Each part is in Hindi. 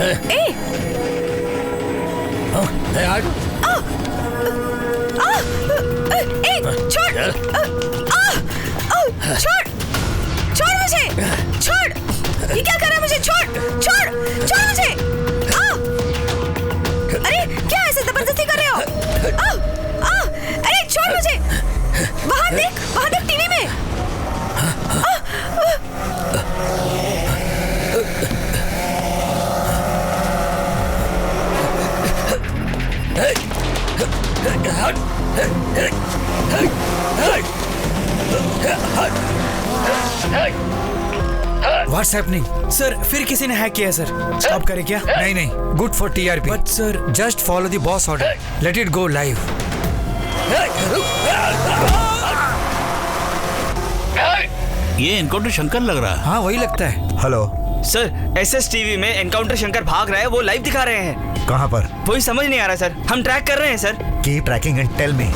छोड़ मुझे, छोड़। ये क्या कर रहा है मुझे? छोड़ मुझे। अरे क्या ऐसे जबरदस्ती कर रहे हो? अरे छोड़ मुझे। वहाँ देख टीवी में। What's happening? सर फिर किसी ने हैक किया सर। स्टॉप करें क्या? नहीं, good for TRP। But sir just follow the boss order, let it go live. ये एनकाउंटर शंकर लग रहा है। हाँ वही लगता है। हेलो सर, SS टीवी में एनकाउंटर शंकर भाग रहा है, वो लाइव दिखा रहे हैं। कहाँ पर? वही समझ नहीं आ रहा सर, हम ट्रैक कर रहे हैं सर। की ट्रैकिंग एंड टेल मी।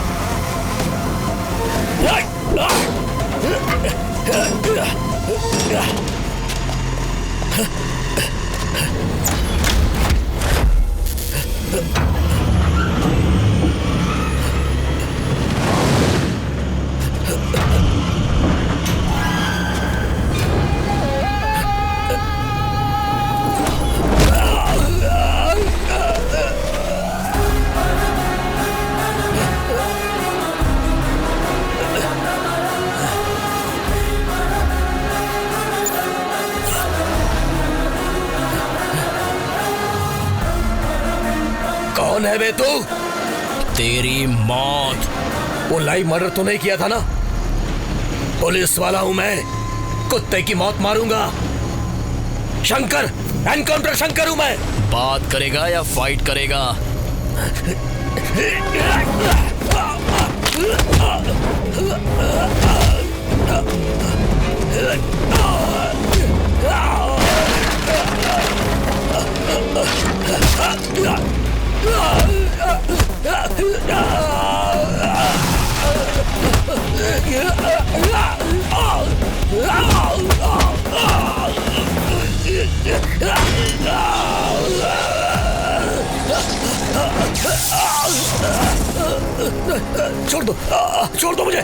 कौन है बे तू? तेरी मौत। वो लाइव मर्डर तो नहीं किया था ना? पुलिस वाला हूं मैं, कुत्ते की मौत मारूंगा। शंकर, एनकाउंटर शंकर हूं मैं। बात करेगा या फाइट करेगा? छोड़ दो मुझे।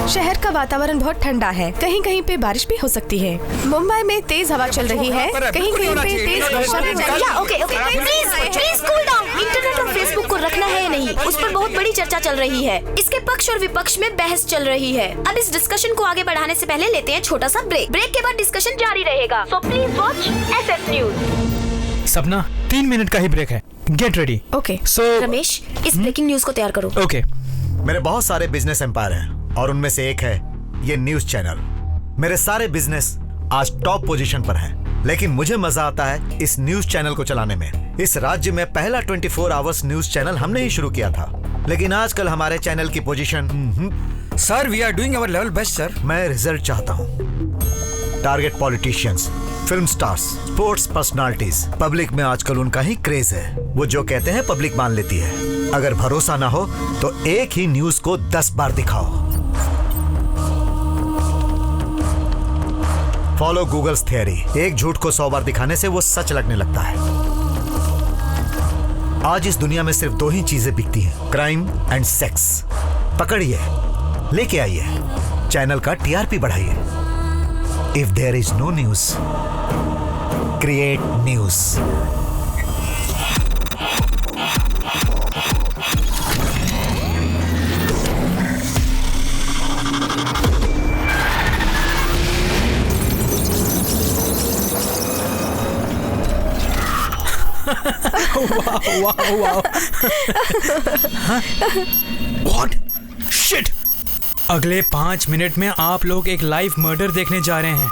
शहर का वातावरण बहुत ठंडा है, कहीं कहीं पे बारिश भी हो सकती है। मुंबई में तेज हवा चल रही है, कहीं कहीं पे तेज वर्षा भी। Okay please cool down. Internet और फेसबुक को रखना है या नहीं, उस पर बहुत बड़ी चर्चा चल रही है। इसके पक्ष और विपक्ष में बहस चल रही है। अब इस डिस्कशन को आगे बढ़ाने से पहले लेते हैं छोटा सा ब्रेक। ब्रेक के बाद डिस्कशन जारी रहेगा, so please watch SS news. सपना 3 मिनट का ही ब्रेक है, गेट रेडी। ओके रमेश, इस ब्रेकिंग न्यूज को तैयार करो। ओके। मेरे बहुत सारे बिजनेस एम्पायर हैं और उनमें से एक है ये न्यूज चैनल। मेरे सारे बिजनेस आज टॉप पोजीशन पर हैं, लेकिन मुझे मजा आता है इस न्यूज चैनल को चलाने में। इस राज्य में पहला 24 आवर्स न्यूज चैनल हमने ही शुरू किया था, लेकिन आजकल हमारे चैनल की position. Sir we are doing our level best sir. मैं रिजल्ट चाहता हूँ। Target politicians, film stars, sports personalities. Public में आजकल उनका ही क्रेज है, वो जो कहते हैं पब्लिक मान लेती है। अगर भरोसा ना हो तो एक ही न्यूज को 10 बार दिखाओ। फॉलो गूगल्स थियरी, एक झूठ को 100 बार दिखाने से वो सच लगने लगता है। आज इस दुनिया में सिर्फ 2 ही चीजें बिकती हैं, क्राइम एंड सेक्स। पकड़िए, लेके आइए, चैनल का TRP बढ़ाइए। If there is no news, create news. What? Shit! अगले 5 मिनट में आप लोग एक लाइव मर्डर देखने जा रहे हैं।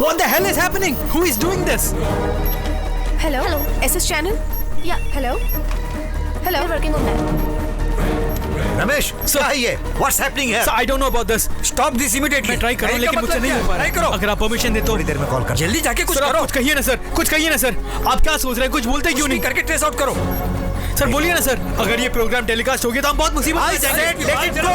What the hell is happening? Who is doing this? Hello SS channel. Yeah hello hello working on that. Ramesh, क्या है ये? What's happening here? I don't know about this. Stop this immediately. मैं ट्राई कर रहा हूँ लेकिन मुझसे नहीं हो पा रहा। Try करो। अगर आप परमिशन दे तो थोड़ी देर में कॉल कर। जल्दी जाके कुछ सर, आप करो। कुछ कहिए ना सर, कुछ कहिए ना सर। आप क्या सोच रहे हैं? कुछ बोलते क्यों नहीं? करके ट्रेस आउट करो। सर बोलिए ना सर। अगर ये प्रोग्राम टेलीकास्ट हो गया तो हम बहुत मुसीबत में जाएंगे। Let it go.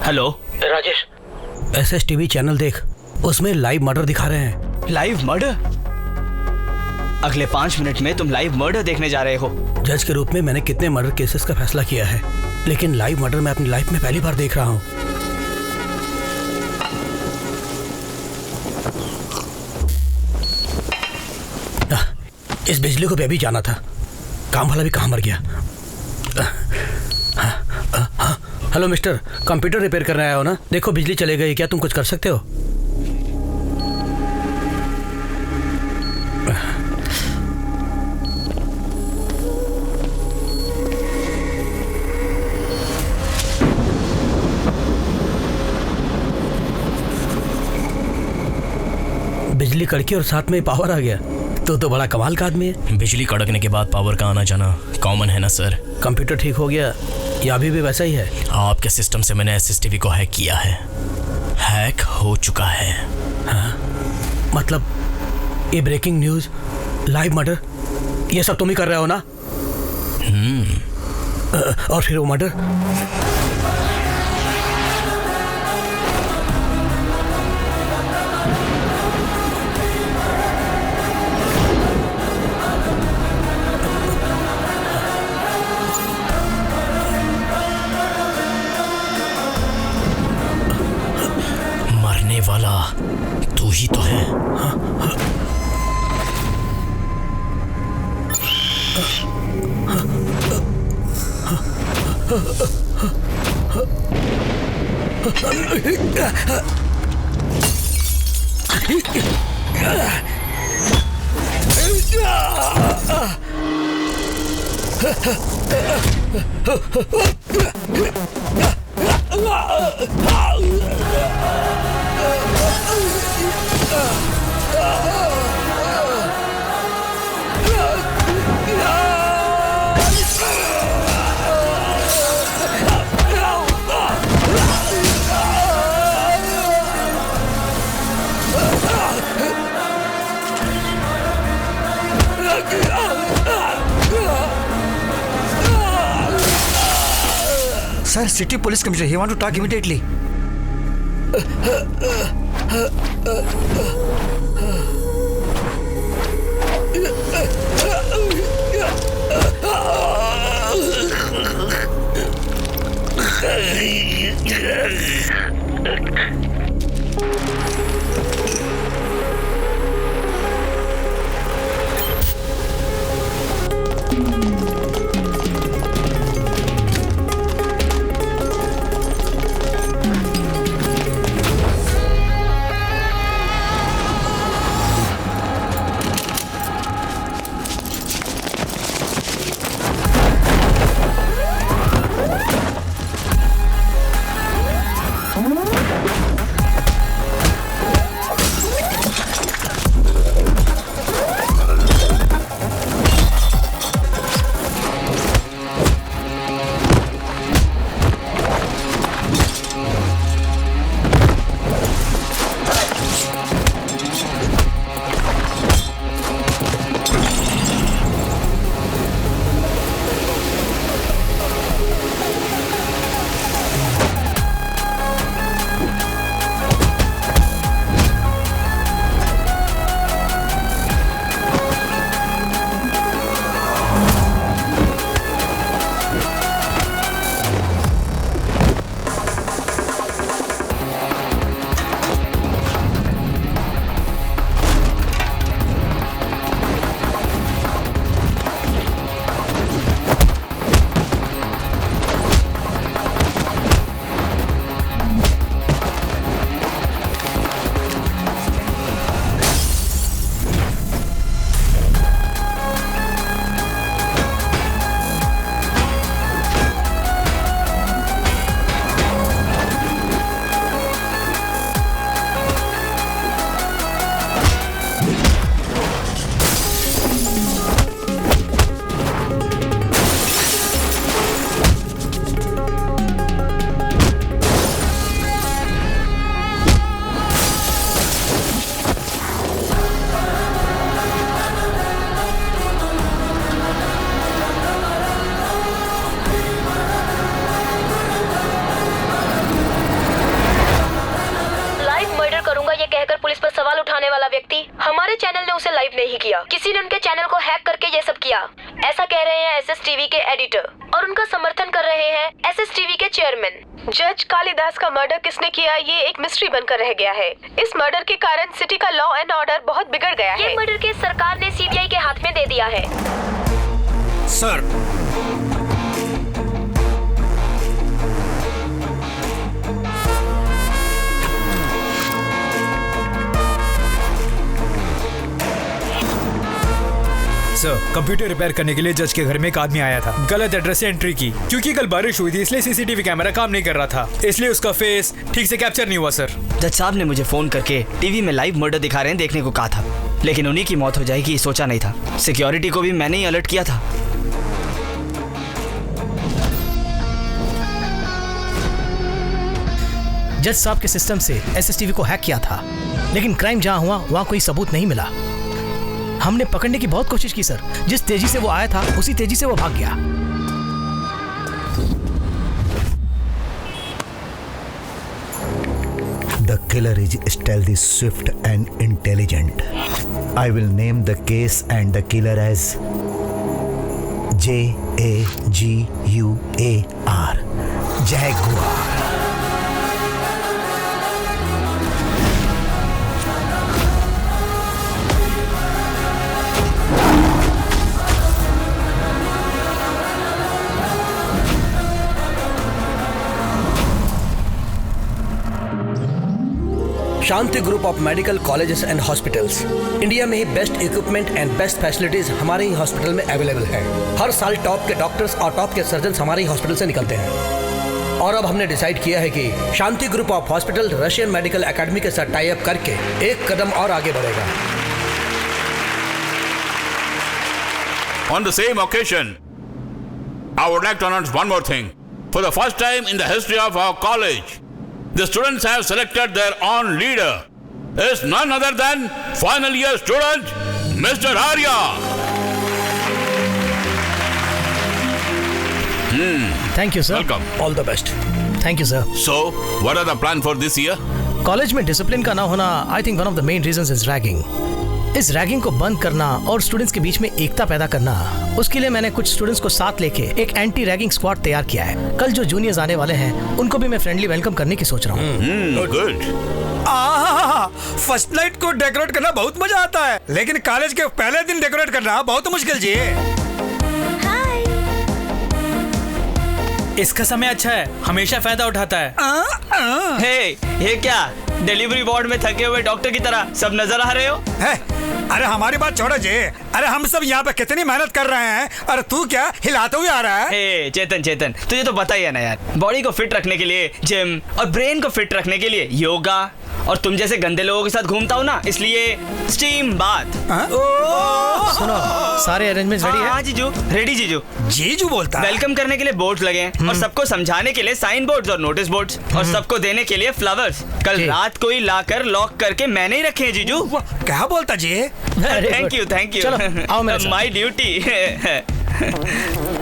Hello Rajesh, SS TV channel देख, उसमें लाइव मर्डर दिखा रहे हैं। Live murder? अगले 5 मिनट में तुम लाइव मर्डर देखने जा रहे हो? जज के रूप में मैंने कितने मर्डर केसेस का फैसला किया है, लेकिन लाइव मर्डर मैं अपनी लाइफ में पहली बार देख रहा हूँ। इस बिजली को भी अभी जाना था, काम वाला भी कहाँ मर गया। हेलो मिस्टर, कंप्यूटर रिपेयर करने आया हो ना? देखो बिजली चले गई, क्या तुम कुछ कर सकते हो? बिजली कड़की और साथ में पावर आ गया, तो बड़ा कमाल का आदमी है। बिजली कड़कने के बाद पावर का आना जाना कॉमन है ना सर। कंप्यूटर ठीक हो गया या अभी भी वैसा ही है? आपके सिस्टम से मैंने एसएसटीवी को हैक किया है, हैक हो चुका है। हाँ? मतलब ये ब्रेकिंग न्यूज, लाइव मर्डर, ये सब तुम ही कर रहे हो ना? और फिर वो मर्डर? वाला तू ही तो है। Sir, city police commissioner, he want to talk immediately. Live नहीं किया। किसी ने उनके चैनल को हैक करके ये सब किया, ऐसा कह रहे हैं एसएस टीवी के एडिटर, और उनका समर्थन कर रहे हैं एसएस टीवी के चेयरमैन। जज कालिदास का मर्डर किसने किया ये एक मिस्ट्री बनकर रह गया है। इस मर्डर के कारण सिटी का लॉ एंड ऑर्डर बहुत बिगड़ गया है। ये मर्डर केस सरकार ने सीबीआई के हाथ में दे दिया है। सर, कंप्यूटर रिपेयर करने के लिए जज के घर में एक आदमी आया था। गलत एड्रेस से एंट्री की। क्योंकि कल बारिश हुई थी इसलिए सीसीटीवी कैमरा काम नहीं कर रहा था, इसलिए उसका फेस ठीक से कैप्चर नहीं हुआ सर। जज साहब ने मुझे फोन करके टीवी में लाइव मर्डर दिखा रहे हैं देखने को कहा था, लेकिन उन्हीं की मौत हो जाएगी सोचा नहीं था। सिक्योरिटी को भी मैंने ही अलर्ट किया था। जज साहब के सिस्टम से एसएसटीवी को हैक किया था, लेकिन क्राइम जहां हुआ वहां कोई सबूत नहीं मिला। हमने पकड़ने की बहुत कोशिश की सर। जिस तेजी से वो आया था उसी तेजी से वो भाग गया। The killer is stealthy, swift and intelligent. I will name the case and the killer as Jaguar. Jaguar. Shanti group of medical colleges and hospitals India में ही best equipment and best facilities हमारे ही हॉस्पिटल में अवेलेबल है। हर साल टॉप के डॉक्टर्स और टॉप के सर्जन हमारे ही हॉस्पिटल से निकलते हैं। और अब हमने डिसाइड किया है कि Shanti group of hospital Russian medical academy के साथ टाई अप करके एक कदम और आगे बढ़ेगा। On the same occasion, I would like to announce one more thing. For the first time in the history of our college, the students have selected their own leader. It's none other than final year student, Mr. Arya. Thank you, sir. Welcome. All the best. Thank you, sir. So, what are the plan for this year? College में डिसिप्लिन का ना होना I think one of the main reasons is ragging. इस रैगिंग को बंद करना और स्टूडेंट्स के बीच में एकता पैदा करना, उसके लिए मैंने कुछ स्टूडेंट्स को साथ लेके एक एंटी रैगिंग स्क्वाड तैयार किया है। कल जो जूनियर्स आने वाले हैं उनको भी मैं फ्रेंडली वेलकम करने की सोच रहा हूँ। Good. फर्स्ट नाइट को डेकोरेट करना बहुत मजा आता है, लेकिन कॉलेज के पहले दिन डेकोरेट करना बहुत मुश्किल जी। इसका समय अच्छा है, हमेशा फायदा उठाता है। हे, ये क्या डिलीवरी वार्ड में थके हुए डॉक्टर की तरह सब नजर आ रहे हो? अरे हमारी बात छोड़ो जी। अरे हम सब यहाँ पे कितनी मेहनत कर रहे हैं, और तू क्या हिलाते हुए आ रहा है? हे चेतन, तुझे तो पता ही है ना यार, बॉडी को फिट रखने के लिए जिम और ब्रेन को फिट रखने के लिए योगा, और तुम जैसे गंदे लोगों के साथ घूमता हूँ ना, इसलिए स्टीम बाथ। सुनो, सारे अरेंजमेंट्स रेडी है? हाँ जीजू, रेडी जीजू। जीजू बोलता है। वेलकम करने के लिए बोर्ड्स लगे हैं, और सबको समझाने के लिए साइन बोर्ड्स और नोटिस बोर्ड्स, और सबको देने के लिए फ्लावर्स। कल रात को ही लाकर लॉक करके मैंने ही रखे हैं जीजू। क्या बोलता जी? Thank you. चलो, आओ मेरे साथ। My duty.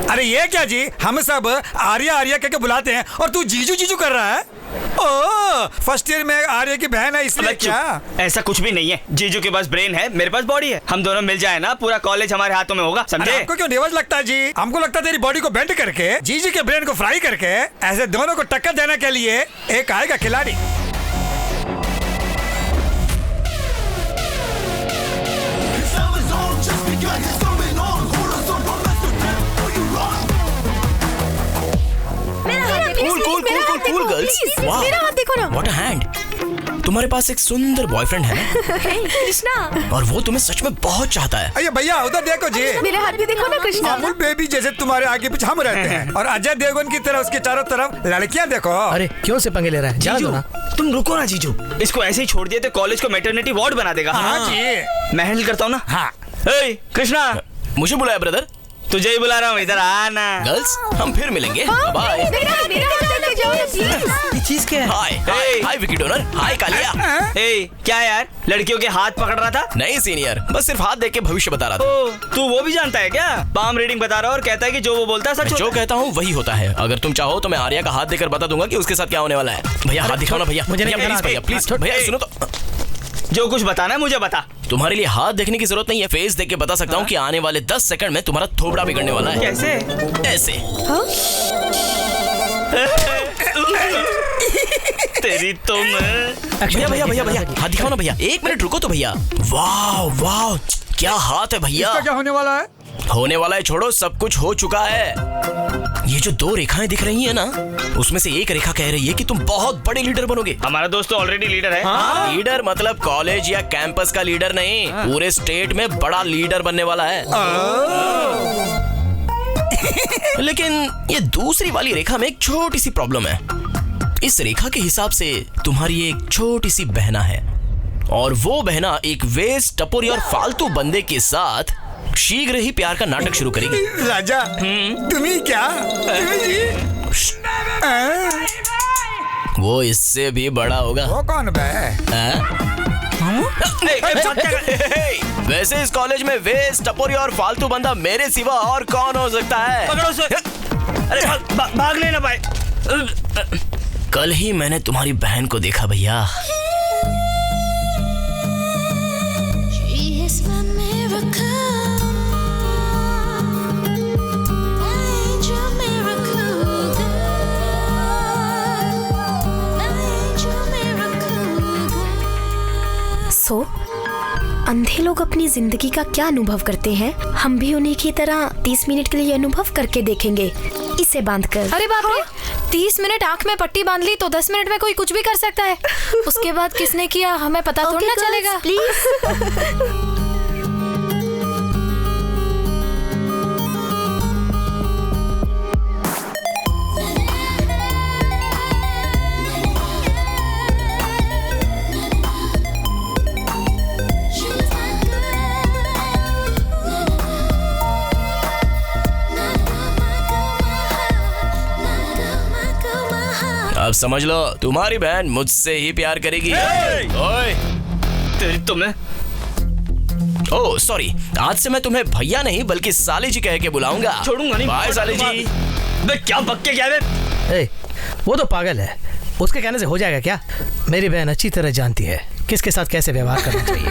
अरे ये क्या जी, हम सब आर्या कहके बुलाते हैं और तू जीजू कर रहा है? ओ, फर्स्ट ईयर में आर्या की बहन है इसलिए क्या? ऐसा कुछ भी नहीं है, जीजू के पास ब्रेन है, मेरे पास बॉडी है, हम दोनों मिल जाए ना पूरा कॉलेज हमारे हाथों में होगा, समझे? आपको क्यों नेवज लगता है जी? हमको लगता है तेरी बॉडी को बेंड करके जीजू के ब्रेन को फ्राई करके ऐसे दोनों को टक्कर देने के लिए एक आएगा खिलाड़ी। कूल गर्ल्स, वाह, मेरा हाथ देखो ना। What a hand. तुम्हारे पास एक सुंदर बॉयफ्रेंड है ना? कृष्णा, और वो तुम्हें सच में बहुत चाहता है। अरे भैया उधर देखो जी, मेरे हाथ भी देखो ना कृष्णा। अमूल बेबी जैसे तुम्हारे आगे पीछे हम रहते हैं, और अजय देवगन की तरह उसके चारों तरफ लड़कियां देखो। अरे क्यों से पंगे ले रहा है? जाने दो ना। तुम रुको ना जीजू, इसको ऐसे ही छोड़ दिए तो कॉलेज को मैटरनिटी वार्ड बना देगा। हाँ जी, मैं हैंडल करता हूँ ना। हाँ। कृष्णा, मुझे बुलाया ब्रदर? तुझे ही बुला रहा हूँ, इधर आना। गर्ल्स, हम फिर मिलेंगे। बाय। चीज क्या है? हाय विकी डोनर। हाय कालिया। क्या यार, लड़कियों के हाथ पकड़ रहा था? नहीं सीनियर, बस सिर्फ हाथ देख के भविष्य बता रहा था। तू वो भी जानता है क्या? पाम रीडिंग बता रहा और कहता है कि जो वो बोलता है सच। जो कहता हूँ वही होता है। अगर तुम चाहो तो मैं आर्या का हाथ देकर बता दूंगा कि उसके साथ क्या होने वाला है। भैया हाथ दिखाओ ना भैया। मुझे नहीं प्लीज भैया, प्लीज भैया सुनो तो। जो कुछ बताना है मुझे बता। तुम्हारे लिए हाथ देखने की जरूरत नहीं है, फेस देख के बता सकता हूँ कि आने वाले 10 सेकंड में तुम्हारा थोबड़ा बिगड़ने वाला है। कैसे? ऐसे। तेरी तो मैं। भैया हाथ दिखाओ ना भैया, 1 मिनट रुको तो भैया। वाह वाह, क्या हाथ है भैया। इसका क्या होने वाला है? होने वाला है छोड़ो, सब कुछ हो चुका है। ये जो 2 रेखाएं दिख रही है ना, उसमें से एक रेखा कह रही है कि तुम बहुत बड़े लीडर बनोगे। हमारा दोस्त तो ऑलरेडी लीडर है। हाँ? लीडर मतलब कॉलेज या कैंपस का लीडर नहीं, पूरे स्टेट में बड़ा लीडर बनने वाला है। लेकिन ये दूसरी वाली रेखा में एक छोटी सी प्रॉब्लम है। इस रेखा के हिसाब से तुम्हारी एक छोटी सी बहना है, और वो बहना एक वेस्ट, टपोरी और फालतू बंदे के साथ शीघ्र ही प्यार का नाटक शुरू करेगी। राजा, तुम्ही क्या? वो इससे भी बड़ा होगा। वो कौन बे? वैसे इस कॉलेज में वेस्ट, टपोरी और फालतू बंदा मेरे सिवा और कौन हो सकता है? पकड़ो उसे। अरे भाग लेना भाई। कल ही मैंने तुम्हारी बहन को देखा भैया। अंधे लोग अपनी जिंदगी का क्या अनुभव करते हैं, हम भी उन्हीं की तरह 30 मिनट के लिए अनुभव करके देखेंगे, इसे बांधकर। अरे बाप रे, 30 मिनट आंख में पट्टी बांध ली तो 10 मिनट में कोई कुछ भी कर सकता है। उसके बाद किसने किया हमें पता थोड़ी ना चलेगा। प्लीज। अब समझ लो, तुम्हारी बहन मुझसे ही प्यार करेगी। ओए, तेरी तो मैं। ओह सॉरी, आज से मैं तुम्हें भैया नहीं बल्कि साले जी कह के बुलाऊंगा। छोड़ूंगा नहीं। बाय साले जी। बे क्या बक्के क्या है? वो तो पागल है, उसके कहने से हो जाएगा क्या? मेरी बहन अच्छी तरह जानती है किसके साथ कैसे व्यवहार करना चाहिए।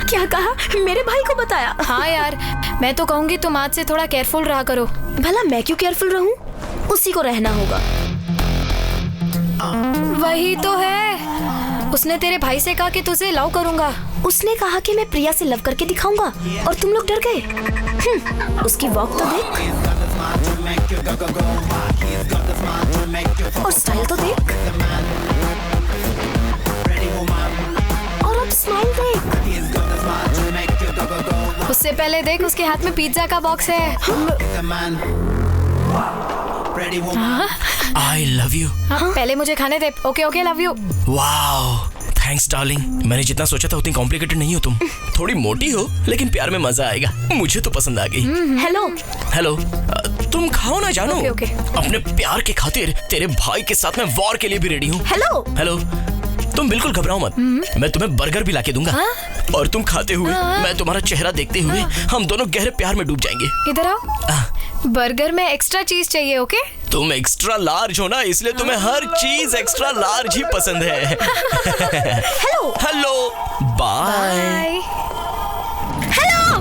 क्या कहा? मेरे भाई को बताया? हाँ यार, मैं तो कहूँगी तुम आज से थोड़ा केयरफुल रहा करो। भला मैं क्यों केयरफुल रहूं? उसी को रहना होगा। वही तो है, उसने तेरे भाई से कहा कि तुझे लव करूंगा। उसने कहा कि मैं प्रिया से लव करके दिखाऊंगा और तुम लोग डर गए। उसकी वॉक तो देख और स्टाइल तो देख और अब स्माइल देख। उससे पहले देख, उसके हाथ में पिज्जा का बॉक्स है। I love you. पहले मुझे खाने दे। Okay okay, love you. Wow, thanks darling. मैंने जितना सोचा था उतनी कॉम्प्लिकेटेड नहीं हो तुम। थोड़ी मोटी हो लेकिन प्यार में मजा आएगा। मुझे तो पसंद आ गई। हेलो हेलो, तुम खाओ ना जानू। Okay, okay. अपने प्यार के खातिर तेरे भाई के साथ मैं वॉर के लिए भी रेडी हूँ। हेलो हेलो, तुम बिल्कुल घबराओ मत। मैं तुम्हें बर्गर भी लाके दूंगा। और तुम खाते हुए, मैं तुम्हारा चेहरा देखते हुए, हम दोनों गहरे प्यार में डूब जाएंगे। इधर आओ। बर्गर में एक्स्ट्रा चीज चाहिए। ओके? तुम एक्स्ट्रा लार्ज हो ना, इसलिए तुम्हें हर चीज एक्स्ट्रा लार्ज ही पसंद है। Hello hello, bye. हेलो,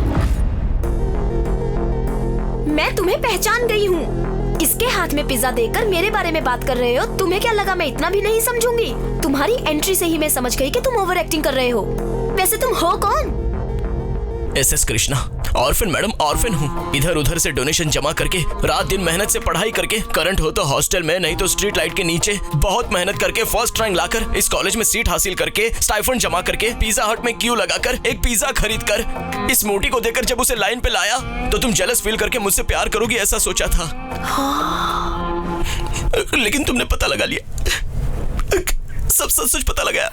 मैं तुम्हें पहचान गई हूँ। इसके हाथ में पिज्जा देकर मेरे बारे में बात कर रहे हो। तुम्हें क्या लगा मैं इतना भी नहीं समझूंगी? तुम्हारी एंट्री से ही मैं समझ गई कि तुम ओवर एक्टिंग कर रहे हो। वैसे तुम हो कौन? SS Krishna, orphan madam, orphan हूँ। इधर उधर से डोनेशन जमा करके, रात दिन मेहनत से पढ़ाई करके, करंट हो तो हॉस्टल में, नहीं तो स्ट्रीट लाइट के नीचे, बहुत मेहनत करके फर्स्ट रैंक लाकर, इस कॉलेज में सीट हासिल करके, स्टाइफंड जमा करके, पिज्जा हट में क्यू लगाकर, एक पिज्जा खरीद कर, इस मोटी को देकर जब उसे लाइन पे लाया तो तुम जेलस फील करके मुझसे प्यार करोगी ऐसा सोचा था। लेकिन तुमने पता लगा लिया, सब सच पता लगा।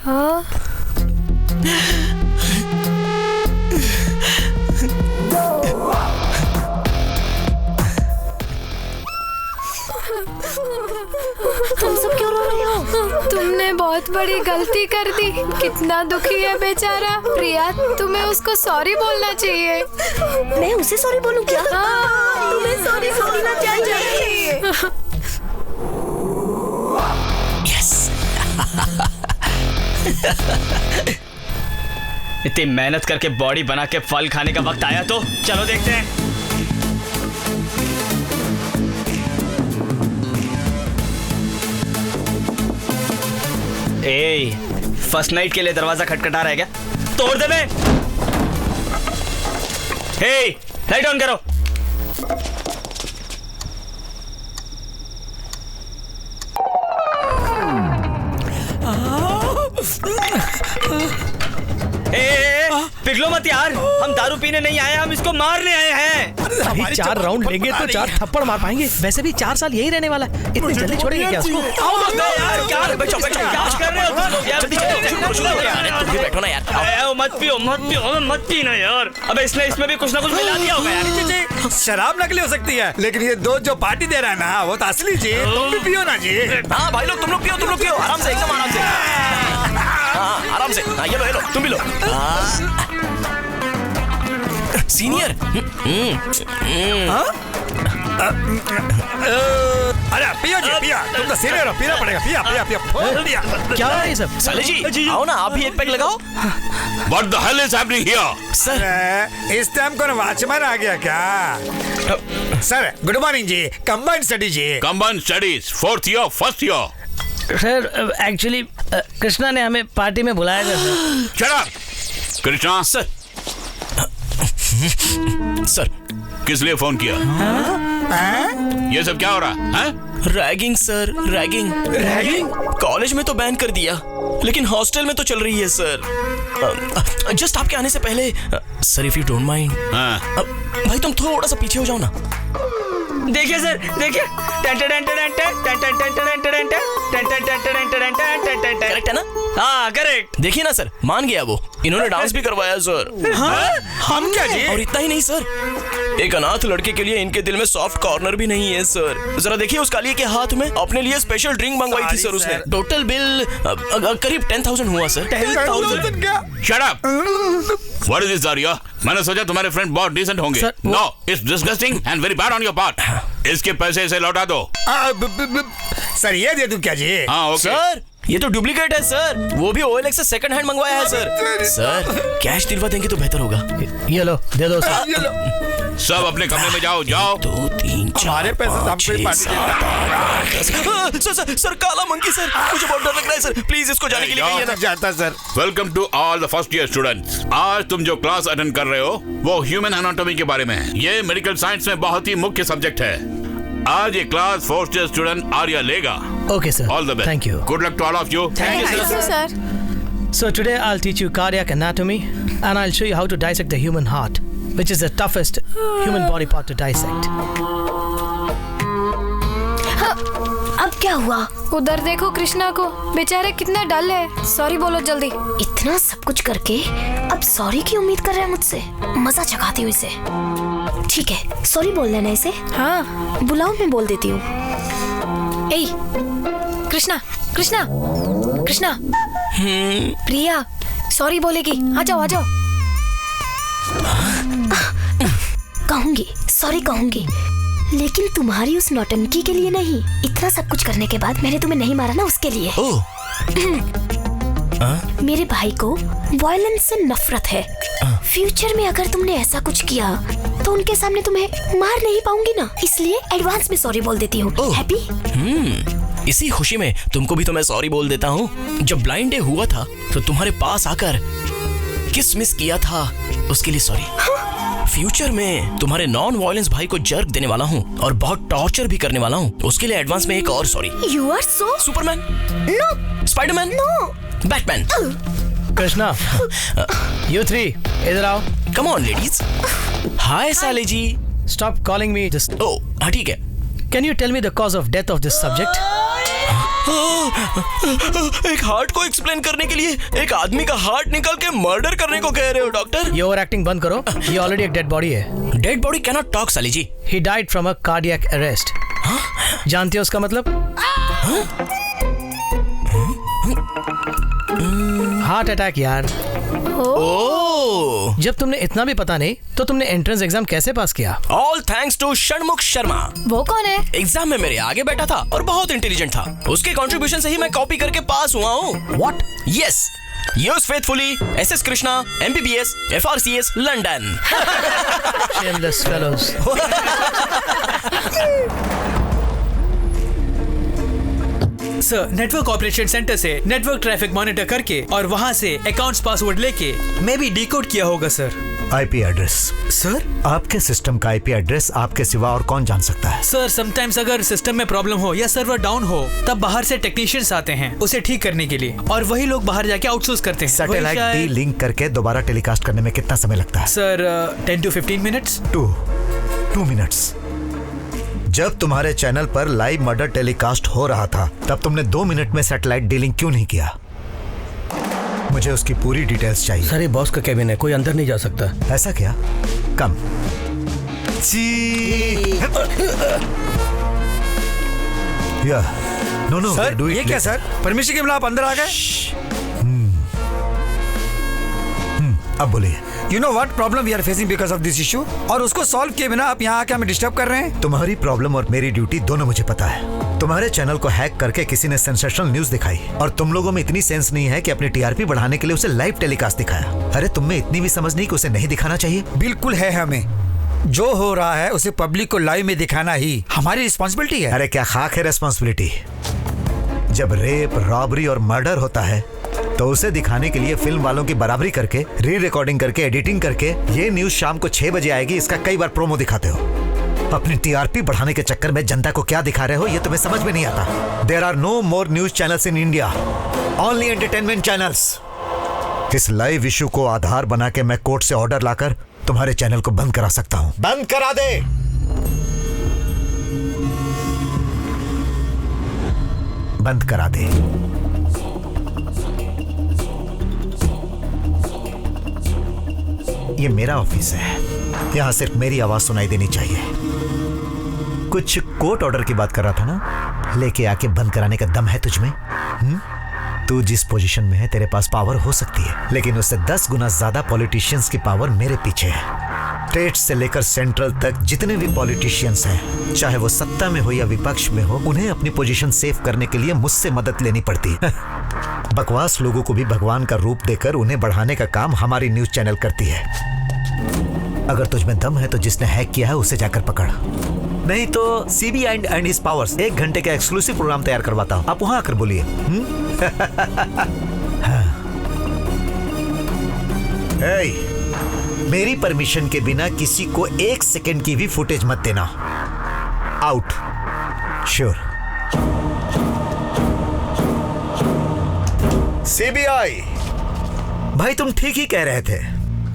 तुम सब क्यों रो रहे हो? तुमने बहुत बड़ी गलती कर दी। कितना दुखी है बेचारा। प्रिया, तुम्हें उसको सॉरी बोलना चाहिए। मैं उसे सॉरी बोलूं क्या? तुम्हें सॉरी बोलना चाहिए। यस। इतनी मेहनत करके बॉडी बना के फल खाने का वक्त आया तो चलो देखते हैं। ए, फर्स्ट नाइट के लिए दरवाजा खटखटा रहा है क्या? तोड़ दे बे। हे, लाइट ऑन करो। पिघलो मत यार, हम दारू पीने नहीं आए, हम इसको मारने आए हैं। अभी 4 राउंड लेंगे तो 4 थप्पड़ मार पाएंगे। वैसे भी 4 साल यही रहने वाला है, इतनी जल्दी छोड़ेंगे क्या उसको? यार क्या कर रहे हो तुम लोग यार? तुम भी बैठो ना यार। मत पीना यार। अबे इसमें भी कुछ ना कुछ मिला दिया होगा यार। शराब नकली हो सकती है, लेकिन ये दोस्त जो पार्टी दे रहा है ना, वो तो असली जी। तुम भी पियो ना जी। हाँ भाई लोग, तुम लोग पियो आराम से, एकदम आराम से। हाँ आराम से। हाँ ये लो तुम भी लो। सीनियर। अरे पियो जी, पिया। तुम तो सीनियर हो, पीना पड़ेगा। पिया। क्या है ये सब? साले जी आओ ना, आप भी एक पैक लगाओ। What the hell is happening here? Sir इस टाइम कौन वॉचमैन आ गया क्या? सर गुड मॉर्निंग जी। कंबाइंड स्टडी जी। Combined studies, 4th year, 1st year. Sir actually Krishna ने हमें पार्टी में बुलाया था। Shut up, Krishna. सर किस लिए फोन किया? ये सब क्या हो रहा है? रैगिंग सर, रैगिंग कॉलेज में तो बैन कर दिया, लेकिन हॉस्टल में तो चल रही है सर। जस्ट आपके आने से पहले sir, if you don't mind, भाई तुम थोड़ा सा पीछे हो जाओ ना। देखिए सर, देखिए। करेक्ट है ना? हाँ करेक्ट। देखिए ना सर, मान गया वो। इन्होंने डांस भी करवाया सर। हम क्या जी? और इतना ही नहीं सर, एक अनाथ लड़के के लिए इनके दिल में सॉफ्ट कॉर्नर भी नहीं है सर। जरा देखिए उस काली के हाथ में अपने लिए स्पेशल ड्रिंक मंगवाई थी सर उसने। टोटल बिल करीब 10,000 हुआ सर। 10,000 क्या? Shut up! What is this, Arya? मैंने सोचा तुम्हारे फ्रेंड बहुत डिसेंट होंगे। No, it's disgusting and very bad on your part. इसके पैसे इसे लौटा दो। सर ये दे दूं क्या जी? हाँ ओके। सर ये तो डुप्लीकेट है सर, वो भी OLX से सेकंड हैंड मंगवाया है सर। सर कैश दिलवा देंगे तो बेहतर होगा। ये लो, दे दो सर। सब अपने कमरे में जाओ। 2, 3, 4, हमारे पैसे हमको ही पार्टी सर काला मंकी सर, मुझे बहुत डर लग रहा है सर, प्लीज इसको जाने के लिए कहिए ना। जाता sir. Welcome to all the first year students. आज तुम जो क्लास अटेंड कर रहे हो वो ह्यूमन एनाटॉमी के बारे में है। ये मेडिकल साइंस में बहुत ही मुख्य सब्जेक्ट है। आज ये class first year student Arya लेगा। Okay sir, all the best. Thank you. Good luck to all of you. Thank you, sir. So today I'll teach you cardiac anatomy and I'll show you how to dissect the human heart, which is the toughest human body part to dissect. अब क्या हुआ? उधर देखो कृष्णा को, बेचारे कितना डल है। सॉरी बोलो जल्दी। इतना सब कुछ करके अब सॉरी की उम्मीद कर रहा है मुझसे? मजा चखाती हूँ इसे। ठीक है, सॉरी बोल देना इसे। हाँ बुलाओ, मैं बोल देती हूँ। ए कृष्णा, कृष्णा, कृष्णा। प्रिया सॉरी बोलेगी। आ जाओ, आ जाओ। कहूंगी, सॉरी कहूंगी, लेकिन तुम्हारी उस नौटंकी के लिए नहीं। इतना सब कुछ करने के बाद मैंने तुम्हें नहीं मारा ना, उसके लिए। मेरे भाई को वायलेंस से नफरत है। फ्यूचर में अगर तुमने ऐसा कुछ किया तो उनके सामने तुम्हें मार नहीं पाऊंगी ना, इसलिए एडवांस में सॉरी बोल देती हूँ। हैप्पी? इसी खुशी में तुमको भी तो मैं सॉरी बोल देता हूँ। जब ब्लाइंड डे हुआ था तो तुम्हारे पास आकर किस मिस किया था, उसके लिए सॉरी। फ्यूचर में तुम्हारे नॉन वायलेंस भाई को जर्क देने वाला हूँ और बहुत टॉर्चर भी करने वाला हूँ, उसके लिए एडवांस में एक और sorry. You are so Superman? No. Spiderman? No. Batman? Krishna, you three, इधर आओ। Come on ladies. हाय साले जी। Stop calling me just. Oh, हाँ ठीक है। Can you tell me the cause of death of this subject? एक हार्ट को एक्सप्लेन करने के लिए एक आदमी का हार्ट निकाल के मर्डर करने को कह रहे हो डॉक्टर? ये ओवर एक्टिंग बंद करो। ये ऑलरेडी एक डेड बॉडी है। Dead body can not talk साली जी। He died from a cardiac arrest. जानते हो उसका मतलब? हार्ट अटैक यार। ओह, जब तुमने इतना भी पता नहीं तो तुमने एंट्रेंस एग्जाम कैसे पास किया? All thanks to Shanmukh Sharma. वो कौन है? एग्जाम में मेरे आगे बैठा था और बहुत इंटेलिजेंट था। उसके कंट्रीब्यूशन से ही मैं कॉपी करके पास हुआ हूँ। What? Yes, Yours faithfully, SS Krishna, MBBS, FRCS, London. Shameless fellows. Sir, network operation centre से नेटवर्क ट्रैफिक मॉनिटर करके और वहाँ से अकाउंट्स पासवर्ड लेके मैं भी डिकोड किया होगा सर। आईपी एड्रेस सर, आपके सिस्टम का आईपी एड्रेस आपके सिवा और कौन जान सकता है? सर समटाइम्स अगर सिस्टम में प्रॉब्लम हो या सर्वर डाउन हो तब बाहर से टेक्नीशियंस आते हैं उसे ठीक करने के लिए, और वही लोग बाहर जाके आउटसोर्स करते हैं। सैटेलाइट डी लिंक करके दोबारा टेलीकास्ट करने में कितना समय लगता है? Sir 10 to 15 minutes. 2 मिनट्स। जब तुम्हारे चैनल पर लाइव मर्डर टेलीकास्ट हो रहा था तब तुमने 2 मिनट में सैटेलाइट डीलिंग क्यों नहीं किया? मुझे उसकी पूरी डिटेल्स चाहिए। सर, ये बॉस का केबिन है, कोई अंदर नहीं जा सकता। ऐसा क्या? कम। नो सर, ये क्या सर? परमिशन के बिना आप अंदर आ गए? अब बोलिए। You know what problem we are facing because of this issue? और उसको सॉल्व किए बिना आप यहाँ आके हमें डिस्टर्ब कर रहे हैं। तुम्हारी प्रॉब्लम और मेरी ड्यूटी दोनों मुझे पता है। तुम्हारे चैनल को हैक करके किसी ने सेंसेशनल न्यूज दिखाई और तुम लोगों में इतनी सेंस नहीं है कि अपनी टीआरपी बढ़ाने के लिए उसे लाइव टेलीकास्ट दिखाया। अरे तुम में इतनी भी समझ नहीं कि उसे नहीं दिखाना चाहिए? बिल्कुल है, हमें जो हो रहा है उसे पब्लिक को लाइव में दिखाना ही हमारी रिस्पॉन्सिबिलिटी है। अरे क्या खाक है रिस्पॉन्सिबिलिटी? जब रेप, रॉबरी और मर्डर होता है तो उसे दिखाने के लिए फिल्म वालों की बराबरी करके, री रिकॉर्डिंग करके, एडिटिंग करके ये न्यूज शाम को 6 बजे आएगी इसका कई बार प्रोमो दिखाते हो। अपनी टीआरपी बढ़ाने के चक्कर में जनता को क्या दिखा रहे हो ये तुम्हें समझ में नहीं आता। There are no more news channels in India, only entertainment channels. इस लाइव इशू को आधार बना के मैं कोर्ट से ऑर्डर लाकर तुम्हारे चैनल को बंद करा सकता हूं। बंद करा दे। बंद करा दे। ये मेरा ऑफिस है, यहां सिर्फ मेरी आवाज सुनाई देनी चाहिए। कुछ कोर्ट ऑर्डर की बात कर रहा था ना? लेके आके बंद कराने का दम है तुझमें? तू जिस पोजीशन में है तेरे पास पावर हो सकती है, लेकिन उससे 10 गुना ज्यादा पॉलिटिशियंस की पावर मेरे पीछे है। स्टेट से लेकर सेंट्रल तक जितने भी पॉलिटिशियंस हैं, चाहे वो सत्ता में हो या विपक्ष में हो, उन्हें अपनी पोजीशन सेव करने के लिए मुझसे मदद लेनी पड़ती है। बकवास लोगों को भी भगवान का रूप देकर उन्हें बढ़ाने का काम हमारी न्यूज चैनल करती है। अगर तुझमें दम है तो जिसने हैक किया है उसे जाकर पकड़, नहीं तो सीबीआई एंड हिज पावर्स 1 घंटे का एक्सक्लूसिव प्रोग्राम तैयार करवाता हूं, आप वहां आकर बोलिए। मेरी परमिशन के बिना किसी को 1 सेकंड की भी फुटेज मत देना। आउट। श्योर। सीबीआई भाई तुम ठीक ही कह रहे थे,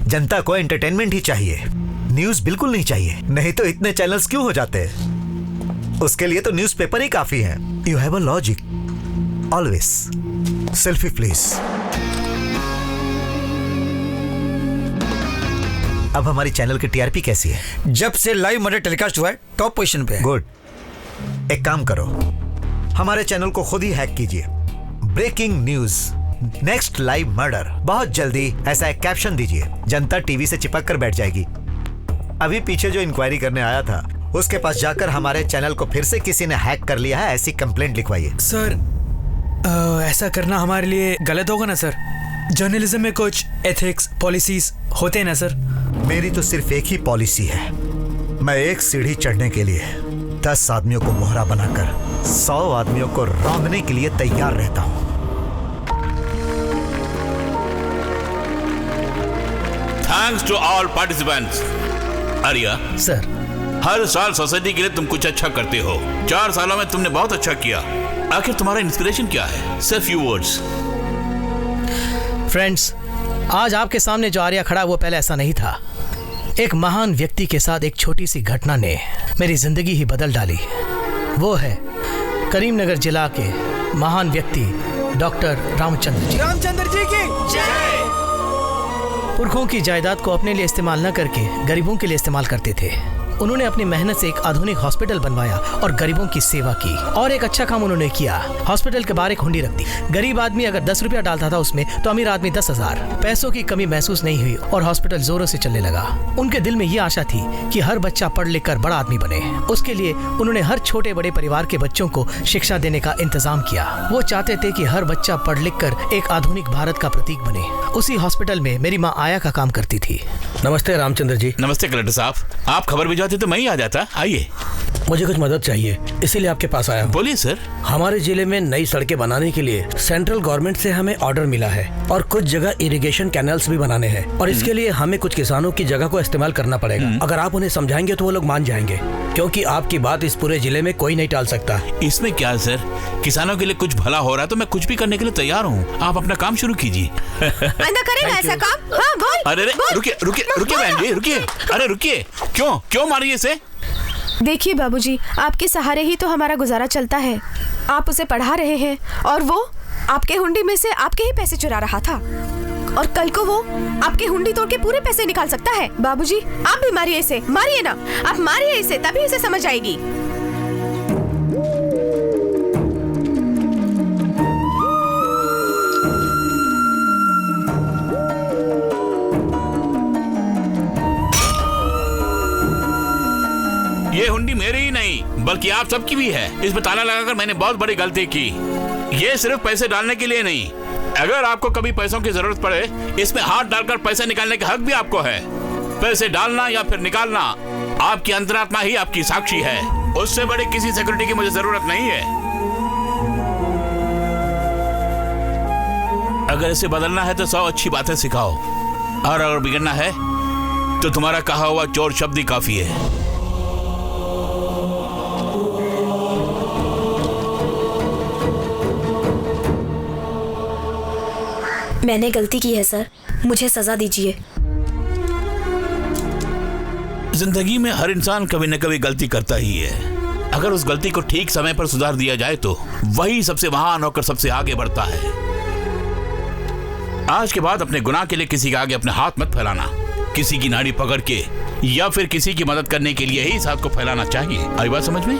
जनता को एंटरटेनमेंट ही चाहिए, न्यूज बिल्कुल नहीं चाहिए। नहीं तो इतने चैनल्स क्यों हो जाते हैं? उसके लिए तो न्यूज़पेपर ही काफी है। You have a logic always. Selfie please. अब हमारी चैनल की टीआरपी कैसी है? जब से लाइव मर्डर टेलीकास्ट हुआ है टॉप पोजीशन पे है। गुड। एक काम करो, हमारे चैनल को खुद ही हैक कीजिए। Breaking news, next live murder. बहुत जल्दी ऐसा एक कैप्शन दीजिए, जनता टीवी से चिपक कर बैठ जाएगी। अभी पीछे जो इंक्वायरी करने आया था उसके पास जाकर हमारे चैनल को फिर से किसी ने हैक कर लिया है ऐसी कंप्लेंट लिखवाइए। सर ऐसा करना हमारे लिए गलत होगा ना सर? जर्नलिज्म में कुछ एथिक्स, पॉलिसीज होते हैं ना सर? मेरी तो सिर्फ एक ही पॉलिसी है, मैं एक सीढ़ी चढ़ने के लिए 10 आदमियों को मोहरा बनाकर 100 आदमियों को रौंदने के लिए तैयार रहता हूं। Thanks to all participants. Arya sir, हर साल सोसाइटी के लिए तुम कुछ अच्छा करते हो। 4 सालों में तुमने बहुत अच्छा किया। आखिर तुम्हारा इंस्पिरेशन क्या है? सिर्फ फ्यू वर्ड्स। फ्रेंड्स, आज आपके सामने जो आर्या खड़ा वो पहले ऐसा नहीं था। एक महान व्यक्ति के साथ एक छोटी सी घटना ने मेरी जिंदगी ही बदल डाली। वो है करीमनगर जिला के महान व्यक्ति डॉक्टर रामचंद्र जी। रामचंद्र जी की जय। पुरखों की जायदाद को अपने लिए इस्तेमाल न करके गरीबों के लिए इस्तेमाल करते थे। उन्होंने अपनी मेहनत से एक आधुनिक हॉस्पिटल बनवाया और गरीबों की सेवा की। और एक अच्छा काम उन्होंने किया, हॉस्पिटल के बाहर एक हुंडी रख दी। गरीब आदमी अगर 10 रुपया डालता था उसमें, तो अमीर आदमी 10,000। पैसों की कमी महसूस नहीं हुई और हॉस्पिटल जोरों से चलने लगा। उनके दिल में ये आशा थी कि हर बच्चा पढ़ लिख कर बड़ा आदमी बने। उसके लिए उन्होंने हर छोटे बड़े परिवार के बच्चों को शिक्षा देने का इंतजाम किया। वो चाहते थे कि हर बच्चा पढ़ लिख कर एक आधुनिक भारत का प्रतीक बने। उसी हॉस्पिटल में मेरी माँ आया का काम करती थी। नमस्ते रामचंद्र जी। नमस्ते कलेक्टर साहब, आप खबर भिजवाते तो मैं ही आ जाता। आइए। मुझे कुछ मदद चाहिए, इसीलिए आपके पास आया हूँ। बोलिए सर। हमारे जिले में नई सड़कें बनाने के लिए सेंट्रल गवर्नमेंट से हमें ऑर्डर मिला है और कुछ जगह इरिगेशन कैनल्स भी बनाने हैं और इसके लिए हमें कुछ किसानों की जगह को इस्तेमाल करना पड़ेगा। अगर आप उन्हें समझाएंगे तो वो लोग मान जाएंगे, क्योंकि आपकी बात इस पूरे जिले में कोई नहीं टाल सकता। इसमें क्या है सर, किसानों के लिए कुछ भला हो रहा है तो मैं कुछ भी करने के लिए तैयार हूँ। आप अपना काम शुरू कीजिए। करेगा ऐसा काम? हाँ, बोल। अरे रुकिए बहन जी, रुकिए। अरे रुकिए, क्यों मारिए इसे? देखिए बाबूजी, आपके सहारे ही तो हमारा गुजारा चलता है। आप उसे पढ़ा रहे हैं और वो आपके हुंडी में से आपके ही पैसे चुरा रहा था, और कल को वो आपके हुंडी तोड़ के पूरे पैसे निकाल सकता है। बाबूजी, आप भी मारिए इसे। मारिए ना, आप मारिए इसे, तभी इसे समझ आएगी। ये हुंडी मेरी ही नहीं बल्कि आप सबकी भी है। इसमें ताला लगाकर मैंने बहुत बड़ी गलती की। ये सिर्फ पैसे डालने के लिए नहीं, अगर आपको कभी पैसों की जरूरत पड़े, इसमें हाथ डालकर पैसे निकालने का हक भी आपको है। पैसे डालना या फिर निकालना आपकी अंतरात्मा ही आपकी साक्षी है। उससे बड़ी किसी सिक्योरिटी की मुझे जरूरत नहीं है। अगर इसे बदलना है तो 100 अच्छी बातें सिखाओ, और अगर बिगड़ना है तो तुम्हारा कहा हुआ चोर शब्द ही काफी है। मैंने गलती की है सर, मुझे सजा दीजिए। जिंदगी में हर इंसान कभी न कभी गलती करता ही है। अगर उस गलती को ठीक समय पर सुधार दिया जाए तो वही सबसे महान होकर सबसे आगे बढ़ता है। आज के बाद अपने गुनाह के लिए किसी के आगे अपने हाथ मत फैलाना। किसी की नाड़ी पकड़ के या फिर किसी की मदद करने के लिए ही इस हाथ को फैलाना चाहिए। आई बात समझ में?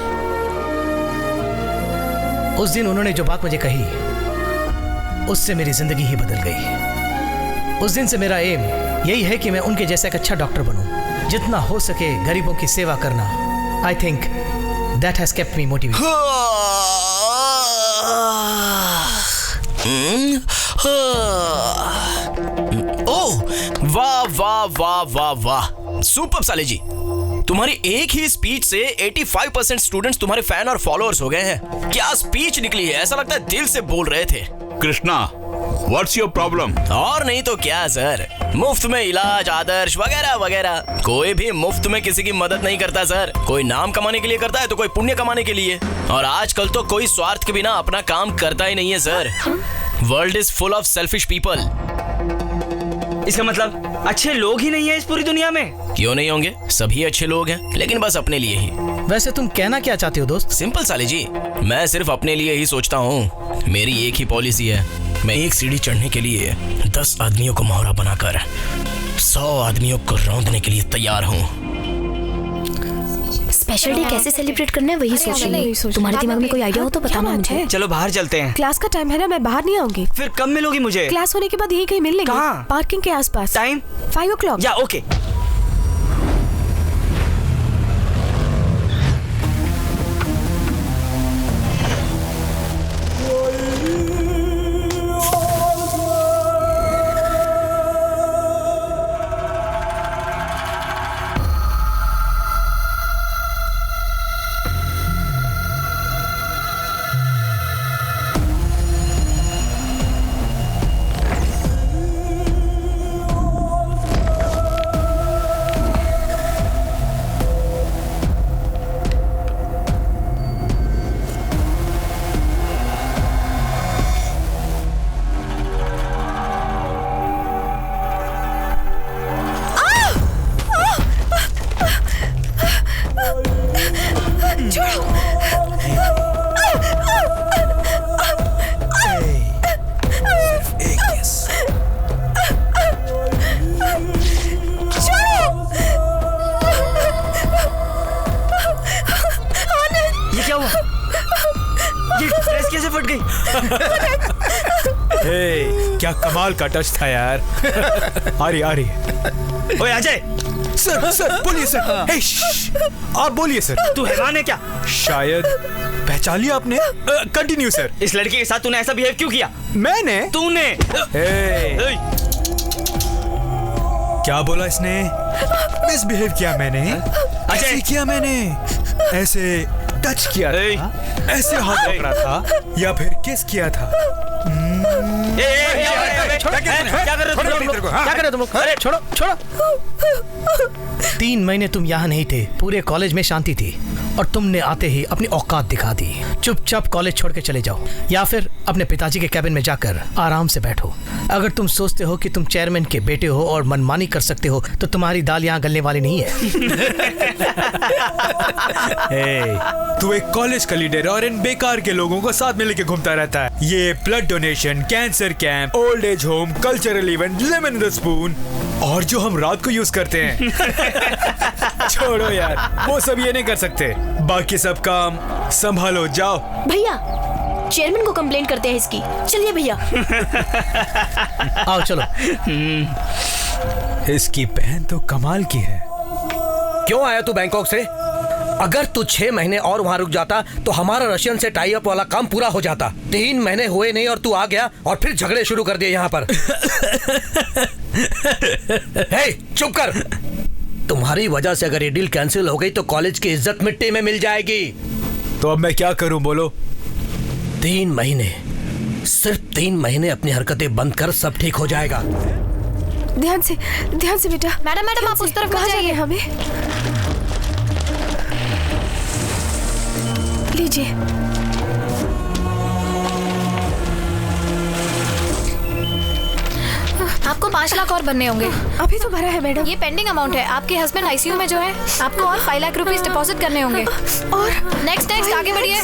उस दिन उन्होंने जो बात मुझे कही, उससे मेरी जिंदगी ही बदल गई। उस दिन से मेरा एम यही है कि मैं उनके जैसा एक अच्छा डॉक्टर बनूं, जितना हो सके गरीबों की सेवा करना। I think that has kept me motivated. Oh, वाह वाह वाह वाह वाह, सुपर साले जी। तुम्हारी एक ही स्पीच से 85% स्टूडेंट्स तुम्हारे फैन और फॉलोअर्स हो गए हैं। क्या स्पीच निकली है, ऐसा लगता है दिल से बोल रहे थे। Krishna, what's your problem? और नहीं तो क्या सर, मुफ्त में इलाज, आदर्श वगैरह वगैरह। कोई भी मुफ्त में किसी की मदद नहीं करता सर। कोई नाम कमाने के लिए करता है तो कोई पुण्य कमाने के लिए, और आजकल तो कोई स्वार्थ के बिना अपना काम करता ही नहीं है sir. World is full of selfish people. इसका मतलब अच्छे लोग ही नहीं है इस पूरी दुनिया में? क्यों नहीं होंगे, सभी अच्छे लोग हैं, लेकिन बस अपने लिए ही। वैसे तुम कहना क्या चाहते हो दोस्त? सिंपल साले जी, मैं सिर्फ अपने लिए ही सोचता हूँ। मेरी एक ही पॉलिसी है, मैं एक सीढ़ी चढ़ने के लिए 10 आदमियों को मोहरा बनाकर 100 आदमियों को रौंदने के लिए तैयार हूँ। स्पेशल डे कैसे सेलिब्रेट करना है वही सोच रही हूँ। तुम्हारे दिमाग में कोई आइडिया हो तो बताना मुझे। चलो बाहर चलते हैं। क्लास का टाइम है ना, मैं बाहर नहीं आऊंगी। फिर कब मिलोगी मुझे? क्लास होने के बाद यहीं कहीं मिल लेंगे। कहाँ? पार्किंग के आसपास। Time 5 o'clock। या ओके। क्या कमाल का टच था यार। आ रही। ओए अजय, सर बोलिए सर। हे, आप बोलिए सर। तू हैरान है क्या? शायद पहचान लिया आपने। Continue sir. इस लड़के के साथ तूने ऐसा बिहेव क्यों किया? मैंने? तूने? क्या बोला इसने? मिसबिहेव किया मैंने? ऐसे किया मैंने? ऐसे टच किया था? ऐसे हाथ पकड़ा था या फिर किस किया था? क्या कर रहे हो तुम लोग? अरे छोड़ो। 3 महीने तुम यहाँ नहीं थे, पूरे कॉलेज में शांति थी और तुमने आते ही अपनी औकात दिखा दी। चुपचाप कॉलेज छोड़ के चले जाओ या फिर अपने पिताजी के कैबिन में जाकर आराम से बैठो। अगर तुम सोचते हो कि तुम चेयरमैन के बेटे हो और मनमानी कर सकते हो तो तुम्हारी दाल यहाँ गलने वाली नहीं है। तू एक कॉलेज का लीडर है और इन बेकार के लोगों को साथ में लेके घूमता रहता है। ये blood donation, cancer camp, old age home, cultural event, lemon in the spoon और जो हम रात को यूज करते हैं। छोड़ो यार, वो सब ये नहीं कर सकते। बाकी सब काम संभालो, जाओ। भैया, चेयरमैन को कंप्लेंट करते हैं इसकी। चलिए भैया। आओ चलो। इसकी बहन तो कमाल की है। क्यों आया तू बैंकॉक से? अगर तू 6 महीने और वहाँ रुक जाता तो हमारा रशियन से टाई अप वाला काम पूरा हो जाता। 3 महीने हुए नहीं और तू आ गया और फिर झगड़े शुरू कर दिए यहाँ पर। हे, चुप कर। तुम्हारी वजह से अगर ये डील कैंसिल हो गई तो कॉलेज की इज्जत मिट्टी में मिल जाएगी। तो अब मैं क्या करूं, बोलो? 3 महीने, सिर्फ 3 महीने अपनी हरकतें बंद कर, सब ठीक हो जाएगा। ध्यान से बेटा। मैडम आप उस तरफ कहाँ जाइए? हमें लीजिए। आपको 5 लाख और बनने होंगे। अभी तो भरा है मैडम। ये पेंडिंग अमाउंट है। आपके हस्बैंड आईसीयू में जो है, आपको और 5 लाख रुपीस डिपॉजिट करने होंगे। और नेक्स्ट आगे बढ़िए।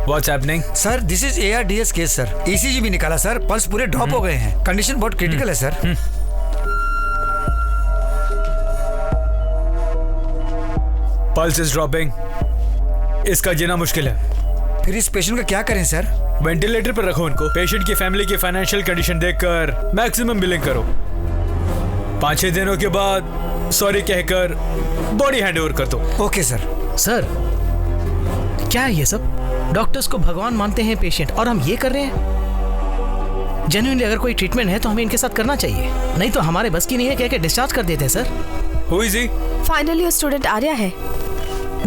What's happening? Sir this is ARDS case sir. ECG भी निकाला सर, पल्स पूरे ड्रॉप हो गए हैं। कंडीशन बहुत क्रिटिकल है सर। Pulse is dropping. इसका जीना मुश्किल है। फिर इस पेशेंट का क्या करें सर? वेंटिलेटर पर रखो उनको। पेशेंट की फैमिली की फाइनेंशियल कंडीशन देखकर मैक्सिमम बिलिंग करो। 5-6 दिनों के बाद सॉरी कहकर बॉडी हैंडओवर कर दो। Okay sir. सर क्या है ये सब? डॉक्टर्स को भगवान मानते हैं पेशेंट और हम ये कर रहे हैं। जेन्युइनली अगर कोई ट्रीटमेंट है तो हमें इनके साथ करना चाहिए, नहीं तो हमारे बस की नहीं है कह के डिस्चार्ज कर देते हैं sir. Who is he? Finally वो स्टूडेंट आर्या है।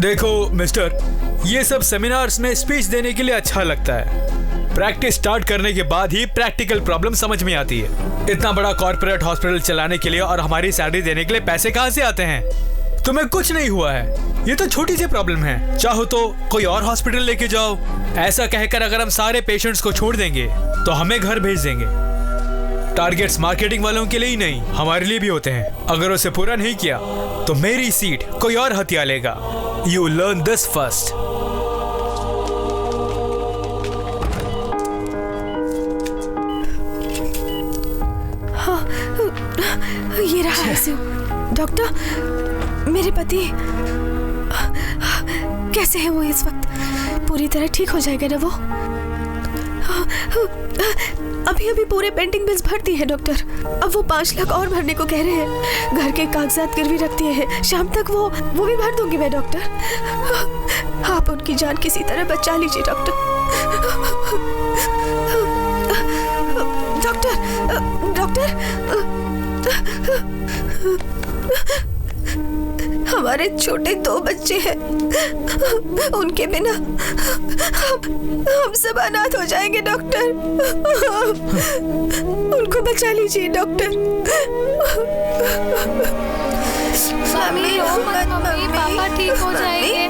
देखो मिस्टर, ये सब सेमिनार्स में स्पीच देने के लिए अच्छा लगता है। प्रैक्टिस स्टार्ट करने के बाद ही प्रैक्टिकल प्रॉब्लम समझ में आती है। इतना बड़ा कॉर्पोरेट हॉस्पिटल चलाने के लिए और हमारी सैलरी देने के लिए पैसे कहाँ से आते हैं? तुम्हें कुछ नहीं हुआ है, ये तो छोटी सी प्रॉब्लम है। चाहो तो कोई और हॉस्पिटल लेके जाओ। ऐसा कहकर अगर हम सारे पेशेंट्स को छोड़ देंगे तो हमें घर भेज देंगे। टारगेट्स मार्केटिंग वालों के लिए ही नहीं, हमारे लिए भी होते हैं। अगर उसे पूरा नहीं किया तो मेरी सीट कोई और हथिया लेगा। You learn this first. ये रहा है डॉक्टर। मेरे पति कैसे हैं वो इस वक्त? पूरी तरह ठीक हो जाएगा ना वो? अभी पूरे पेंडिंग बिल्स भर दिए हैं डॉक्टर। अब वो 5 लाख और भरने को कह रहे हैं। घर के कागजात गिरवी रख दिए हैं। शाम तक वो भी भर दूंगी मैं डॉक्टर। आप उनकी जान किसी तरह बचा लीजिए डॉक्टर। डॉक्टर हमारे छोटे 2 बच्चे हैं। उनके बिना हम सब अनाथ हो जाएंगे डॉक्टर। उनको बचा लीजिए डॉक्टर। मम्मी रो मत मम्मी, पापा ठीक हो जाएंगे।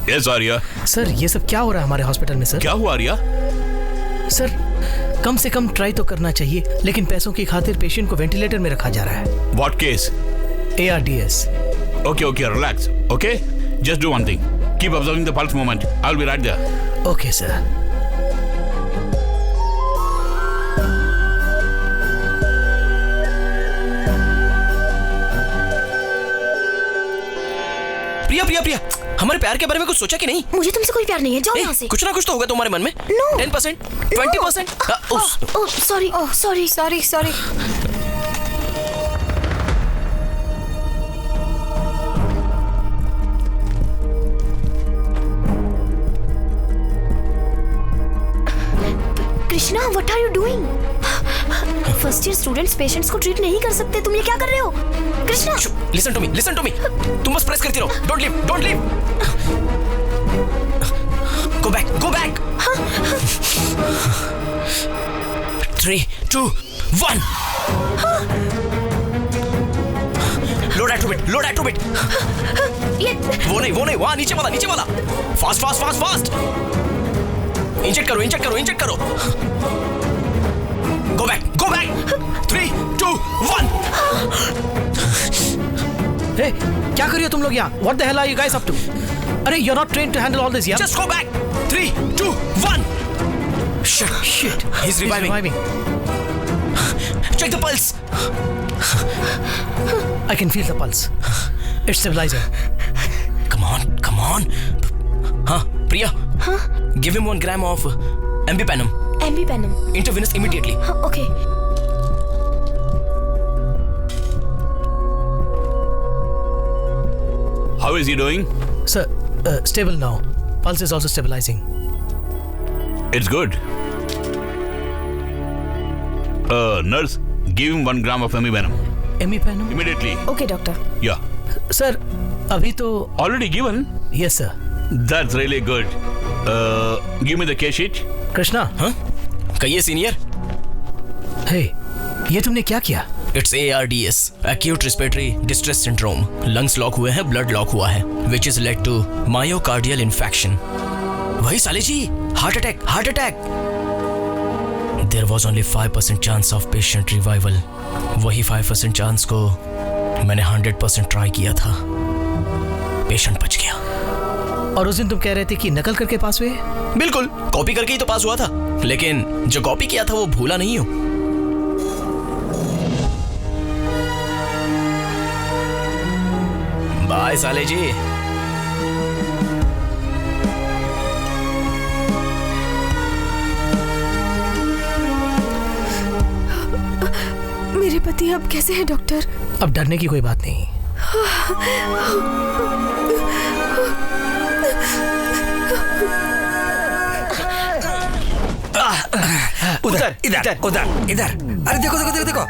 Yes, आर्या। सर ये सब क्या हो रहा है हमारे हॉस्पिटल में सर? क्या हुआ आर्या? सर कम से कम ट्राई तो करना चाहिए, लेकिन पैसों की खातिर पेशेंट को वेंटिलेटर में रखा जा रहा है। What case? ARDS। Okay, relax. Okay? Just do one thing. Keep observing the pulse movement. I'll be right there. Okay, sir. प्रिया हमारे प्यार के बारे में कुछ सोचा कि नहीं? मुझे तुमसे कोई प्यार नहीं है, जाओ यहाँ से। कुछ ना कुछ तो होगा तुम्हारे मन में। No. 10%, 20%। Sorry sorry sorry sorry. Krishna, what are you doing? First year students patients को ट्रीट नहीं कर सकते, तुम ये क्या कर रहे हो? Krishna, listen to me. तुम बस प्रेस करती रहो। Don't leave. Go back. 3, 2, 1। Load एट्रोबिट। ये वो नहीं, वहाँ नीचे वाला। फास्ट। इंजेक्ट करो। गो बैक। 3, 2, 1। Hey, क्या कर रही हो तुम लोग यहाँ? What the hell are you guys up to? अरे you're not trained to handle all this, yeah? Just go back. 3, 2, 1. Shit. He's reviving. Check the pulse. I can feel the pulse. It's stabilizing. Come on. हाँ, Priya. Give him 1 gram of Ambipanum. Intravenous immediately. Okay. How is he doing? Sir, stable now. Pulse is also stabilizing. It's good. Nurse, give him 1 gram of Ambipanum. Ambipanum? Immediately. Okay doctor. Yeah. Sir, अभी तो Already given? yes sir. That's really good. Give me the case sheet. Krishna, हाँ? कहिए सीनियर। hey, ये तुमने क्या किया? It's ARDS, Acute Respiratory Distress Syndrome. Lungs lock हुए हैं, blood लॉक हुआ है, which is led to myocardial infarction. वही साले जी, heart attack. There was only 5% chance of patient revival. वही 5% चांस को मैंने 100% ट्राई किया था। पेशेंट बच गया। और उस दिन तुम कह रहे थे कि नकल करके पास हुए? बिल्कुल, कॉपी करके ही तो पास हुआ था, लेकिन जो कॉपी किया था वो भूला नहीं हूं। बाय साले जी। मेरे पति अब कैसे हैं डॉक्टर? अब डरने की कोई बात नहीं। उधर। अरे देखो।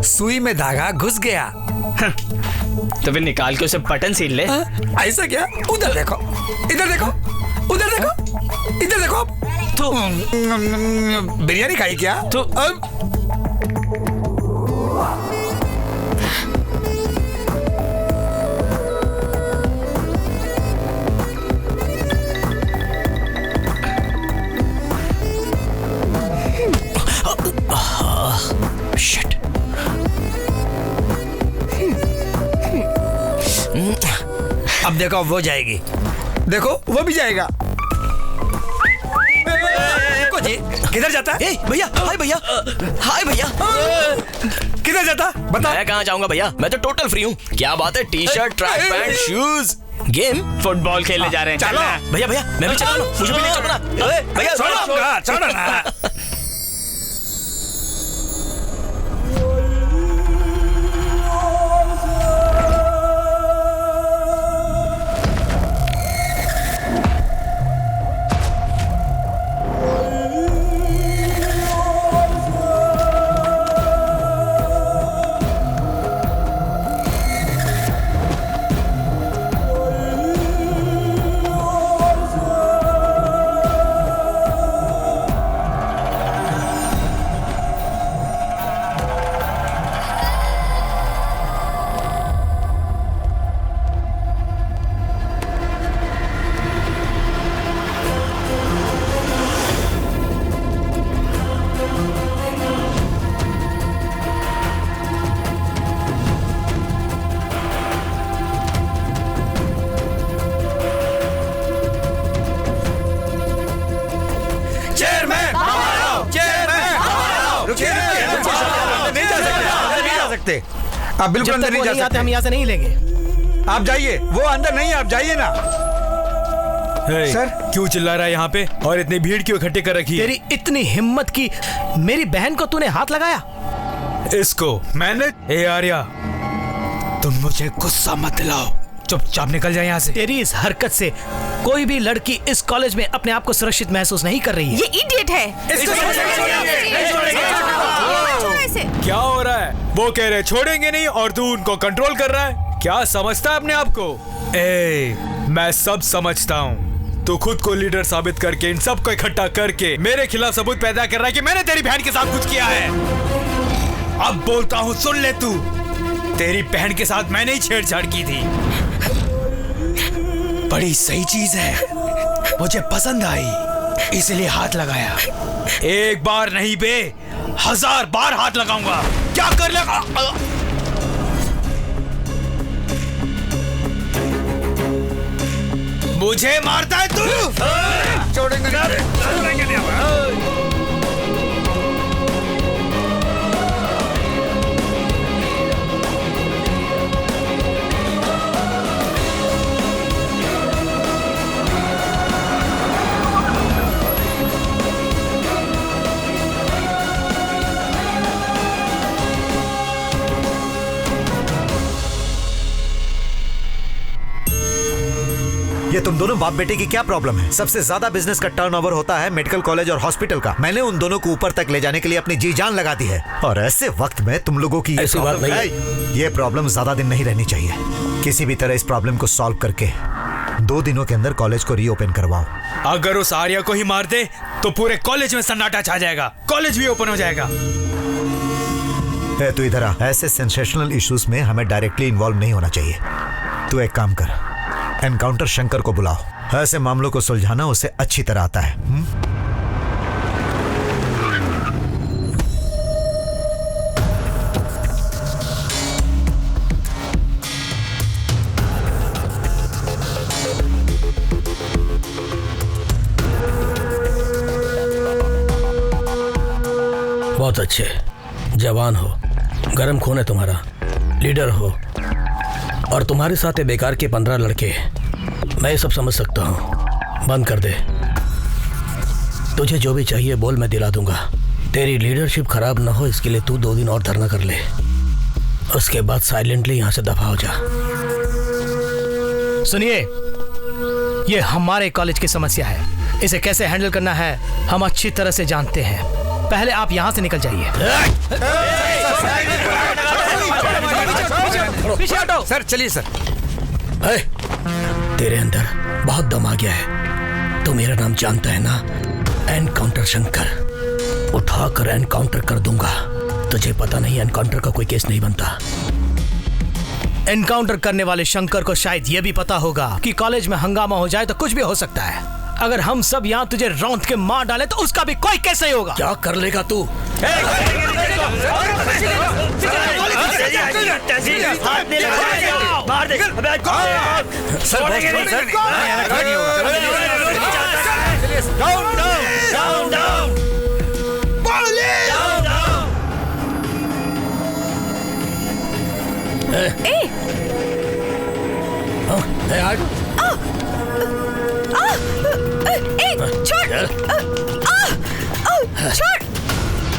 सुई में धागा घुस गया। तो फिर निकाल के उसे बटन सील ले। ऐसा क्या? उधर देखो, इधर देखो, उधर देखो, इधर देखो। तो बिरयानी खाई क्या? तो शिट। अब देखो वो जाएगी, देखो वो भी जाएगा। देखो जी, किधर जाता है? भैया, हाय भैया। किधर जाता? बता। मैं कहाँ जाऊंगा भैया, मैं तो टोटल फ्री हूँ। क्या बात है, T shirt, track pant, shoes. Game football खेलने जा रहे हैं। चलो भैया, मैं भी चला ना, मुझे भी ले चलो ना। भैया छोड़ो ना। आप बिल्कुल अंदर नहीं जा सकते। हम यहाँ से नहीं लेंगे। आप जाइए, वो अंदर नहीं है, आप जाइए ना। सर क्यों चिल्ला रहा है यहाँ पे और इतनी भीड़ क्यों इकट्ठी कर रखी है? तेरी इतनी हिम्मत की मेरी बहन को तूने हाथ लगाया? इसको मैंने? ए आर्या, तुम मुझे गुस्सा मत दिलाओ, चुपचाप निकल जाए यहाँ से। तेरी इस हरकत से कोई भी लड़की इस कॉलेज में अपने आप को सुरक्षित महसूस नहीं कर रही है। ये इडियट है। क्या हो रहा है? वो कह रहे छोड़ेंगे नहीं और तू उनको कंट्रोल कर रहा है। क्या समझता है अपने आप को? मैं सब समझता हूँ। तू खुद को लीडर साबित करके इन सबको इकट्ठा करके मेरे खिलाफ सबूत पैदा कर रहा है कि मैंने तेरी बहन के साथ कुछ किया है। अब बोलता हूँ, सुन ले तू। तेरी बहन के साथ मैंने ही छेड़छाड़ की थी। बड़ी सही चीज है, मुझे पसंद आई इसलिए हाथ लगाया। एक बार नहीं बे, 1000 बार हाथ लगाऊंगा। क्या कर लेगा? मुझे मारता है तू? छोड़ेंगे नहीं। ये तुम दोनों बाप बेटे की क्या प्रॉब्लम है? सबसे ज्यादा बिजनेस का टर्नओवर होता है मेडिकल कॉलेज और हॉस्पिटल का। मैंने उन दोनों को ऊपर तक ले जाने के लिए अपनी जी जान लगा दी है, और ऐसे वक्त में तुम लोगों की ऐसी बात नहीं है। ये प्रॉब्लम ज्यादा दिन नहीं रहनी चाहिए। किसी भी तरह इस प्रॉब्लम को सॉल्व करके 2 दिनों के अंदर कॉलेज को रीओपन करवाओ। अगर उस आर्या को ही मार दे तो पूरे कॉलेज में सन्नाटा छा जाएगा, कॉलेज भी ओपन हो जाएगा। तू इधर आ। ऐसे सेंसेशनल इश्यूज में हमें डायरेक्टली इन्वॉल्व नहीं होना चाहिए। तू एक काम कर, एनकाउंटर शंकर को बुलाओ। ऐसे मामलों को सुलझाना उसे अच्छी तरह आता है। बहुत अच्छे, जवान हो, गरम खून है तुम्हारा, लीडर हो, और तुम्हारे साथ बेकार के 15 लड़के। मैं ये सब समझ सकता हूँ, बंद कर दे। तुझे जो भी चाहिए बोल, मैं दिला दूंगा। तेरी लीडरशिप खराब ना हो इसके लिए तू 2 दिन और धरना कर ले, उसके बाद साइलेंटली यहाँ से दफा हो जा। सुनिए, ये हमारे कॉलेज की समस्या है, इसे कैसे हैंडल करना है हम अच्छी तरह से जानते हैं। पहले आप यहाँ से निकल जाइए। पीछे हटो। सर चलिए सर। तेरे अंदर बहुत दम आ गया है। तू मेरा नाम जानता है ना, एनकाउंटर शंकर। उठाकर एनकाउंटर कर दूंगा। तुझे पता नहीं एनकाउंटर का कोई केस नहीं बनता। एनकाउंटर करने वाले शंकर को शायद यह भी पता होगा कि कॉलेज में हंगामा हो जाए तो कुछ भी हो सकता है। अगर हम सब यहाँ तुझे रौंद के मार डाले तो उसका भी कोई केस नहीं होगा। क्या कर लेगा तू?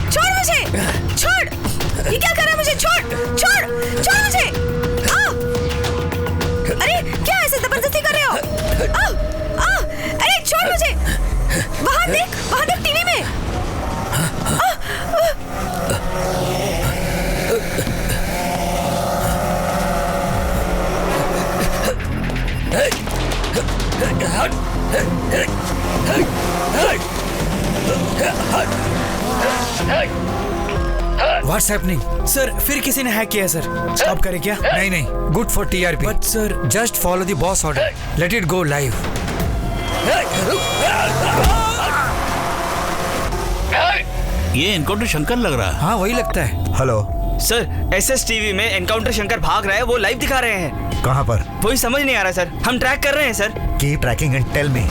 छोड़ मुझे, छोड़। ये क्या कर रहा है? मुझे छोड़ मुझे। अरे क्या ऐसे जबरदस्ती कर रहे हो? अरे छोड़ मुझे। वहां देख टीवी में। What's happening? सर फिर किसी ने हैक किया है सर। स्टॉप करें क्या? नहीं, good for TRP. But sir, just follow the boss order. Let it go live. ये एनकाउंटर शंकर लग रहा है। हाँ वही लगता है। हेलो सर, एसएस टीवी में एनकाउंटर शंकर भाग रहा है, वो लाइव दिखा रहे हैं। कहाँ पर? वही समझ नहीं आ रहा सर, हम ट्रैक कर रहे हैं sir. Keep tracking and tell me.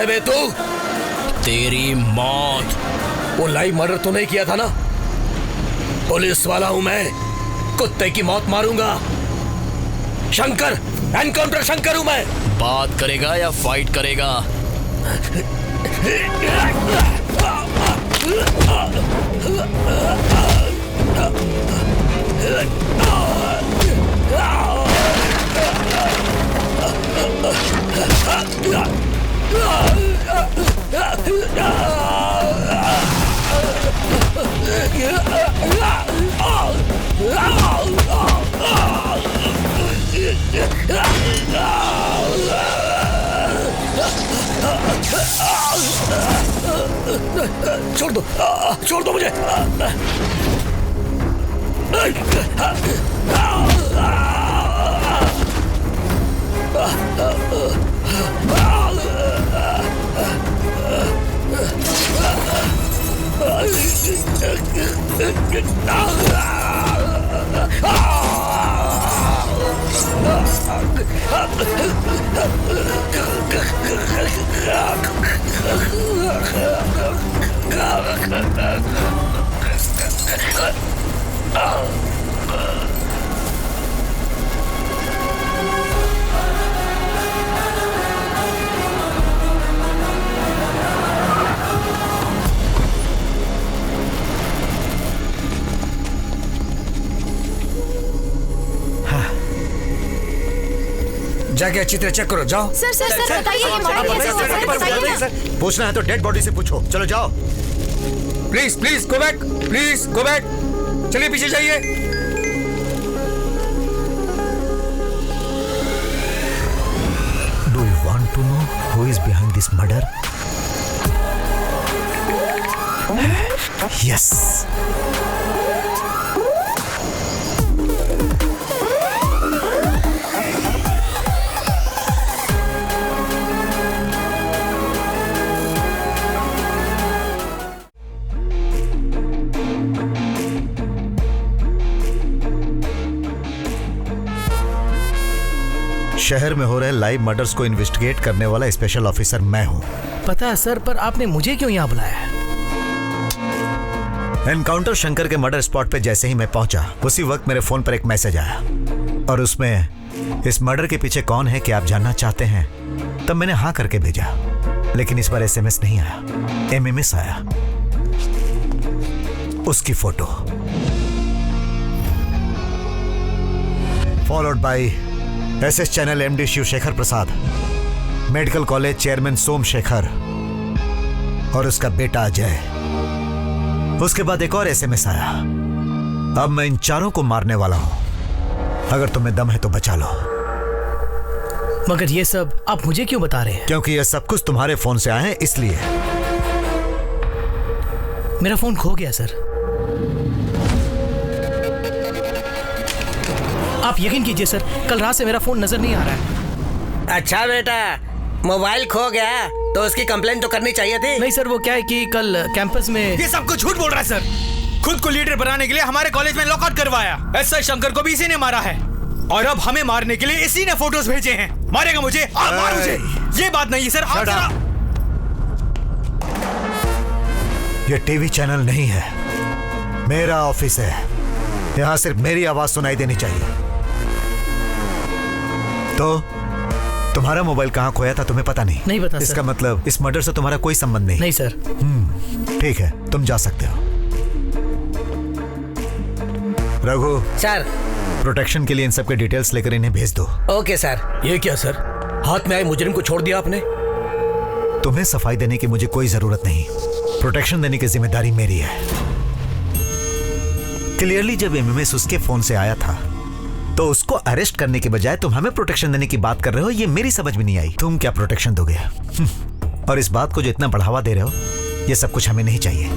है बे तू? तेरी मौत। वो लाइव मर्डर तो नहीं किया था ना? पुलिस वाला हूं मैं, कुत्ते की मौत मारूंगा। शंकर, एनकाउंटर शंकर हूं मैं। बात करेगा या फाइट करेगा? छोड़ दो मुझे। जाके अच्छी तरह चेक करो, जाओ। सर बताइए ये मर्डर कैसे हुआ सर, बताइए ना। पूछना है तो डेड बॉडी से पूछो। चलो जाओ। Please go back, please go back. चलिए पीछे जाइए। Do you want to know who is behind this murder? Yes. शहर में हो रहे लाइव मर्डर्स को इन्वेस्टिगेट करने वाला स्पेशल ऑफिसर मैं हूं। पता है सर, पर आपने मुझे क्यों यहाँ बुलाया है? एनकाउंटर शंकर के मर्डर स्पॉट पे जैसे ही मैं पहुंचा, उसी वक्त मेरे फोन पर एक मैसेज आया और उसमें इस मर्डर के पीछे कौन है कि आप जानना चाहते हैं। तब मैंने हाँ करके भेजा, लेकिन इस बार एसएमएस नहीं आया, एमएमएस आया। उसकी photo followed by SS channel MD Shivshekhar Prasad, medical college chairman Somshekhar और उसका बेटा अजय। उसके बाद एक और एसएमएस आया। अब मैं इन चारों को मारने वाला हूं। अगर तुम्हें दम है तो बचा लो। मगर ये सब आप मुझे क्यों बता रहे हैं? क्योंकि ये सब कुछ तुम्हारे फोन से आए हैं, इसलिए। मेरा फोन खो गया सर। आप यकीन कीजिए सर, कल रात से मेरा फोन नजर नहीं आ रहा है। अच्छा बेटा, मोबाइल खो गया तो उसकी कंप्लेंट तो करनी चाहिए थी। नहीं सर, वो क्या है कि कल कैंपस में। ये सब कुछ झूठ बोल रहा है सर। खुद को लीडर बनाने के लिए हमारे कॉलेज में लॉकआउट करवाया। एसआई शंकर को भी इसी ने मारा है और अब हमें मारने के लिए इसी ने फोटोज भेजे हैं। मारेगा मुझे? मार मुझे। ये बात नहीं है सर। ये टीवी चैनल नहीं है, मेरा ऑफिस है। यहाँ सिर्फ मेरी आवाज सुनाई देनी चाहिए। तो तुम्हारा मोबाइल कहाँ खोया था तुम्हें पता नहीं? नहीं पता। इसका मतलब इस मर्डर से तुम्हारा कोई संबंध नहीं? नहीं सर। ठीक है, तुम जा सकते हो। रघु सर, प्रोटेक्शन के लिए इन सब के डिटेल्स लेकर इन्हें भेज दो। Okay sir. ये क्या सर, हाथ में आए मुजरिम को छोड़ दिया आपने? तुम्हें सफाई देने की मुझे कोई जरूरत नहीं, प्रोटेक्शन देने की जिम्मेदारी मेरी है। क्लियरली जब एमएमएस उसके फोन से आया था तो उसको अरेस्ट करने के बजाय तुम हमें प्रोटेक्शन देने की बात कर रहे हो। ये मेरी समझ में नहीं आई। तुम क्या प्रोटेक्शन दोगे? और इस बात को जो इतना बढ़ावा दे रहे हो, ये सब कुछ हमें नहीं चाहिए।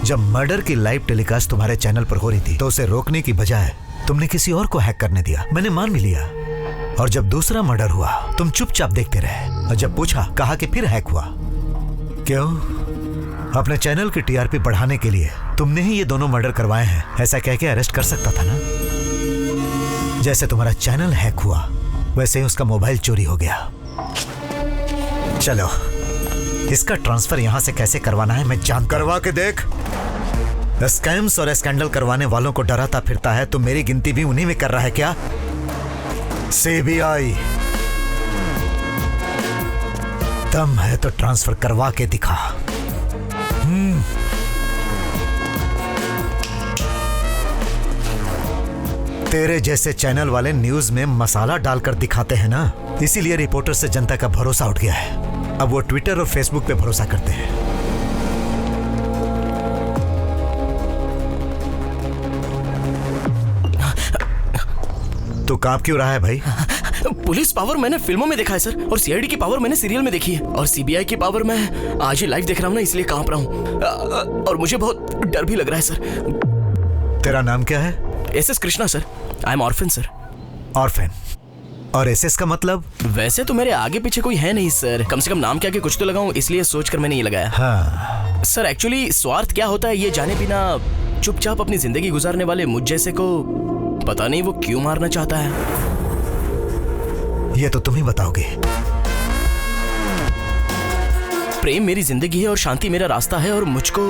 जब मर्डर की लाइव टेलीकास्ट तुम्हारे चैनल पर हो रही थी तो उसे रोकने की बजाय तुमने किसी और को हैक करने दिया। मैंने मान भी लिया। और जब दूसरा मर्डर हुआ तुम चुपचाप देखते रहे और जब पूछा कहा कि फिर हैक हुआ। क्यों? अपने चैनल की टीआरपी बढ़ाने के लिए तुमने ही ये दोनों मर्डर करवाए हैं, ऐसा कह के अरेस्ट कर सकता था ना। जैसे तुम्हारा चैनल हैक हुआ वैसे ही उसका मोबाइल चोरी हो गया। चलो इसका ट्रांसफर यहाँ से कैसे करवाना है मैं जान करवा के देख। स्कैम्स और स्कैंडल करवाने वालों को डराता फिरता है तो मेरी गिनती भी उन्हीं में कर रहा है क्या? सीबीआई दम है तो ट्रांसफर करवा के दिखा। तेरे जैसे चैनल वाले न्यूज में मसाला डालकर दिखाते हैं ना, इसीलिए रिपोर्टर से जनता का भरोसा उठ गया है। अब वो ट्विटर और फेसबुक पे भरोसा करते हैं। तो कांप क्यों रहा है भाई? पुलिस पावर मैंने फिल्मों में देखा है सर, और सीआईडी की पावर मैंने सीरियल में देखी है, और सीबीआई की पावर मैं आज ही लाइव देख रहा हूँ ना, इसलिए कांप रहा हूँ। और मुझे बहुत डर भी लग रहा है सर। तेरा नाम क्या है? SS Krishna sir. I am orphan sir. Orphan? और एसएस का मतलब? वैसे तो मेरे आगे पीछे कोई है नहीं सर, कम से कम नाम क्या के कुछ तो लगाऊं, इसलिए सोचकर मैंने ये लगाया। हाँ। सर एक्चुअली स्वार्थ क्या होता है ये जाने बिना चुपचाप अपनी जिंदगी गुजारने वाले मुझ जैसे को पता नहीं वो क्यों मारना चाहता है। ये तो तुम ही बताओगे। प्रेम मेरी जिंदगी है और शांति मेरा रास्ता है, और मुझको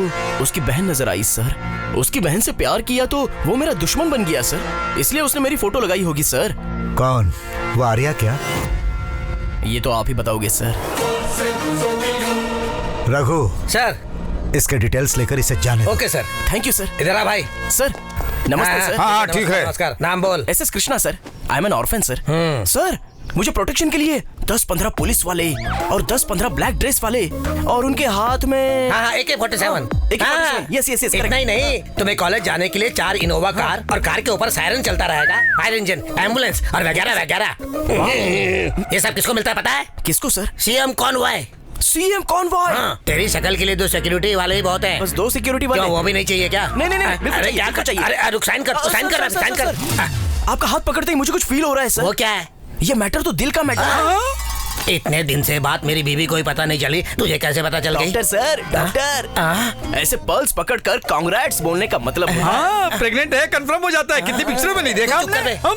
उसकी बहन नजर आई सर। उसकी बहन से प्यार किया तो वो मेरा दुश्मन बन गया सर, इसलिए उसने मेरी फोटो लगाई होगी सर। कौन? वो आर्या क्या? ये तो आप ही बताओगे सर। रघु सर, इसके डिटेल्स लेकर इसे जाने दो। Okay sir. Thank you sir. इधर आ भाई। सर नमस्ते सर। हाँ ठीक है। नमस्कार। नाम बोल। SS Krishna sir. I am N orphan sir. Sir मुझे प्रोटेक्शन के लिए 10-15 पुलिस वाले और 10-15 ब्लैक ड्रेस वाले, और उनके हाथ में हाँ AK-47। Yes yes yes. इतना ही नहीं, तुम्हें कॉलेज जाने के लिए 4 इनोवा कार और कार के ऊपर सायरन चलता रहेगा, फायर इंजन, एम्बुलेंस और वगैरह वगैरह। ये सब किसको मिलता है पता है? किसको sir? CM Conway. CM Conway? तेरी शक्ल के लिए 2 सिक्योरिटी वाले ही बहुत हैं। बस 2 सिक्योरिटी वाले? क्यों, वो भी नहीं चाहिए क्या? नहीं, अरे क्या चाहिए? अरे रुक, साइन कर। आपका हाथ पकड़ते ही मुझे कुछ फील हो रहा है सर। वो क्या है? ये मैटर तो दिल का मैटर है। इतने दिन से बात मेरी बीवी को ही पता नहीं चली, तुझे कैसे पता चल गई? डॉक्टर सर, डॉक्टर ऐसे पल्स पकड़कर कांग्रेट्स बोलने का मतलब है। हाँ, प्रेग्नेंट है कंफर्म हो जाता है। कितनी पिक्चरों में नहीं देखा हमने? हम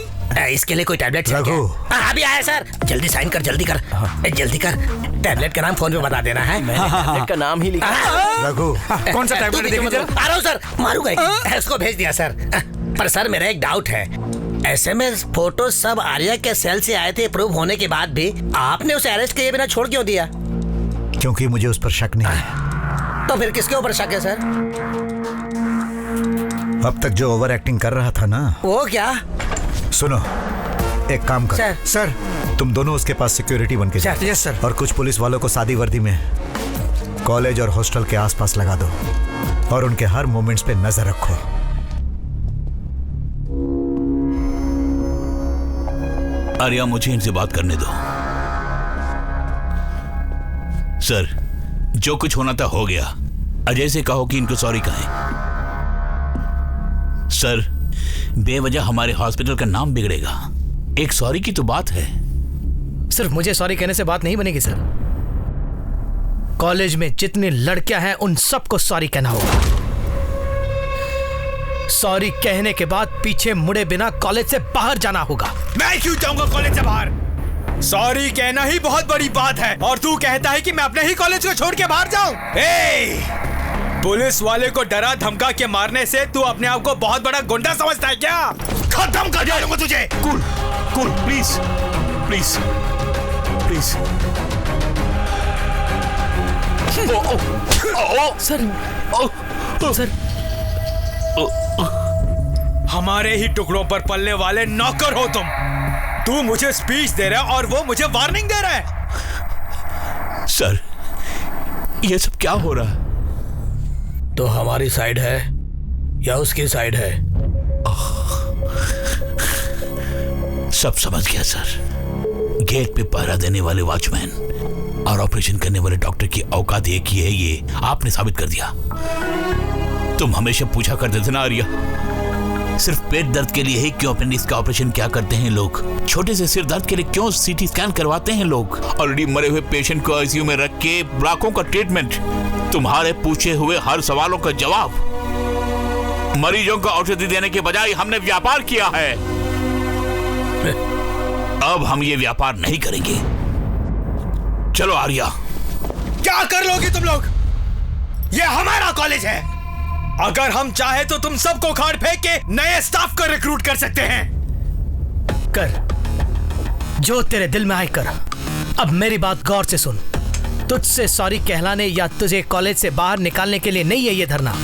इसके लिए कोई टैबलेट है रघु। क्या? अभी आया सर। जल्दी साइन कर, जल्दी कर, जल्दी कर। टैबलेट का नाम फोन पे बता देना है। मैंने टैबलेट का नाम ही लिखा। रघु कौन सा टैबलेट देखिए जरा। आ रहा हूँ सर, मारूंगा। इसको भेज दिया सर। पर सर मेरा एक डाउट है, SMS फोटो सब आर्या के सेल से आए थे, प्रूव होने के बाद भी आपने उसे अरेस्ट किए बिना छोड़ क्यों दिया? क्योंकि मुझे उस पर शक नहीं है। तो फिर किसके ऊपर शक है सर? अब तक जो ओवर एक्टिंग कर रहा था ना। वो क्या? सुनो, एक काम कर सर, तुम दोनों उसके पास सिक्योरिटी बन के जाओ। Yes sir. और कुछ पुलिस वालों को सादी वर्दी में कॉलेज और हॉस्टल के आसपास लगा दो, और उनके हर मोमेंट्स पे नजर रखो। आर्या, मुझे इनसे बात करने दो। सर, जो कुछ होना था हो गया। अजय से कहो कि इनको सॉरी कहें। सर, बेवजह हमारे हॉस्पिटल का नाम बिगड़ेगा। एक सॉरी की तो बात है। सिर्फ मुझे सॉरी कहने से बात नहीं बनेगी सर। कॉलेज में जितनी लड़कियां हैं उन सबको सॉरी कहना होगा। सॉरी कहने के बाद पीछे मुड़े बिना कॉलेज से बाहर जाना होगा। मैं क्यों जाऊंगा कॉलेज से बाहर? सॉरी कहना ही बहुत बड़ी बात है, और तू कहता है कि मैं अपने ही कॉलेज को छोड़ के बाहर जाऊं? पुलिस वाले को डरा धमका के मारने से तू अपने आप को बहुत बड़ा गुंडा समझता है क्या? खत्म कर दूंगा तुझे। Cool, please please please. Sir हमारे ही टुकड़ों पर पलने वाले नौकर हो तुम। तू मुझे स्पीच दे रहा है और वो मुझे वार्निंग दे रहा है। सर, ये सब क्या हो रहा है? तो हमारी साइड है या उसकी साइड है? सब समझ गया सर। गेट पे पहरा देने वाले वॉचमैन और ऑपरेशन करने वाले डॉक्टर की औकात एक ही है, ये आपने साबित कर दिया। तुम हमेशा पूछा करते थे ना आर्या, सिर्फ पेट दर्द के लिए ही क्यों अपेंडिक्स का ऑपरेशन क्या करते हैं लोग? छोटे से सिर दर्द के लिए क्यों CT स्कैन करवाते हैं लोग? ऑलरेडी मरे हुए पेशेंट को ICU में रख के लाखों का ट्रीटमेंट, तुम्हारे पूछे हुए हर सवालों का जवाब। मरीजों को औषधि देने के बजाय हमने व्यापार किया है। अब हम ये व्यापार नहीं करेंगे। चलो आर्या। क्या क्या कर लोगे तुम लोग? ये हमारा कॉलेज है। अगर हम चाहे तो तुम सबको उखाड़ फेंक के नए स्टाफ को रिक्रूट कर सकते हैं। कर, जो तेरे दिल में आए कर। अब मेरी बात गौर से सुन। तुझसे सॉरी कहलाने या तुझे कॉलेज से बाहर निकालने के लिए नहीं है ये धरना।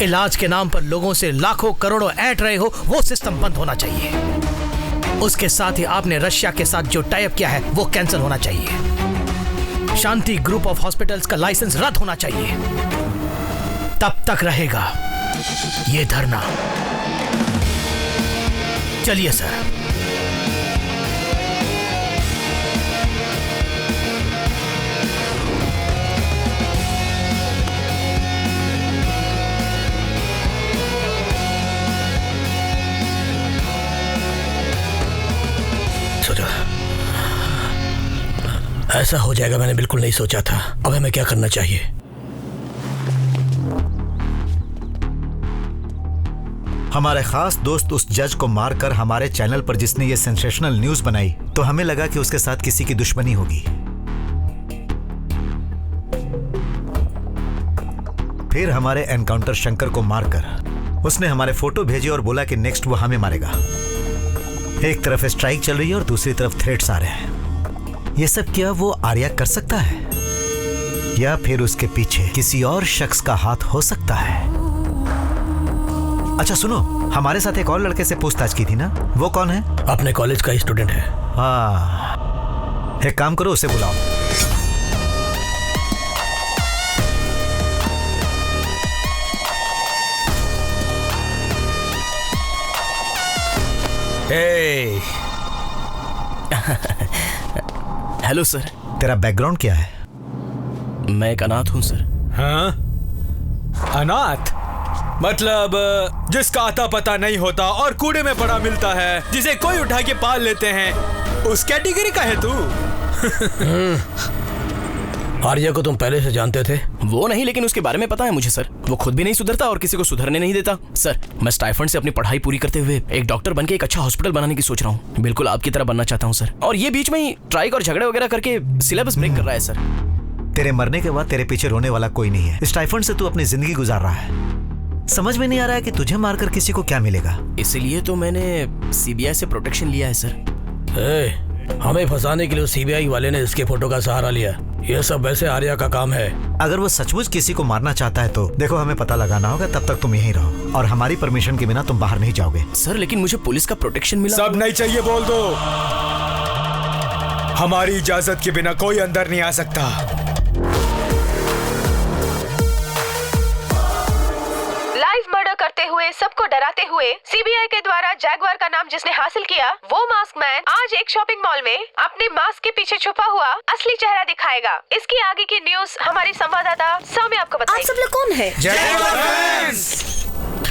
इलाज के नाम पर लोगों से लाखों करोड़ों ऐंठ रहे हो, वो सिस्टम बंद होना चाहिए। उसके साथ ही आपने रशिया के साथ जो टाई अप किया है वो कैंसिल होना चाहिए। शांति ग्रुप ऑफ हॉस्पिटल्स का लाइसेंस रद्द होना चाहिए। तब तक रहेगा ये धरना। चलिए सर। ऐसा हो जाएगा मैंने बिल्कुल नहीं सोचा था। अब हमें क्या करना चाहिए? हमारे खास दोस्त उस जज को मारकर हमारे चैनल पर जिसने ये सेंसेशनल न्यूज बनाई, तो हमें लगा कि उसके साथ किसी की दुश्मनी होगी। फिर हमारे एनकाउंटर शंकर को मारकर उसने हमारे फोटो भेजे और बोला कि नेक्स्ट वो हमें मारेगा। एक तरफ स्ट्राइक चल रही है और दूसरी तरफ थ्रेट्स आ रहे हैं। ये सब क्या वो आर्या कर सकता है या फिर उसके पीछे किसी और शख्स का हाथ हो सकता है? अच्छा सुनो, हमारे साथ एक और लड़के से पूछताछ की थी ना, वो कौन है? अपने कॉलेज का ही स्टूडेंट है। हाँ, एक काम करो, उसे बुलाओ। Hello sir. तेरा बैकग्राउंड क्या है? मैं एक अनाथ हूँ सर। हाँ? अनाथ मतलब जिसका आता पता नहीं होता और कूड़े में पड़ा मिलता है, जिसे कोई उठा के पाल लेते हैं, उस कैटेगरी का है तू? आर्या को तुम पहले से जानते थे? वो नहीं, लेकिन उसके बारे में पता है मुझे सर। वो खुद भी नहीं सुधरता और किसी को सुधरने नहीं देता। सर, मैं स्टाइफंड से अपनी पढ़ाई पूरी करते हुए एक डॉक्टर बनके एक अच्छा हॉस्पिटल बनाने की सोच रहा हूँ। बिल्कुल आपकी तरह बनना चाहता हूँ सर। और ये बीच में ही स्ट्राइक और झगड़े वगैरह करके सिलेबस ब्रेक कर रहा है सर। तेरे मरने के बाद तेरे पीछे रोने वाला कोई नहीं है। स्टाइफंड से तू अपनी जिंदगी गुजार रहा है। समझ में नहीं आ रहा है कि तुझे मारकर किसी को क्या मिलेगा। इसीलिए तो मैंने सीबीआई से प्रोटेक्शन लिया है सर। हमें फंसाने के लिए सीबीआई वाले ने इसके फोटो का सहारा लिया। यह सब वैसे आर्या का काम है। अगर वो सचमुच किसी को मारना चाहता है तो देखो, हमें पता लगाना होगा। तब तक तुम यहीं रहो और हमारी परमिशन के बिना तुम बाहर नहीं जाओगे। सर, लेकिन मुझे पुलिस का प्रोटेक्शन मिला। सब नहीं चाहिए बोल दो। हमारी इजाजत के बिना कोई अंदर नहीं आ सकता। लाइव मर्डर करते हुए, सबको डराते हुए सीबीआई के द्वारा जैगवार का नाम जिसने हासिल किया, वो मास्क मैन आज एक शॉपिंग मॉल में अपने मास्क के पीछे छुपा हुआ असली चेहरा दिखाएगा। इसकी आगे की न्यूज हमारी संवाददाता सौम्य आपको बताएगी। आप सब लोग कौन है?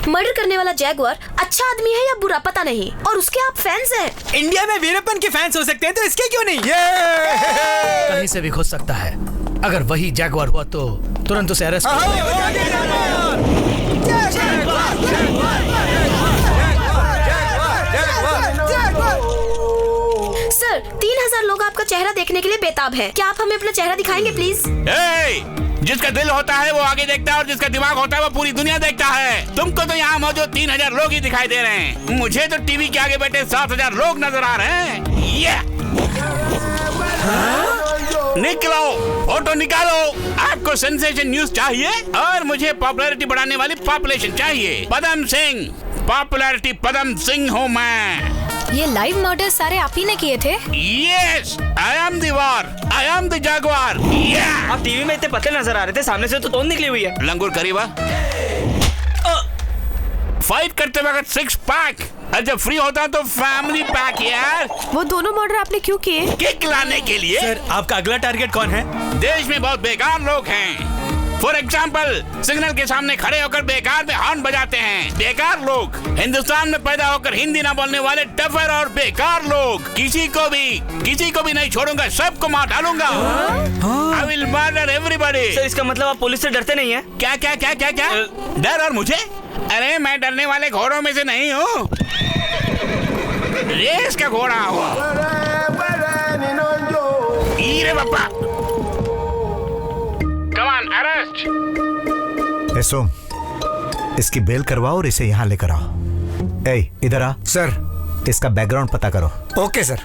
मर्डर करने वाला जैगवार अच्छा आदमी है या बुरा पता नहीं, और उसके आप फैंस हैं। इंडिया में वीरप्पन के फैंस हो सकते हैं तो इसके क्यों नहीं? कहीं से भी घुस सकता है। अगर वही जैगवार हुआ तो तुरंत उसे अरेस्ट सर, 3000 लोग आपका चेहरा देखने के लिए बेताब हैं। क्या आप हमें अपना चेहरा दिखाएंगे प्लीज? जिसका दिल होता है वो आगे देखता है और जिसका दिमाग होता है वो पूरी दुनिया देखता है। तुमको तो यहाँ मौजूद 3000 लोग ही दिखाई दे रहे हैं। मुझे तो टीवी के आगे बैठे 7000 लोग नजर आ रहे हैं। निकलो, फोटो निकालो। आपको सेंसेशन न्यूज चाहिए और मुझे पॉपुलैरिटी बढ़ाने वाली पॉपुलेशन चाहिए। पदम सिंह, पॉपुलैरिटी पदम सिंह हूँ मैं। ये लाइव मर्डर सारे आप ही ने किए थे? Yes, I am the war, I am the jaguar. Yeah. आप टीवी में इतने पतले नजर आ रहे थे, सामने से तो तोंद निकली हुई है। लंगूर करीबा। फाइट करते वक्त 6 पैक, जब फ्री होता तो फैमिली पैक यार। वो दोनों मर्डर आपने क्यों किए? किक लाने के लिए। सर, आपका अगला टारगेट कौन है? देश में बहुत बेकार लोग हैं। फॉर एग्जाम्पल, सिग्नल के सामने खड़े होकर बेकार में हॉर्न बजाते हैं। बेकार लोग। हिंदुस्तान में पैदा होकर हिंदी ना बोलने वाले डफर और बेकार लोग। किसी को भी नहीं छोड़ूंगा, सबको मार डालूंगा। I will murder everybody. Sir, इसका मतलब आप पुलिस से डरते नहीं हैं? क्या? डर और मुझे? अरे मैं डरने वाले घोड़ों में से नहीं हूँ। रेस का घोड़ा हूँ। ईरे बापा, अरेस्ट। ए सोम, इसकी बेल करवाओ और इसे यहाँ लेकर आओ। ए इधर आ। सर, इसका बैकग्राउंड पता करो। Okay sir.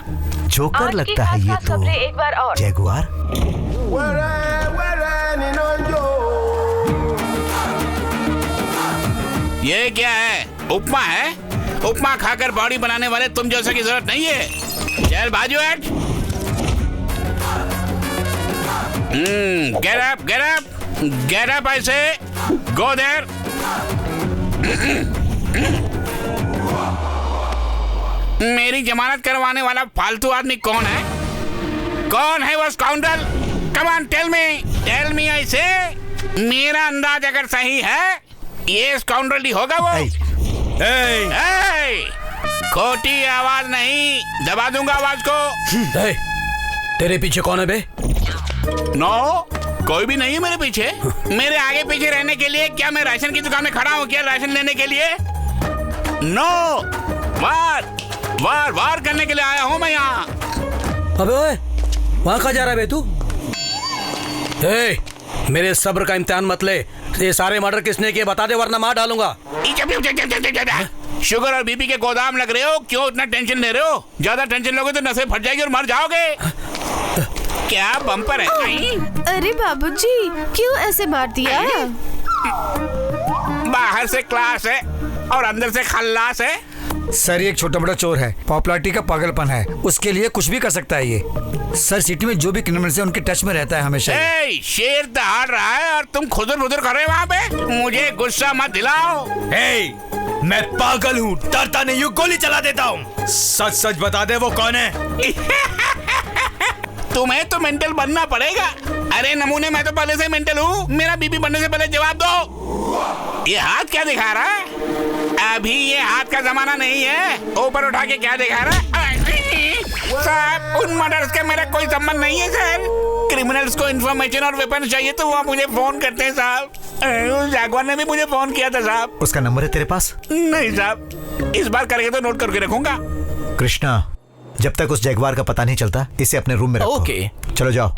जोकर लगता है ये तो। एक बार और। जैगुआर। ये क्या है? उपमा है? उपमा खाकर बॉडी बनाने वाले तुम जैसा की जरूरत नहीं है। चल बाजू हट। Get up, get up, get up. ऐसे गो देयर। मेरी जमानत करवाने वाला फालतू आदमी कौन है? कौन है वो स्काउंडल? Come on tell me. ऐसे मेरा अंदाज अगर सही है, ये स्काउंडल ही होगा वो। खोटी आवाज नहीं, दबा दूंगा आवाज को। तेरे पीछे कौन है बे? नो, कोई भी नहीं है मेरे पीछे। मेरे आगे पीछे रहने के लिए क्या मैं राशन की दुकान में खड़ा हूँ क्या राशन लेने के लिए? नो, वार करने के लिए आया हूँ मैं यहाँ। अबे ओए, वहाँ कहाँ जा रहा है बे तू? मेरे सब्र का इम्तिहान मत ले। ये सारे मर्डर किसने किए बता दे, वरना मार डालूंगा। शुगर और बीपी के गोदाम लग रहे हो, क्यों इतना टेंशन ले रहे हो? ज्यादा टेंशन लोगे तो नसें फट जाएगी और मर जाओगे। क्या बम्पर है? अरे बाबूजी, क्यों ऐसे मार दिया? बाहर से क्लास है और अंदर से खल्लास है। सर, ये एक छोटा बड़ा चोर है, पॉपुलैरिटी का पागलपन है, उसके लिए कुछ भी कर सकता है ये। सर, सिटी में जो भी क्रिमिनल्स हैं उनके टच में रहता है हमेशा। शेर दहाड़ रहा है और तुम खुदर बुदर कर रहे हो वहाँ पे। मुझे गुस्सा मत दिलाओ। मैं पागल हूँ, डरता नहीं हूँ, गोली चला देता हूँ। सच सच बता दे वो कौन है? तुम्हें तो मेंटल बनना पड़ेगा। अरे नमूने, मैं तो पहले से मेंटल हूँ। मेरा बीपी बनने से पहले जवाब दो। ये हाथ क्या दिखा रहा है? अभी ये हाथ का जमाना नहीं है। ऊपर उठा के क्या दिखा रहा है? साहब, उन मर्डर्स के मेरा कोई संबंध नहीं है सर। क्रिमिनल्स को इंफॉर्मेशन और वेपन चाहिए तो वो मुझे फोन करते हैं साहब। जागवार ने भी मुझे फोन किया था साहब। उसका नंबर है तेरे पास? नहीं साहब, इस बार करके तो नोट करके रखूंगा। कृष्णा, जब तक उस जैगुआर का पता नहीं चलता, इसे अपने रूम में रखो। ओके। चलो जाओ।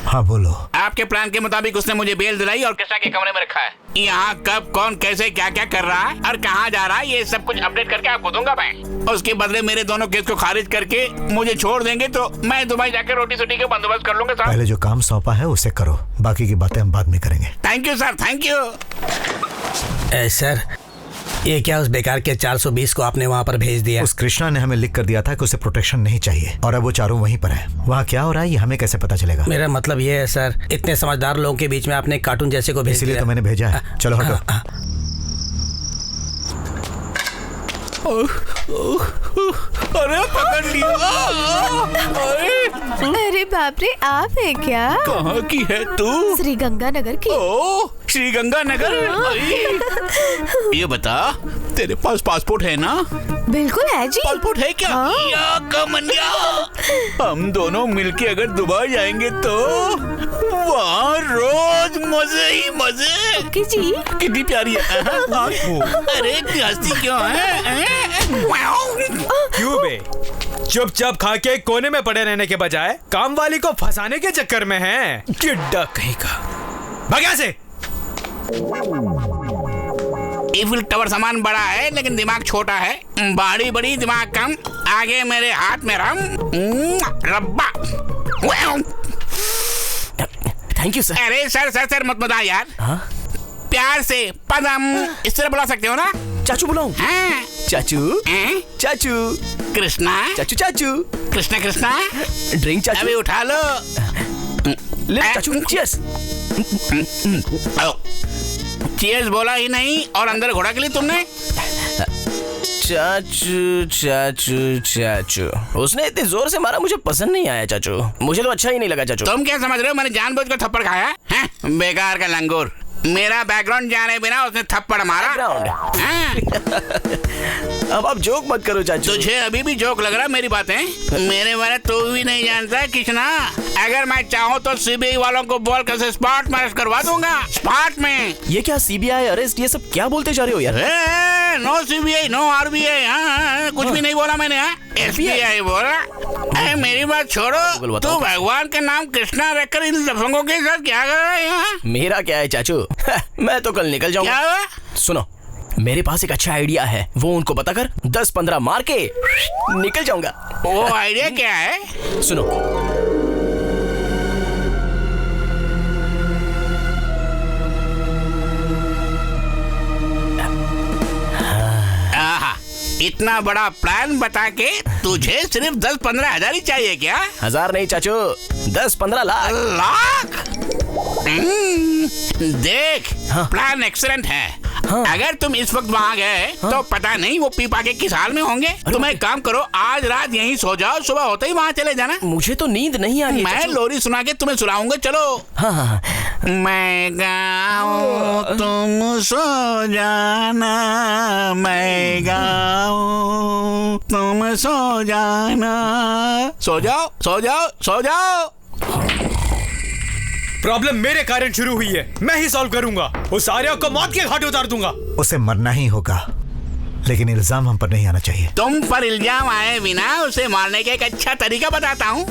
हाँ बोलो। आपके प्लान के मुताबिक उसने मुझे बेल दिलाई और कृष्णा के कमरे में रखा है। यहाँ कब, कौन, कैसे, क्या क्या कर रहा है और कहाँ जा रहा है, ये सब कुछ अपडेट करके आपको दूंगा मैं। उसके बदले मेरे दोनों केस को खारिज करके मुझे छोड़ देंगे तो मैं दुबई जाकर रोटी सोटी का बंदोबस्त कर लूंगा साहब। पहले जो काम सौंपा है उसे करो, बाकी की बातें हम बाद में करेंगे। Thank you sir, thank you. Sir, ये क्या उस बेकार के 420 को आपने वहाँ पर भेज दिया? उस कृष्णा ने हमें लिख कर दिया था कि उसे प्रोटेक्शन नहीं चाहिए और अब वो चारों वहीं पर है। वहाँ क्या हो रहा है ये हमें कैसे पता चलेगा? मेरा मतलब ये है सर, इतने समझदार लोगों के बीच में आपने कार्टून जैसे को भेज दिया। इसीलिए तो मैंने भेजा है। चलो हटो। अरे पकड़ लिया। अरे बाप रे, आप है क्या? कहाँ की है तू? श्री गंगानगर की। ओ, श्री गंगानगर। ये बता, तेरे पास पासपोर्ट है ना? बिल्कुल है जी। पासपोर्ट है क्या? या कमनिया, हम दोनों मिलके अगर दुबई जाएंगे तो वहाँ रोज मजे ही मजे। जी कितनी प्यारी है। अरे हंसती क्यों है? क्यों बे? चुपचाप खा के कोने में पड़े रहने के बजाय काम वाली को फंसाने के चक्कर में है। चिड्डा कहीं का। भाग्या से। ईफिल टावर सामान बड़ा है लेकिन दिमाग छोटा है। बाड़ी बड़ी दिमाग कम। आगे मेरे हाथ में रम रब्बा। Thank you sir. अरे सर मत बता यार। प्यार से पदम इस तरह बुला सकते हो ना? चाचू बुलाऊं? हाँ। चाचू चाचू कृष्णा चाचू चाचू कृष्णा ड्रिंक चाचू। अभी उठा लो। ले चाचू, चीयर्स। चीयर्स बोला ही नहीं और अंदर घोड़ा के लिए तुमने। चाचू चाचू चाचू, उसने इतने जोर से मारा, मुझे पसंद नहीं आया चाचू। मुझे तो अच्छा ही नहीं लगा चाचू। तुम क्या समझ रहे हो मैंने जानबूझ कर थप्पड़ खाया है? बेकार का लंगूर। मेरा बैकग्राउंड जाने बिना उसने थप्पड़ मारा। अब आप जोक मत करो चाचू। तुझे अभी भी जोक लग रहा है मेरी बातें? मेरे बारे तो भी नहीं जानता कृष्णा। अगर मैं चाहूँ तो सीबीआई वालों को बोल कर स्पॉट में अरेस्ट करवा दूंगा। स्पॉट में। ये क्या सीबीआई अरेस्ट, ये सब क्या बोलते जा रहे हो यार? नो CBI, नो RBI, हाँ, कुछ भी नहीं बोला मैंने, हाँ, SBI बोला। अरे मेरी बात छोड़ो, तू भगवान का नाम कृष्णा रखकर इन लफंगों के साथ क्या कर रहा है यहाँ? मेरा क्या है चाचू, मैं तो कल निकल जाऊंगा। क्या हुआ? सुनो, मेरे पास एक अच्छा आइडिया है, वो उनको बताकर 10-15 मार के निकल जाऊंगा। वो आइडिया क्या है? सुनो, इतना बड़ा प्लान बता के तुझे सिर्फ 10-15 हजार ही चाहिए क्या? 1000 नहीं चाचू, 10-15 लाख। लाख? देख, हाँ। प्लान एक्सीलेंट है। हाँ। अगर तुम इस वक्त वहाँ गए तो पता नहीं वो पीपा के किस हाल में होंगे। तुम एक काम करो, आज रात यहीं सो जाओ, सुबह होते ही वहाँ चले जाना। मुझे तो नींद नहीं आ रही। मैं लोरी सुना के तुम्हें सुनाऊंगा, चलो। हाँ हाँ। मैं गाऊं तुम सो जाना, मैं गाऊं तुम सो जाना। सो जाओ, सो जाओ, सो जाओ। प्रॉब्लम मेरे कारण शुरू हुई है, मैं ही सॉल्व करूंगा। उस आर्या को मौत के घाट उतार दूंगा। उसे मरना ही होगा, लेकिन इल्जाम हम पर नहीं आना चाहिए। तुम पर इल्जाम आए बिना उसे मारने का एक अच्छा तरीका बताता हूँ,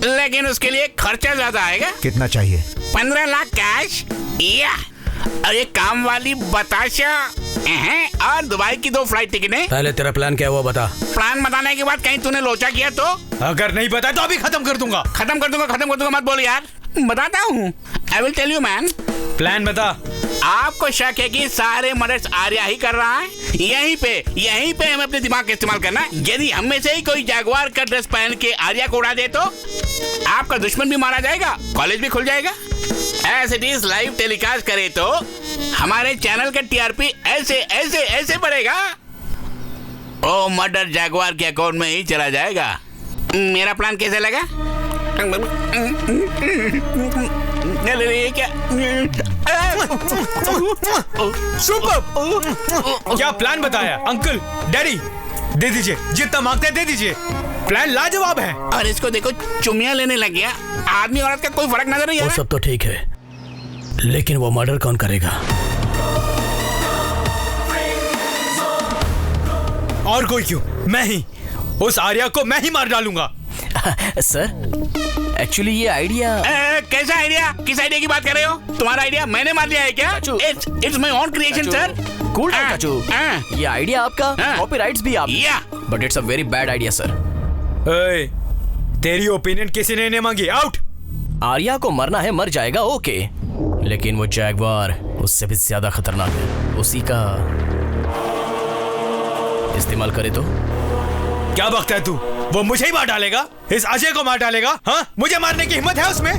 लेकिन उसके लिए खर्चा ज्यादा आएगा। कितना चाहिए? 15 लाख कैश या और एक काम वाली बताशा और दुबई की 2 फ्लाइट टिकटें। पहले तेरा प्लान क्या हुआ बता। प्लान बताने के बाद कहीं तूने लोचा किया तो? अगर नहीं बताया तो अभी खत्म कर दूंगा। खत्म कर दूंगा मत बोल यार, बताता हूँ। I will tell you man. Plan बता। आपको शक है कि सारे मर्डर्स आर्या ही कर रहा है? यहीं पे हमें अपने दिमाग का इस्तेमाल करना है। यदि हम में से ही कोई जैगुआर का ड्रेस पहन के आर्या को उड़ा दे तो आपका दुश्मन भी मारा जाएगा, कॉलेज भी खुल जाएगा। As it is live telecast करे तो हमारे चैनल का TRP ऐसे बढ़ेगा। ओ मर्डर जैगुआर के अकाउंट में ही चला जाएगा। मेरा प्लान कैसे लगा? क्या सुपर! क्या प्लान बताया अंकल? डैडी दे दीजिए, जितना मांगते हैं दे दीजिए। प्लान लाजवाब है। और इसको देखो, चुम्मियां लेने लग गया। आदमी औरत का कोई फर्क नजर नहीं आ वो रहा। सब तो ठीक है, लेकिन वो मर्डर कौन करेगा? और कोई क्यों, मैं ही। उस आर्या को मैं ही मार डालूंगा। सर, एक्चुअली ये आइडिया। कैसा आइडिया? किस आइडिया की बात कर रहे हो? तुम्हारा आइडिया मैंने मार दिया है क्या? It's my own creation sir. Cool down चाचू, ये आइडिया आपका, कॉपीराइट्स भी आप। But it's a very bad idea sir. तेरी ओपिनियन किसी ने नहीं मांगी, आउट। आर्या को मरना है, मर जाएगा, ओके, लेकिन वो जैगवार उससे भी ज्यादा खतरनाक है। उसी का इस्तेमाल करे तो? क्या बकता है तू? वो मुझे ही मार डालेगा, इस अजय को मार डालेगा। हाँ, मुझे मारने की हिम्मत है उसमें?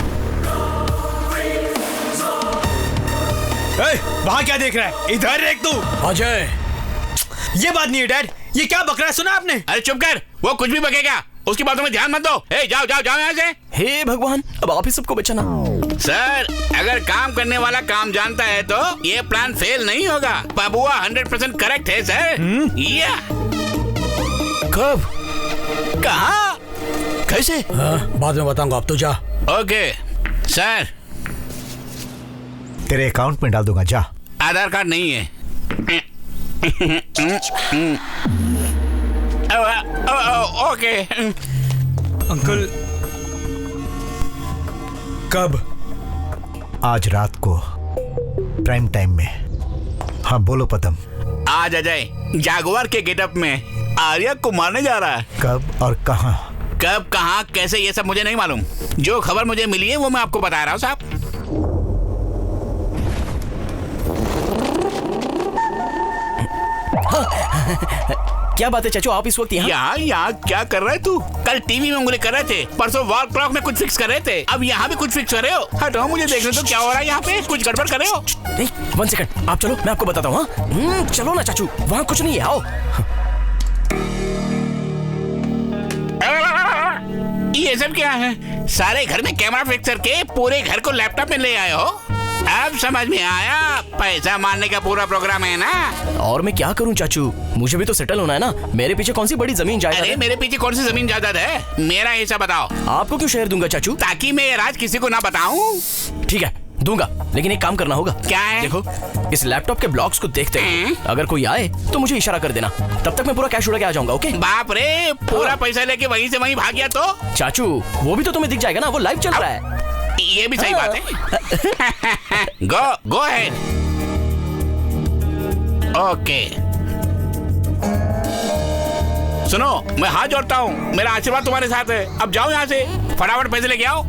वहां क्या देख रहा है? इधर देख तू। अजय, ये बात नहीं है डैड, ये क्या बक रहा है? सुना आपने? अरे चुप कर, वो कुछ भी बकेगा, उसकी बातों में ध्यान मत दो। जाओ जाओ जाओ यहाँ से। हे भगवान, अब आप ही सबको बचाना। सर, अगर काम करने वाला काम जानता है तो ये प्लान फेल नहीं होगा। बबुआ 100% करेक्ट है सर। या कब? कहाँ? कैसे? बाद में बताऊंगा, अब तो जा। Okay sir. तेरे अकाउंट में डाल दूंगा, जा। आधार कार्ड नहीं है। ओके अंकल, कब? आज रात को प्राइम टाइम में। हाँ बोलो पदम। आज अजय जागवार के गेटअप में आर्या को मारने जा रहा है। कब और कहाँ? कब, कहाँ, कैसे, ये सब मुझे नहीं मालूम। जो खबर मुझे मिली है वो मैं आपको बता रहा हूँ साहब। क्या बात है चाचू, आप इस वक्त यहाँ क्या कर रहे तू? कल टीवी में उंगली कर रहे थे, परसों वॉल क्लॉक में कुछ फिक्स कर रहे थे, अब यहाँ भी कुछ फिक्स कर रहे हो? हटो, मुझे देखने तो क्या हो रहा है यहाँ पे। कुछ गड़बड़ कर रहे हो? नहीं, 1 सेकंड, आप चलो, मैं आपको बताता हूँ। चलो ना चाचू, वहाँ कुछ नहीं है, आओ। ये सब क्या है? सारे घर में कैमरा फिक्स करके पूरे घर को लैपटॉप में ले आए हो? अब समझ में आया, पैसा मारने का पूरा प्रोग्राम है ना? और मैं क्या करूं चाचू, मुझे भी तो सेटल होना है ना। मेरे पीछे कौन सी बड़ी जमीन जायदाद है? अरे मेरे पीछे कौन सी जमीन जायदाद है? मेरा हिस्सा बताओ। आपको क्यों शेयर दूंगा चाचू? ताकि मैं ये राज किसी को ना बताऊं। ठीक है, दूंगा, लेकिन एक काम करना होगा। क्या है? देखो, इस लैपटॉप के ब्लॉक्स को देखते अगर कोई आए तो मुझे इशारा कर देना, तब तक मैं पूरा कैश उड़ा के आ जाऊंगा। ओके? बाप रे, पूरा पैसा लेके वहीं से वहीं भाग गया तो? चाचू, वो भी तो तुम्हें दिख जाएगा ना, वो लाइव चल रहा है। ये भी सही बात है। Go ahead. ओके, सुनो, मैं हाथ जोड़ता हूँ, मेरा आशीर्वाद तुम्हारे साथ है। अब जाओ यहाँ से, फटाफट पैसे लेके आओ।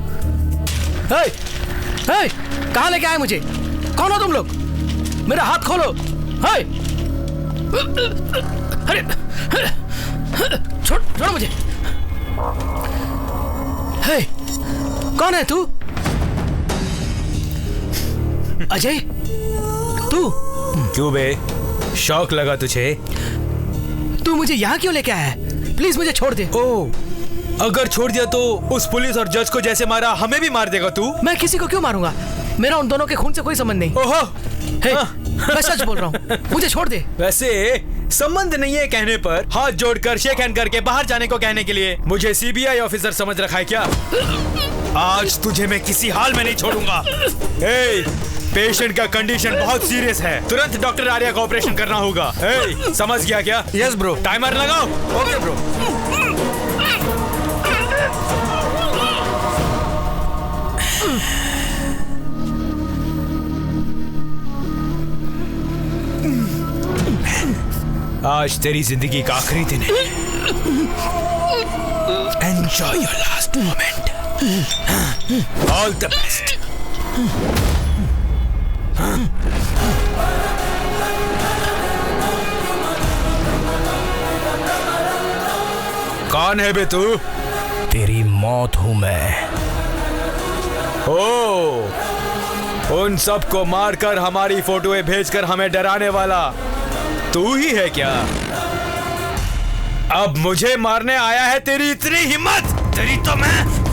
कहाँ लेके आए मुझे? कौन हो तुम लोग? मेरा हाथ खोलो। अरे छोड़ो मुझे। कौन है तू? अजय, तू? क्यों बे, शौक लगा तुझे? तू मुझे यहाँ क्यों लेके आया है? प्लीज मुझे छोड़ दे। ओह, अगर छोड़ दिया तो उस पुलिस और जज को जैसे मारा हमें भी मार देगा तू? मैं किसी को क्यों मारूंगा? मेरा उन दोनों के खून से कोई संबंध नहीं। ओहो, मैं सच बोल रहा हूँ, मुझे छोड़ दे। वैसे संबंध नहीं है कहने पर हाथ जोड़कर शेक हैंड करके बाहर जाने को कहने के लिए मुझे सीबीआई ऑफिसर समझ रखा है क्या? आज तुझे मैं किसी हाल में नहीं छोड़ूंगा। पेशेंट का कंडीशन बहुत सीरियस है, तुरंत डॉक्टर आर्या का ऑपरेशन करना होगा। समझ गया क्या? Yes bro. टाइमर लगाओ। Okay bro. आज तेरी जिंदगी का आखिरी दिन है। Enjoy your last moment. All the best. कौन है बे तू? तेरी मौत हूं मैं। उन सबको मारकर हमारी फोटोएं भेजकर हमें डराने वाला तू ही है क्या? अब मुझे मारने आया है? तेरी इतनी हिम्मत? तेरी तो मैं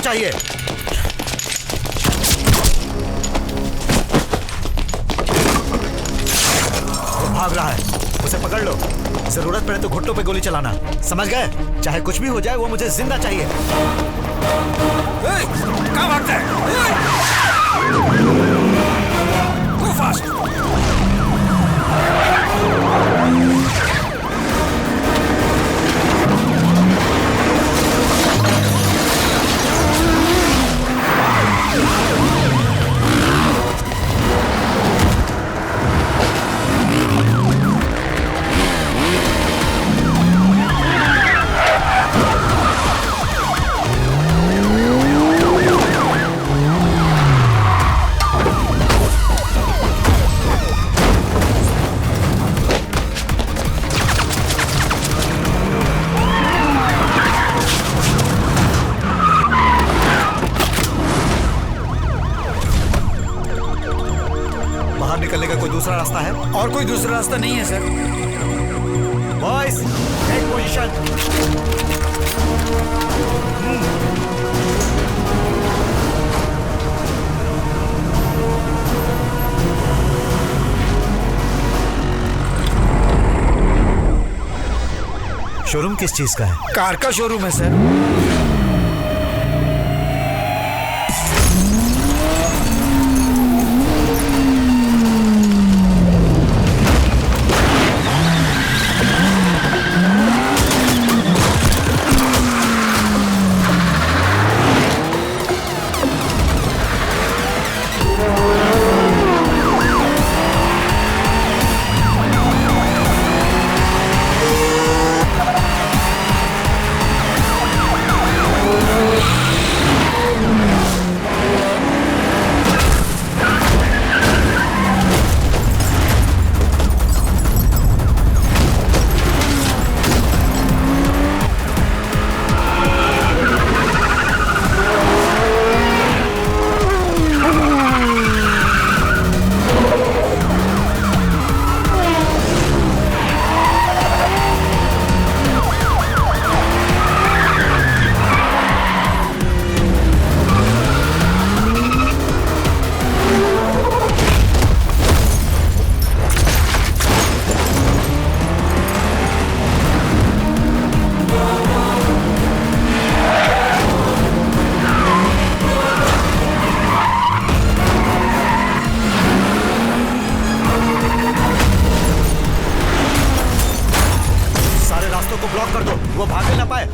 चाहिए। वो भाग रहा है, उसे पकड़ लो। जरूरत पड़े तो घुटनों पे गोली चलाना, समझ गए? चाहे कुछ भी हो जाए, वो मुझे जिंदा चाहिए। कहाँ भागता है? Go fast! निकलने का कोई दूसरा रास्ता है? और कोई दूसरा रास्ता नहीं है सर। Boys, take position. शोरूम किस चीज का है? कार का शोरूम है सर।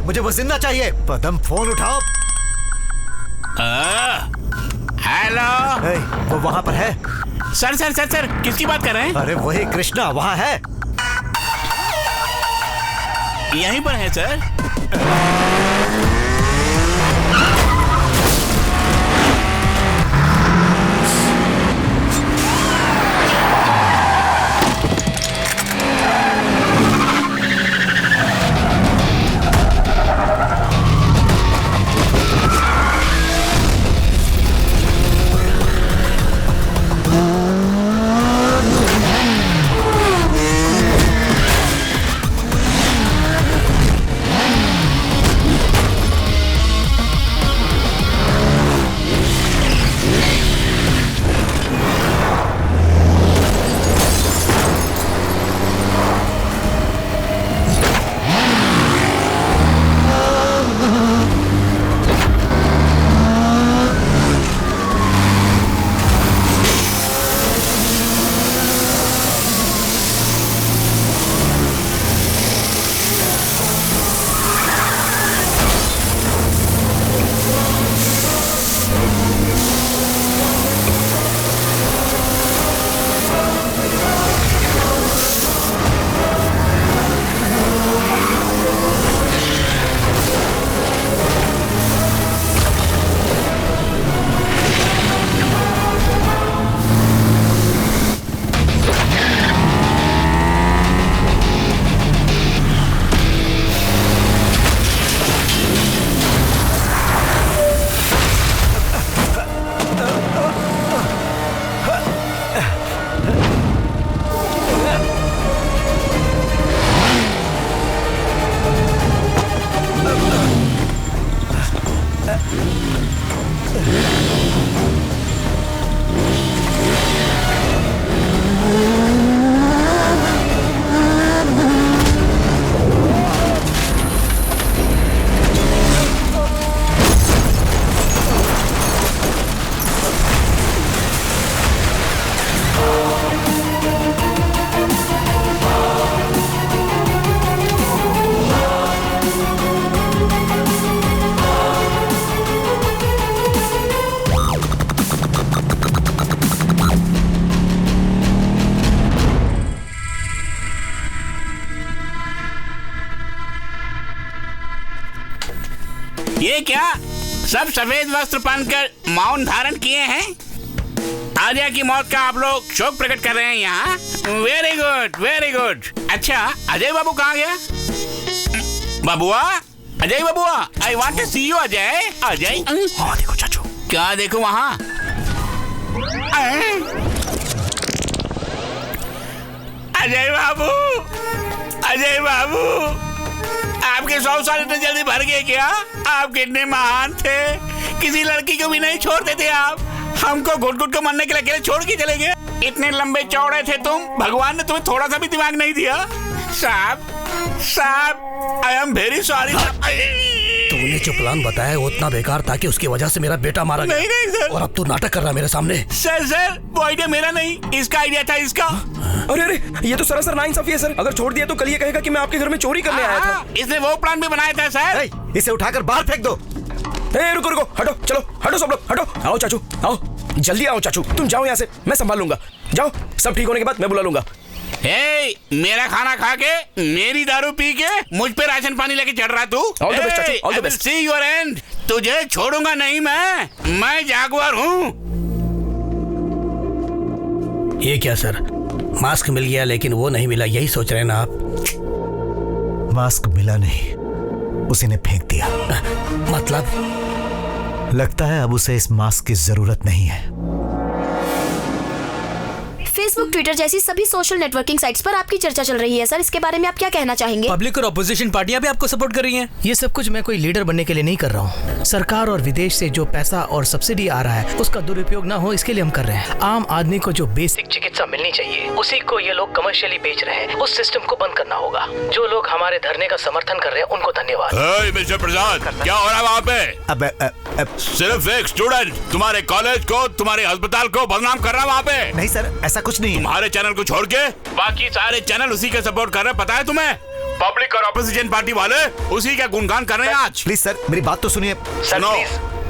मुझे वो जिंदा चाहिए। पदम, फोन उठाओ। हेलो। वो वहाँ पर है। सर सर सर सर किसकी बात कर रहे हैं? अरे वही कृष्णा वहाँ है। यहीं पर है सर। ये क्या सब सफेद वस्त्र पहनकर मौन धारण किए हैं? आर्या की मौत का आप लोग शोक प्रकट कर रहे हैं यहाँ। Very good very good. अच्छा अजय बाबू कहाँ गया? बाबुआ, अजय बाबुआ, I want to see you Ajay. Ajay देखो चाचू। क्या देखो वहाँ? अजय बाबू, अजय बाबू, आपके 100 साल इतने जल्दी भर गए क्या? आप कितने महान थे, किसी लड़की को भी नहीं छोड़ते थे आप। हमको घुट-घुट को मरने के लिए अकेले छोड़ के चले गए। इतने लंबे चौड़े थे तुम, भगवान ने तुम्हें थोड़ा सा भी दिमाग नहीं दिया। साहब, साहब, आई एम वेरी सॉरी। तूने जो प्लान बताया है उतना बेकार था कि उसकी वजह से मेरा बेटा मारा गया। नहीं सर। और अब तू नाटक कर रहा है मेरे सामने। सर, वो आइडिया मेरा नहीं, इसका आइडिया था इसका। अरे ये तो सरासर नाइंसाफी है सर। अगर छोड़ दिया तो कल ये कहेगा कि मैं आपके घर में चोरी करने आया था। इसने वो प्लान भी बनाया था सर। इसे उठाकर बाहर फेंक दो। रुको, हटो, चलो, हटो सब लोग, हटो। आओ चाचू, आओ, जल्दी आओ चाचू, तुम जाओ यहाँ से, मैं संभाल लूंगा। जाओ, सब ठीक होने के बाद मैं बुला लूंगा। मेरा खाना खा के, मेरी दारू पी के मुझ पे राशन पानी लेके चढ़ रहा तू। ऑल द बेस्ट चाचू, all the best. See your and. तुझे छोड़ूंगा नहीं मैं जागवार हूँ। ये क्या सर, मास्क मिल गया लेकिन वो नहीं मिला, यही सोच रहे हैं ना आप? मास्क मिला नहीं, उसी ने फेंक दिया। मतलब? लगता है अब उसे इस मास्क की जरूरत नहीं है। फेसबुक, ट्विटर जैसी सभी सोशल नेटवर्किंग साइट्स पर आपकी चर्चा चल रही है सर, इसके बारे में आप क्या कहना चाहेंगे? पब्लिक और अपोजिशन पार्टियां भी आपको सपोर्ट कर रही हैं। ये सब कुछ मैं कोई लीडर बनने के लिए नहीं कर रहा हूँ। सरकार और विदेश से जो पैसा और सब्सिडी आ रहा है उसका दुरुपयोग ना हो, इसके लिए हम कर रहे हैं। आम आदमी को जो बेसिक चिकित्सा मिलनी चाहिए उसी को ये लोग कमर्शियली बेच रहे हैं। उस सिस्टम को बंद करना होगा। जो लोग हमारे धरने का समर्थन कर रहे हैं उनको धन्यवाद। मिस्टर प्रसाद, क्या हो रहा है वहाँ पे? सिर्फ एक स्टूडेंट तुम्हारे कॉलेज को, तुम्हारे अस्पताल को बदनाम कर रहा है वहाँ पे। नहीं सर, ऐसा कुछ नहीं। तुम्हारे चैनल को छोड़ के बाकी सारे चैनल उसी के सपोर्ट कर रहे हैं, पता है तुम्हें? पब्लिक और ऑपोजिशन पार्टी वाले उसी का गुणगान कर रहे हैं आज। प्लीज सर, मेरी बात तो सुनिए। सुनो,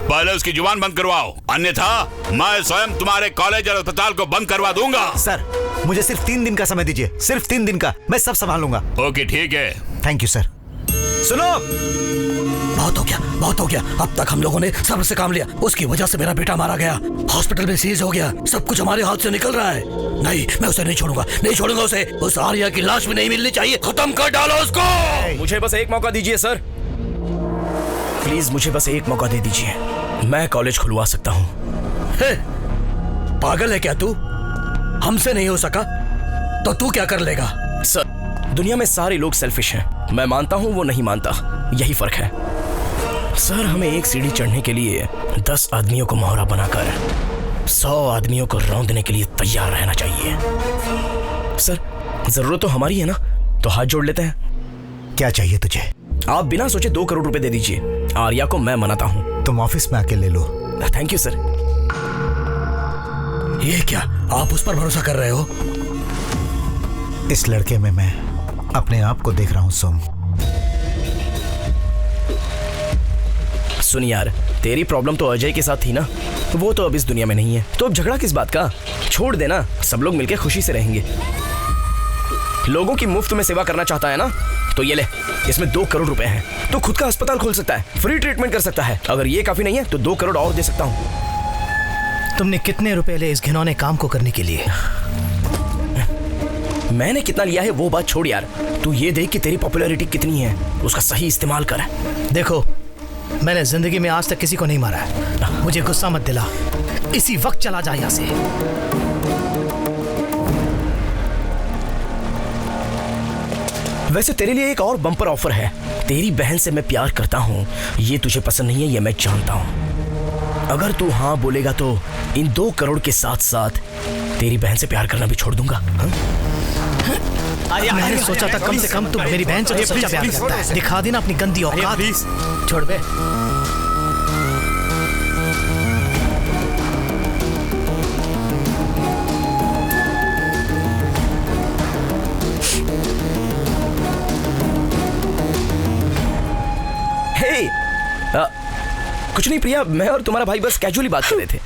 पहले उसकी जुबान बंद करवाओ, अन्यथा मैं स्वयं तुम्हारे कॉलेज और अस्पताल को बंद करवा दूंगा। सर, मुझे सिर्फ 3 दिन का समय दीजिए, सिर्फ 3 दिन का, मैं सब संभाल लूंगा। ओके, ठीक है। Thank you sir. सुनो, बहुत हो गया। अब तक हम लोगों ने सब्र से काम लिया, उसकी वजह से मेरा बेटा मारा गया, हॉस्पिटल में सीज हो गया, सब कुछ हमारे हाथ से निकल रहा है। नहीं, मैं उसे नहीं छोड़ूंगा उसे। उस आर्या की लाश भी नहीं मिलनी चाहिए। खत्म कर डालो उसको। मुझे बस एक मौका दीजिए सर, प्लीज मुझे बस एक मौका दे दीजिए, मैं कॉलेज खुलवा सकता हूँ। पागल है क्या तू? हमसे नहीं हो सका तो तू क्या कर लेगा? सर, दुनिया में सारे लोग सेल्फिश हैं। मैं मानता हूँ, वो नहीं मानता, यही फर्क है। सर, हमें एक सीढ़ी चढ़ने के लिए 10 आदमियों को मोहरा बनाकर 100 आदमियों को रौंदने के लिए तैयार रहना चाहिए। सर, जरूरत तो हमारी है ना, तो हाथ जोड़ लेते हैं। क्या चाहिए तुझे? आप बिना सोचे 2 करोड़ रुपए दे दीजिए। आर्या को मैं मनाता हूँ। तुम ऑफिस में आके ले लो। Thank you sir. ये क्या, आप उस पर भरोसा कर रहे हो? इस लड़के में मैं अपने आप को देख रहा हूँ सोम। सुन यार, तेरी प्रॉब्लम तो अजय के साथ थी ना, वो तो अब इस दुनिया में नहीं है, तो अब झगड़ा किस बात का? छोड़ देना, सब लोग मिलकर खुशी से रहेंगे। लोगों की मुफ्त में सेवा करना चाहता है ना, तो ये ले, इसमें 2 करोड़ रुपए हैं। तो खुद का अस्पताल खोल सकता है, फ्री ट्रीटमेंट कर सकता है। अगर ये काफी नहीं है तो 2 करोड़ और दे सकता हूँ। तुमने कितने रुपए ले इस घिनौने काम को करने के लिए? मैंने कितना लिया है वो बात छोड़ यार, तू ये देख कि तेरी पॉपुलैरिटी कितनी है, उसका सही इस्तेमाल कर। देखो, मैंने जिंदगी में आज तक किसी को नहीं मारा है। मुझे गुस्सा मत दिला, इसी वक्त चला जा यहाँ से। वैसे तेरे लिए एक और बम्पर ऑफर है। तेरी बहन से मैं प्यार करता हूँ, ये तुझे पसंद नहीं है, ये मैं जानता हूँ। अगर तू हाँ बोलेगा तो इन 2 करोड़ के साथ साथ तेरी बहन से प्यार करना भी छोड़ दूंगा। मैंने सोचा था कम से कम तू मेरी बहन से तो सच्चा प्यार करता है। दिखा देना अपनी गंदी औकात। छोड़ बे। कुछ नहीं प्रिया, मैं और तुम्हारा भाई बस कैजुअली बात कर रहे थे।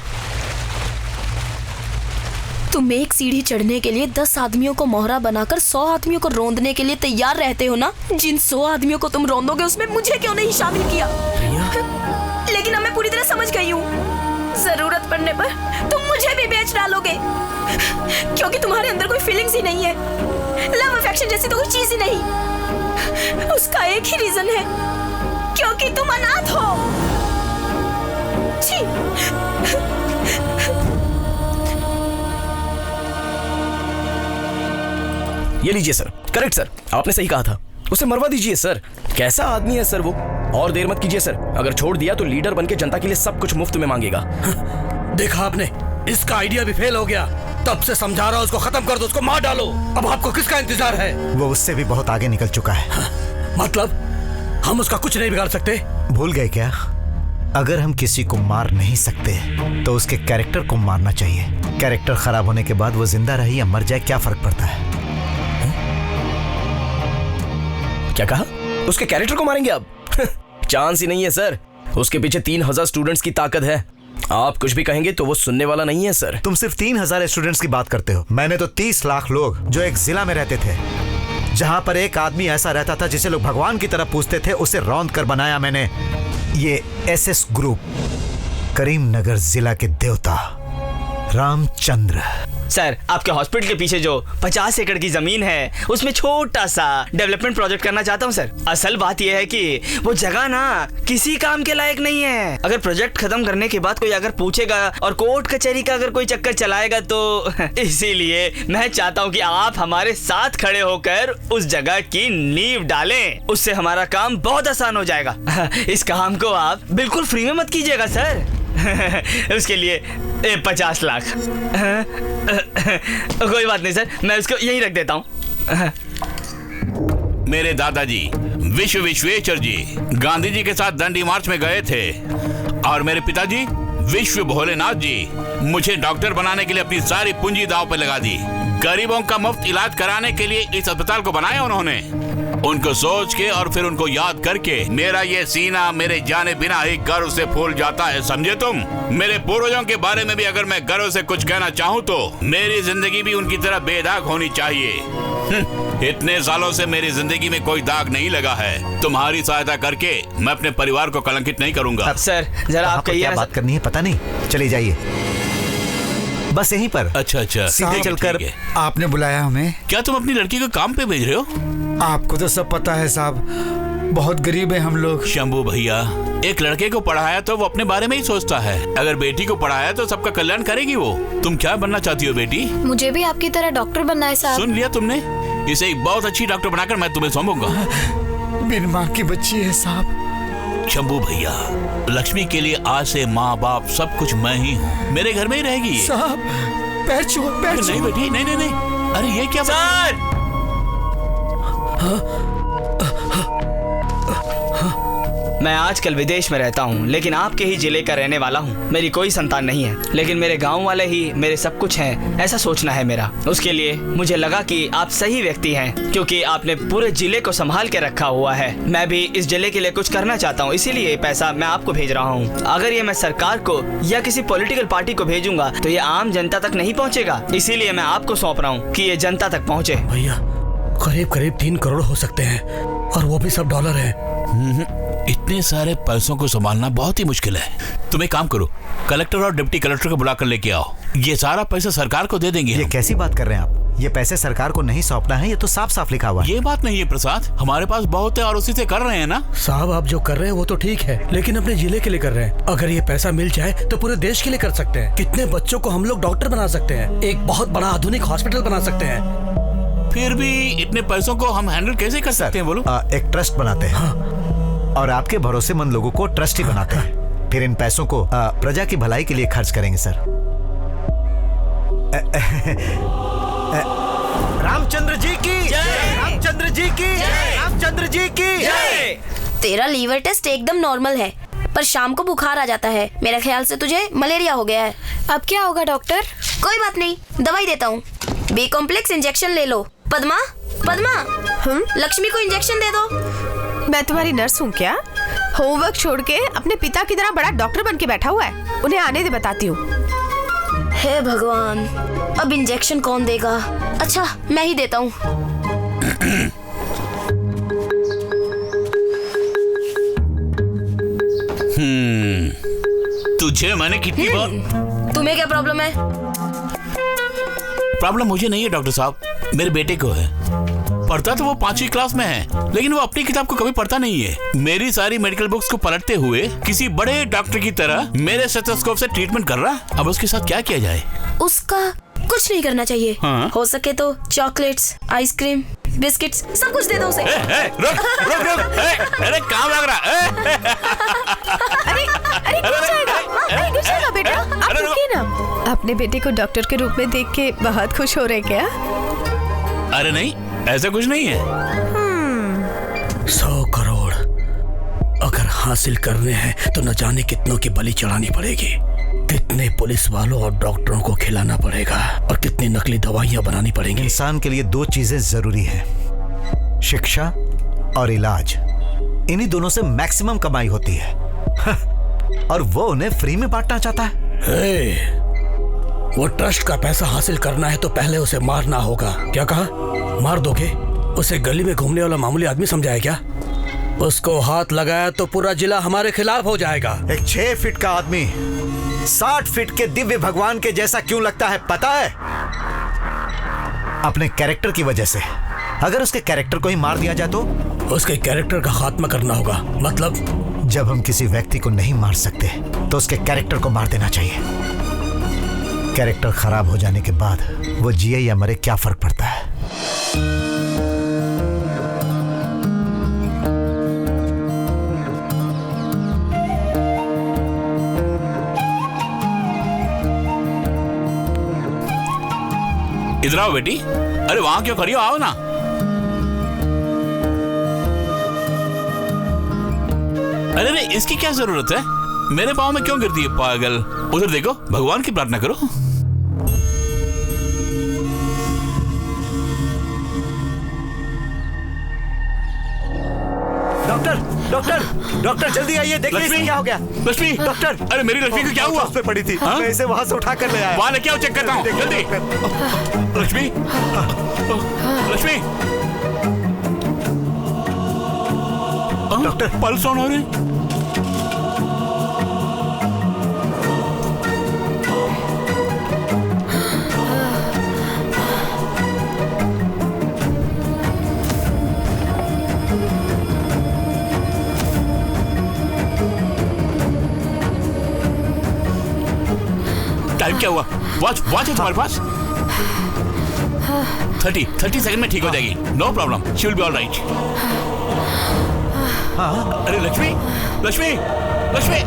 तुम एक सीढ़ी चढ़ने के लिए 10 आदमियों को मोहरा बनाकर 100 आदमियों को रौंदने के लिए तैयार रहते हो ना? जिन 100 आदमियों को तुम रौंदोगे उसमें मुझे क्यों नहीं शामिल किया? लेकिन अब मैं पूरी तरह समझ गई हूँ, जरूरत पड़ने पर तुम मुझे भी बेच डालोगे, क्योंकि तुम्हारे अंदर कोई फीलिंग्स ही नहीं है, लव अफेक्शन जैसी तो कोई चीज ही नहीं। उसका एक ही रीजन है, क्योंकि तुम अनाथ हो। छी। ये लीजिए सर, करेक्ट सर, आपने सही कहा था, उसे मरवा दीजिए सर। कैसा आदमी है सर वो। और देर मत कीजिए सर, अगर छोड़ दिया तो लीडर बनके जनता के लिए सब कुछ मुफ्त में मांगेगा। देखा आपने, इसका आइडिया भी फेल हो गया। तब से समझा रहा हूं, उसको खत्म कर दो, उसको मार डालो। अब आपको किसका इंतजार है? वो उससे भी बहुत आगे निकल चुका है। मतलब हम उसका कुछ नहीं बिगाड़ सकते? भूल गए क्या? अगर हम किसी को मार नहीं सकते तो उसके कैरेक्टर को मारना चाहिए। कैरेक्टर खराब होने के बाद वो जिंदा रहे या मर जाए, क्या फर्क पड़ता है? क्या कहा? उसके कैरेक्टर को मारेंगे अब? चांस ही नहीं है सर। उसके पीछे 3000 स्टूडेंट्स की ताकत है। आप कुछ भी कहेंगे तो वो सुनने वाला नहीं है सर। तुम सिर्फ 3000 स्टूडेंट्स की बात करते हो। मैंने तो 30 लाख लोग जो एक जिला में रहते थे, जहां पर एक आदमी ऐसा रहता था जिसे लोग भगवान की तरह पूछते थे, उसे रौंद कर बनाया मैंने ये एसएस ग्रुप। करीमनगर जिला के देवता रामचंद्र। सर, आपके हॉस्पिटल के पीछे जो 50 एकड़ की जमीन है, उसमें छोटा सा डेवलपमेंट प्रोजेक्ट करना चाहता हूँ सर। असल बात यह है कि वो जगह ना किसी काम के लायक नहीं है। अगर प्रोजेक्ट खत्म करने के बाद कोई अगर पूछेगा और कोर्ट कचहरी का अगर कोई चक्कर चलाएगा तो इसीलिए मैं चाहता हूँ कि आप हमारे साथ खड़े होकर उस जगह की नींव डालें। उससे हमारा काम बहुत आसान हो जाएगा। इस काम को आप बिल्कुल फ्री में मत कीजिएगा सर। उसके लिए 50 लाख। कोई बात नहीं सर, मैं उसको यहीं रख देता हूँ। मेरे दादाजी विश्वेश्वर जी गांधी जी के साथ दंडी मार्च में गए थे और मेरे पिताजी विश्व भोलेनाथ जी मुझे डॉक्टर बनाने के लिए अपनी सारी पूंजी दांव पर लगा दी। गरीबों का मुफ्त इलाज कराने के लिए इस अस्पताल को बनाया उन्होंने। उनको सोच के और फिर उनको याद करके मेरा ये सीना मेरे जाने बिना ही गर्व से फूल जाता है, समझे तुम? मेरे पूर्वजों के बारे में भी अगर मैं गर्व से कुछ कहना चाहूँ तो मेरी जिंदगी भी उनकी तरह बेदाग होनी चाहिए। इतने सालों से मेरी जिंदगी में कोई दाग नहीं लगा है। तुम्हारी सहायता करके मैं अपने परिवार को कलंकित नहीं करूंगा। सर जरा आप कहिए। क्या बात करनी है पता नहीं, चले जाइए बस यहीं पर। अच्छा सीधे चलकर। आपने बुलाया हमें? क्या तुम अपनी लड़की को काम पे भेज रहे हो? आपको तो सब पता है साहब, बहुत गरीब है हम लोग। शंभू भैया, एक लड़के को पढ़ाया तो वो अपने बारे में ही सोचता है, अगर बेटी को पढ़ाया तो सबका कल्याण करेगी वो। तुम क्या बनना चाहती हो बेटी? मुझे भी आपकी तरह डॉक्टर बनना है साहब। सुन लिया तुमने? इसे एक बहुत अच्छी डॉक्टर बनाकर मैं तुम्हें सौंपूंगा। बिन माँ की बच्ची है साहब। शंभू भैया, लक्ष्मी के लिए आज से माँ बाप सब कुछ मैं ही हूँ। मेरे घर में ही रहेगी ये। साहब पैर छुओ, पैर छुओ। नहीं बेटी, नहीं। अरे ये क्या सर? मैं आजकल विदेश में रहता हूँ, लेकिन आपके ही जिले का रहने वाला हूँ। मेरी कोई संतान नहीं है, लेकिन मेरे गांव वाले ही मेरे सब कुछ हैं, ऐसा सोचना है मेरा। उसके लिए मुझे लगा कि आप सही व्यक्ति हैं, क्योंकि आपने पूरे जिले को संभाल के रखा हुआ है। मैं भी इस जिले के लिए कुछ करना चाहता हूँ, इसीलिए ये पैसा मैं आपको भेज रहा हूँ। अगर ये मैं सरकार को या किसी पॉलिटिकल पार्टी को भेजूंगा तो ये आम जनता तक नहीं पहुँचेगा, इसीलिए मैं आपको सौंप रहा हूँ कि ये जनता तक पहुँचे। भैया करीब 3 करोड़ हो सकते हैं, और वो भी सब डॉलर है। इतने सारे पैसों को संभालना बहुत ही मुश्किल है। तुम एक काम करो, कलेक्टर और डिप्टी कलेक्टर को बुला कर लेके आओ। ये सारा पैसा सरकार को दे देंगे। ये कैसी बात कर रहे हैं आप? ये पैसे सरकार को नहीं सौंपना है, ये तो साफ साफ लिखा हुआ है। ये बात नहीं है प्रसाद, हमारे पास बहुत है और उसी से कर रहे हैं ना। साहब आप जो कर रहे हैं वो तो ठीक है, लेकिन अपने जिले के लिए कर रहे हैं। अगर ये पैसा मिल जाए तो पूरे देश के लिए कर सकते हैं। कितने बच्चों को हम लोग डॉक्टर बना सकते हैं, एक बहुत बड़ा आधुनिक हॉस्पिटल बना सकते हैं। फिर भी इतने पैसों को हम हैंडल कैसे कर सकते हैं बोलो? एक ट्रस्ट बनाते हैं और आपके भरोसेमंद लोगों को ट्रस्टी बनाते हैं। फिर इन पैसों को प्रजा की भलाई के लिए खर्च करेंगे सर। रामचंद्र जी की जय, रामचंद्र जी की जय, रामचंद्र जी की जय। तेरा लीवर टेस्ट एकदम नॉर्मल है, पर शाम को बुखार आ जाता है। मेरा ख्याल से तुझे मलेरिया हो गया है। अब क्या होगा डॉक्टर? कोई बात नहीं, दवाई देता हूँ। बी कॉम्प्लेक्स इंजेक्शन ले लो। पद्मा, लक्ष्मी को इंजेक्शन दे दो। मैं तुम्हारी नर्स हूँ क्या? होमवर्क छोड़ के अपने पिता की तरह बड़ा डॉक्टर बन के बैठा हुआ है। उन्हें आने दे, बताती हूँ। हे भगवान, अब इंजेक्शन कौन देगा? अच्छा मैं ही देता हूँ। तुझे मैंने कितनी बार। तुम्हें क्या प्रॉब्लम है? प्रॉब्लम मुझे नहीं है डॉक्टर साहब, मेरे बेटे को है। पढ़ता तो वो 5वीं क्लास में है, लेकिन वो अपनी किताब को कभी पढ़ता नहीं है। मेरी सारी मेडिकल बुक्स को पलटते हुए किसी बड़े डॉक्टर की तरह मेरे स्टेथोस्कोप से ट्रीटमेंट कर रहा है। अब उसके साथ क्या किया जाए? उसका कुछ नहीं करना चाहिए। हाँ? हो सके तो चॉकलेट्स, आइसक्रीम, बिस्किट्स सब कुछ दे दो उसे। रुक रुक रुक, अरे काम लग रहा है। अरे गिर जाएगा, अरे गिर जाएगा बेटा, आप रुकिए ना। अपने बेटे को डॉक्टर के रूप में देख के बहुत खुश हो रहे क्या? अरे नहीं, ऐसा कुछ नहीं है। 100 करोड़ अगर हासिल करने हैं तो न जाने कितनों की बलि चढ़ानी पड़ेगी, कितने पुलिस वालों और डॉक्टरों को खिलाना पड़ेगा और कितनी नकली दवाइयां बनानी पड़ेंगी। इंसान के लिए 2 चीजें जरूरी हैं, शिक्षा और इलाज। इन्हीं दोनों से मैक्सिमम कमाई होती है। और वो उन्हें फ्री में बांटना चाहता है। वो ट्रस्ट का पैसा हासिल करना है तो पहले उसे मारना होगा। क्या कहा? मार दोगे? उसे गली में घूमने वाला मामूली आदमी समझा है क्या? उसको हाथ लगाया तो पूरा जिला हमारे खिलाफ हो जाएगा। एक 6 फीट का आदमी 60 फीट के दिव्य भगवान के जैसा क्यों लगता है पता है? अपने कैरेक्टर की वजह से। अगर उसके कैरेक्टर को ही मार दिया जाए तो? उसके कैरेक्टर का खात्मा करना होगा। मतलब? जब हम किसी व्यक्ति को नहीं मार सकते तो उसके कैरेक्टर को मार देना चाहिए। कैरेक्टर खराब हो जाने के बाद वो जिए या मरे क्या फर्क पड़ता है? इधर आओ बेटी। अरे वहां क्यों खड़ी हो, आओ ना। अरे नहीं, इसकी क्या जरूरत है? मेरे पाँव में क्यों गिरती है पागल? उधर देखो, भगवान की प्रार्थना करो। डॉक्टर डॉक्टर डॉक्टर जल्दी आइए, देखिए इसे क्या हो गया। लक्ष्मी, डॉक्टर, अरे मेरी लक्ष्मी को क्या हुआ? उस पे पड़ी थी। मैं इसे वहां से उठा कर ले आया। वहां लेके आओ, चेक करता हूँ जल्दी। Lakshmi, Lakshmi. Doctor, pulse on हो रहे। टाइम क्या हुआ? वॉच है तुम्हारे पास? 30 सेकंड में ठीक हो जाएगी। No problem, she will be all right. अरे लक्ष्मी, लक्ष्मी, लक्ष्मी,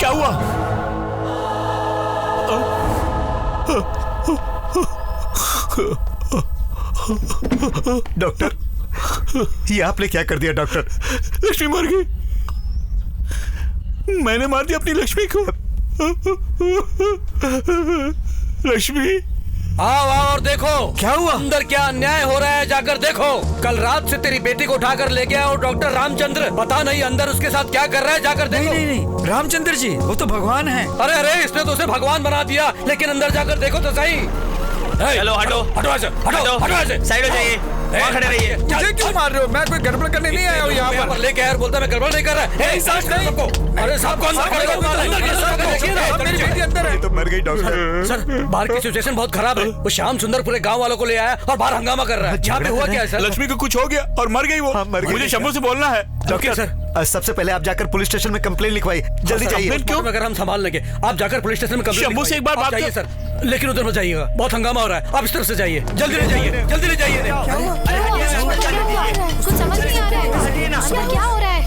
क्या हुआ? डॉक्टर, ये आपने क्या कर दिया डॉक्टर? लक्ष्मी मर गई। मैंने मार दिया अपनी लक्ष्मी को। लक्ष्मी, आओ आओ और देखो क्या हुआ, अंदर क्या अन्याय हो रहा है, जाकर देखो। कल रात से तेरी बेटी को उठाकर ले गया और डॉक्टर रामचंद्र, पता नहीं अंदर उसके साथ क्या कर रहा है, जाकर देखो। नहीं, रामचंद्र जी वो तो भगवान है। अरे अरे, इसने तो उसे भगवान बना दिया, लेकिन अंदर जाकर देखो तो सही। चलो हटो, हटो ऐसे, हटो हटो ऐसे, साइड हो जाइए, वहाँ खड़े रहिए। मुझे क्यों मार रहे हो? मैं कोई गड़बड़ करने नहीं आया हूँ यहाँ पर। लेके आया और बोलता मैं गड़बड़ नहीं कर रहा है। सबको, अरे सबको अंदर ये तो मर गई डॉक्टर। सर, बाहर की सिचुएशन बहुत खराब है। वो श्याम सुंदर पूरे गांव वालों को ले आया और बाहर हंगामा कर रहा है। यहाँ पे हुआ क्या है सर? लक्ष्मी को कुछ हो गया और मर गई वो। मुझे शंभू से बोलना है। डॉक्टर सर, सबसे पहले आप जाकर पुलिस स्टेशन में कंप्लेन लिखवाइए, जल्दी जाइए। क्यों? अगर हम संभाल लेंगे, आप जाकर पुलिस स्टेशन में कंप्लेन शंभू से एक बार बात जाइए सर, लेकिन उधर मत जाइएगा, बहुत हंगामा हो रहा है। आप इस तरफ से जाइए, जल्दी ले जाइए, जल्दी ले जाइए। कुछ समझ नहीं आ रहा है, क्या हो रहा है?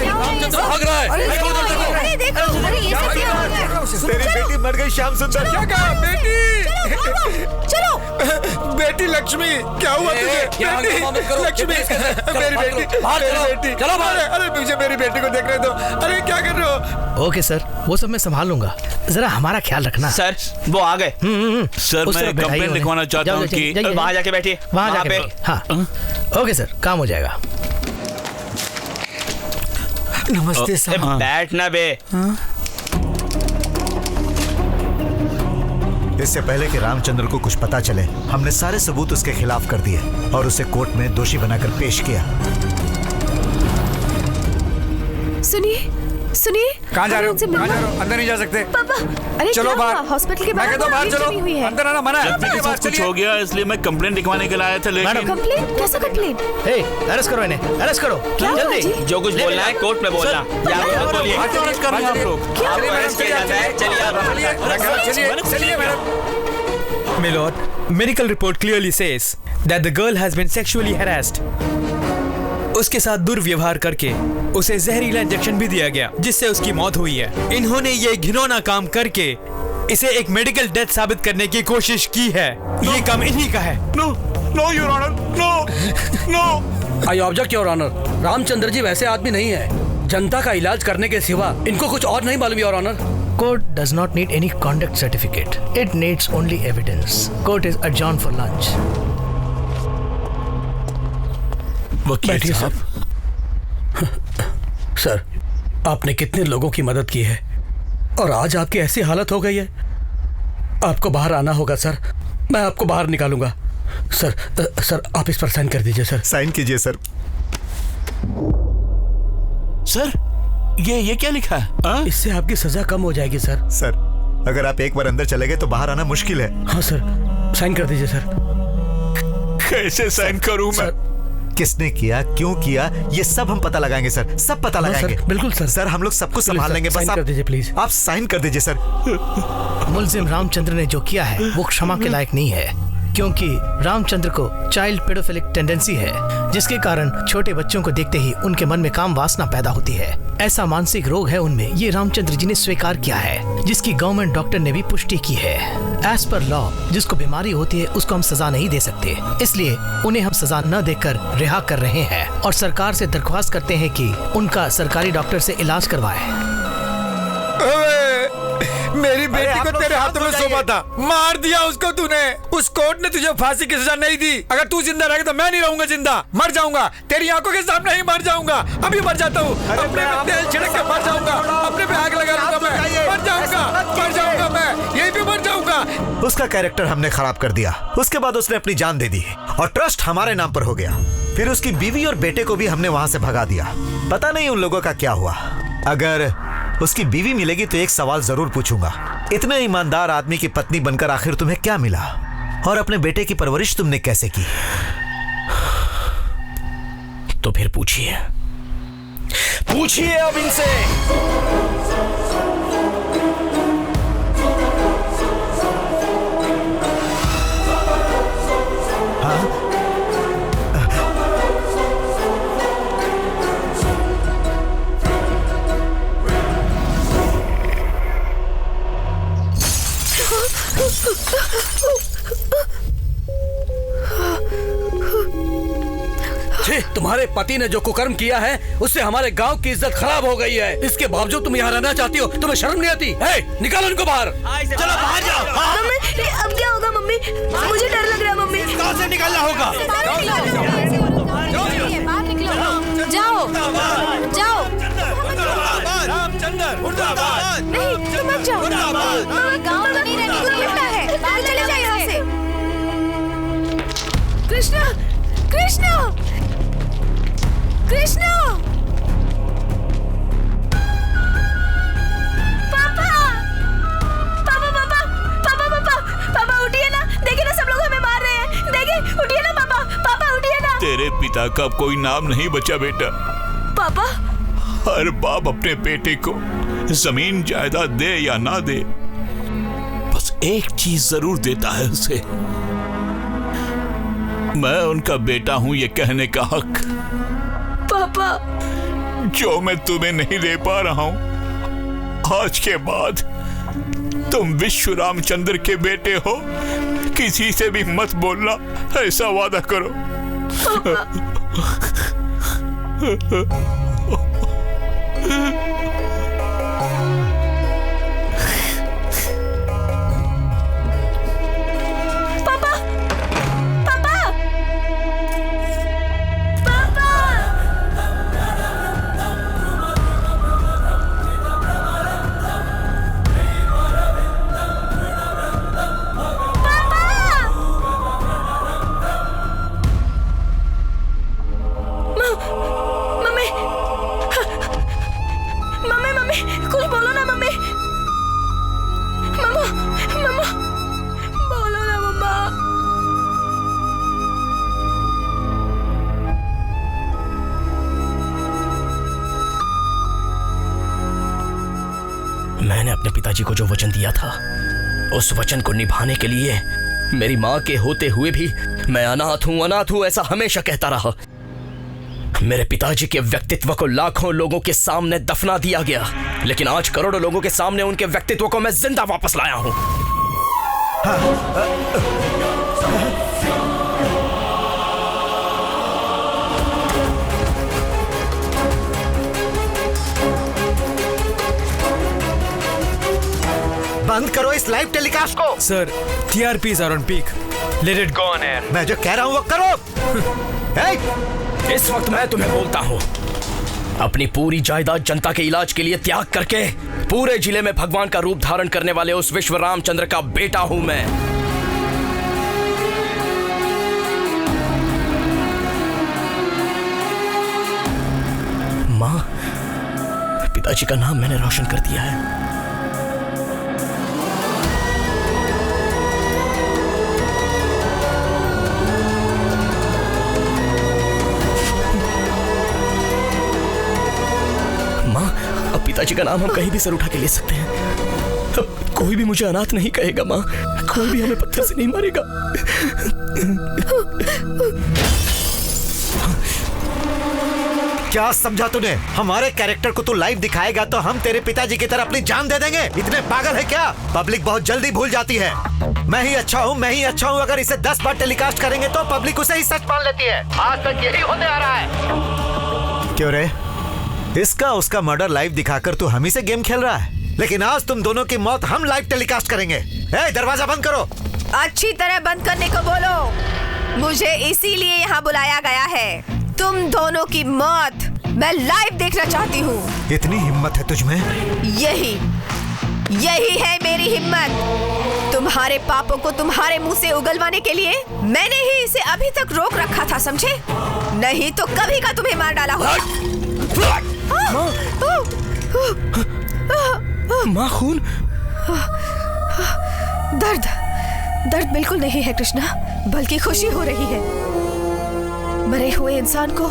रामचंद्र भाग रहा है। अरे देखो, अरे ये सब क्या हो रहा है? तेरी बेटी मर गई श्याम सुंदर। क्या कहा? बेटी, चलो बेटी लक्ष्मी, क्या हुआ तुझे? लक्ष्मी, मेरी बेटी, चलो बाहर। अरे मुझे मेरी बेटी को देख रहे दो। अरे क्या कर रहे हो? ओके सर, वो सब मैं संभाल लूंगा, जरा हमारा ख्याल रखना। सर, वो आ गए। सर, मैं कंप्लेन लिखवाना चाहता हूँ कि वहाँ जाके बैठिए, वहाँ जाके बैठिए। हाँ, ओके सर, काम हो जाएगा। नमस्ते साहब। बैठना बे। इससे पहले कि रामचंद्र को कुछ पता चले, हमने सारे सबूत उसके खिलाफ कर दिए और उसे कोर्ट में दोषी बनाकर पेश किया। सुनिए सुनिए, कहाँ जा रहे हो? उनसे कहाँ मिलना। जा रहे हो? अंदर नहीं जा सकते। पापा अरे चलो क्या बाहर। हुआ? हॉस्पिटल के मैं कहता हूँ बाहर भीड़ जमी हुई चलो, है। अंदर आना मना है। मेरे साथ कुछ हो गया इसलिए मैं कंप्लेंट लिखवाने के लिए आया था, लेकिन कंप्लेन? कैसा कंप्लेन? अरेस्ट करो इन्हें, अरेस्ट करो क्या हुआ जल्दी। जी? जो कुछ बोलना है कोर्ट में बोलना। बोलिए। अरेस्ट कर रहे हैं आप लोग। क्या आपको हुआ? अरेस्ट किया जाता है। चलिए आप चलिए madam. My lord, medical report clearly says that the girl has been sexually harassed. उसके साथ दुर्व्यवहार करके उसे जहरीला इंजेक्शन भी दिया गया, जिससे उसकी मौत हुई है। इन्होंने ये घिनौना काम करके इसे एक मेडिकल डेथ साबित करने की कोशिश की है। ये काम इन्हीं का है। No no your honour, no no. I object your honour. Ramchandra ji वैसे आदमी नहीं है। जनता का इलाज करने के सिवा इनको कुछ और नहीं मालूम your honour. Court does not need any conduct certificate. It needs only evidence. Court is adjourned for lunch. वकील साहब, सर, आपने कितने लोगों की मदद की है और आज आपकी ऐसी हालत हो गई है। आपको बाहर आना होगा सर। मैं आपको बाहर निकालूंगा। सर आप इस पर साइन कर दीजिए सर। साइन कीजिए सर। सर ये क्या लिखा है? इससे आपकी सजा कम हो जाएगी सर। सर, अगर आप एक बार अंदर चले गए तो बाहर आना मुश्किल है। हाँ सर, साइन कर दीजिए सर। कैसे साइन करूं मैं? किसने किया, क्यों किया, ये सब हम पता लगाएंगे सर। सब पता लगाएंगे। सर, बिल्कुल सर। सर हम लोग सब कुछ संभाल सर, लेंगे। बस साइन कर दीजिए प्लीज। आप साइन कर दीजिए सर। मुलजिम रामचंद्र ने जो किया है वो क्षमा के लायक नहीं है, क्योंकि रामचंद्र को चाइल्ड पेडोफिलिक टेंडेंसी है, जिसके कारण छोटे बच्चों को देखते ही उनके मन में काम वासना पैदा होती है। ऐसा मानसिक रोग है उनमें, ये रामचंद्र जी ने स्वीकार किया है, जिसकी गवर्नमेंट डॉक्टर ने भी पुष्टि की है। एज पर लॉ जिसको बीमारी होती है उसको हम सजा नहीं दे सकते, इसलिए उन्हें हम सजा न देकर रिहा कर रहे हैं और सरकार से दरख्वास्त करते हैं कि उनका सरकारी डॉक्टर से इलाज करवाए। मेरी बेटी को तेरे हाथों में सौंपा था, मार दिया उसको तूने। उस कोर्ट ने तुझे फांसी की सजा नहीं दी। अगर तू जिंदा रहेगा तो मैं नहीं रहूंगा जिंदा, मर जाऊंगा। तेरी आंखों के सामने ही मर जाऊंगा। अभी मर जाता हूँ, अपने पे तेल छिड़क के मर जाऊंगा, अपने पे आग लगा लूंगा मैं। मर जाऊंगा मैं, यहीं पे मर जाऊंगा। उसका कैरेक्टर हमने खराब कर दिया। उसके बाद उसने अपनी जान दे दी और ट्रस्ट हमारे नाम पर हो गया। फिर उसकी बीवी और बेटे को भी हमने वहां से भगा दिया। पता नहीं उन लोगों का क्या हुआ। अगर उसकी बीवी मिलेगी तो एक सवाल जरूर पूछूंगा, इतने ईमानदार आदमी की पत्नी बनकर आखिर तुम्हें क्या मिला और अपने बेटे की परवरिश तुमने कैसे की? तो फिर पूछिए अब इनसे। तुम्हारे पति ने जो कुकर्म किया है उससे हमारे गांव की इज्जत खराब हो गई है। इसके बावजूद तुम यहाँ रहना चाहती हो, तुम्हें शर्म नहीं आती? निकालो इनको बाहर। चलो बाहर जाओ। मम्मी, अब क्या होगा मम्मी? मुझे डर लग रहा है मम्मी। कहाँ से निकलना होगा? बाहर निकलो। जाओ जाओ। रामचंद्र मुर्दाबाद। नहीं, तुम मत जाओ। गाँव तो नहीं रहने को मिलता है। बाहर चले चले जाओ यहाँ जाइए। से। कृष्णा, कृष्णा, कृष्णा, पापा, पापा, पापा, पापा, पापा, पापा उठिए ना। देखिए ना, सब लोग हमें मार रहे हैं। देखिए, उठिए ना पापा, पापा उठिए ना। तेरे पिता का अब कोई नाम नहीं बचा बेटा। पापा, हर बाप अपने बेटे को जमीन जायदाद दे या ना दे, बस एक चीज जरूर देता है उसे, मैं उनका बेटा हूं ये कहने का हक। पापा, जो मैं तुम्हें नहीं दे पा रहा हूं, आज के बाद तुम विश्व रामचंद्र के बेटे हो, किसी से भी मत बोलना, ऐसा वादा करो। पापा, पापा, पापा। मम्मी, मैंने अपने पिताजी को जो वचन दिया था, उस वचन को निभाने के लिए मेरी माँ के होते हुए भी मैं अनाथ हूँ ऐसा हमेशा कहता रहा। मेरे पिताजी के व्यक्तित्व को लाखों लोगों के सामने दफना दिया गया, लेकिन आज करोड़ों लोगों के सामने उनके व्यक्तित्व को मैं जिंदा वापस लाया हूँ। बंद करो इस लाइव टेलीकास्ट को। Sir, TRPs are on peak. Let it go on air. मैं जो कह रहा हूँ वो करो। इस वक्त मैं तुम्हें बोलता हूँ, अपनी पूरी जायदाद जनता के इलाज के लिए त्याग करके पूरे जिले में भगवान का रूप धारण करने वाले उस विश्व रामचंद्र का बेटा हूँ मैं। माँ, पिताजी का नाम मैंने रोशन कर दिया है। पिताजी का नाम हम कहीं भी सर उठा के ले सकते हैं। अब कोई भी मुझे अनाथ नहीं कहेगा माँ, कोई भी हमें पत्थर से नहीं मारेगा। क्या समझा तूने? हमारे कैरेक्टर को तू लाइव दिखाएगा तो हम तेरे पिताजी की तरह अपनी जान दे देंगे? इतने पागल है क्या? पब्लिक बहुत जल्दी भूल जाती है। मैं ही अच्छा हूँ। अगर इसे 10 बार टेलीकास्ट करेंगे तो पब्लिक उसे ही सच मान लेती है। आज तक यही होने आ रहा है। क्यों रे? इसका उसका मर्डर लाइव दिखाकर तू हम ही से गेम खेल रहा है, लेकिन आज तुम दोनों की मौत हम लाइव टेलीकास्ट करेंगे। दरवाजा बंद करो। अच्छी तरह बंद करने को बोलो। मुझे इसीलिए यहाँ बुलाया गया है। तुम दोनों की मौत मैं लाइव देखना चाहती हूँ। इतनी हिम्मत है तुझमें? यही है मेरी हिम्मत। तुम्हारे पापों को तुम्हारे मुंह से उगलवाने के लिए मैंने ही इसे अभी तक रोक रखा था, समझे? नहीं तो कभी का तुम्हें मार डाला होगा। माँ, खून? दर्द बिल्कुल नहीं है कृष्णा, बल्कि खुशी हो रही है। मरे हुए इंसान को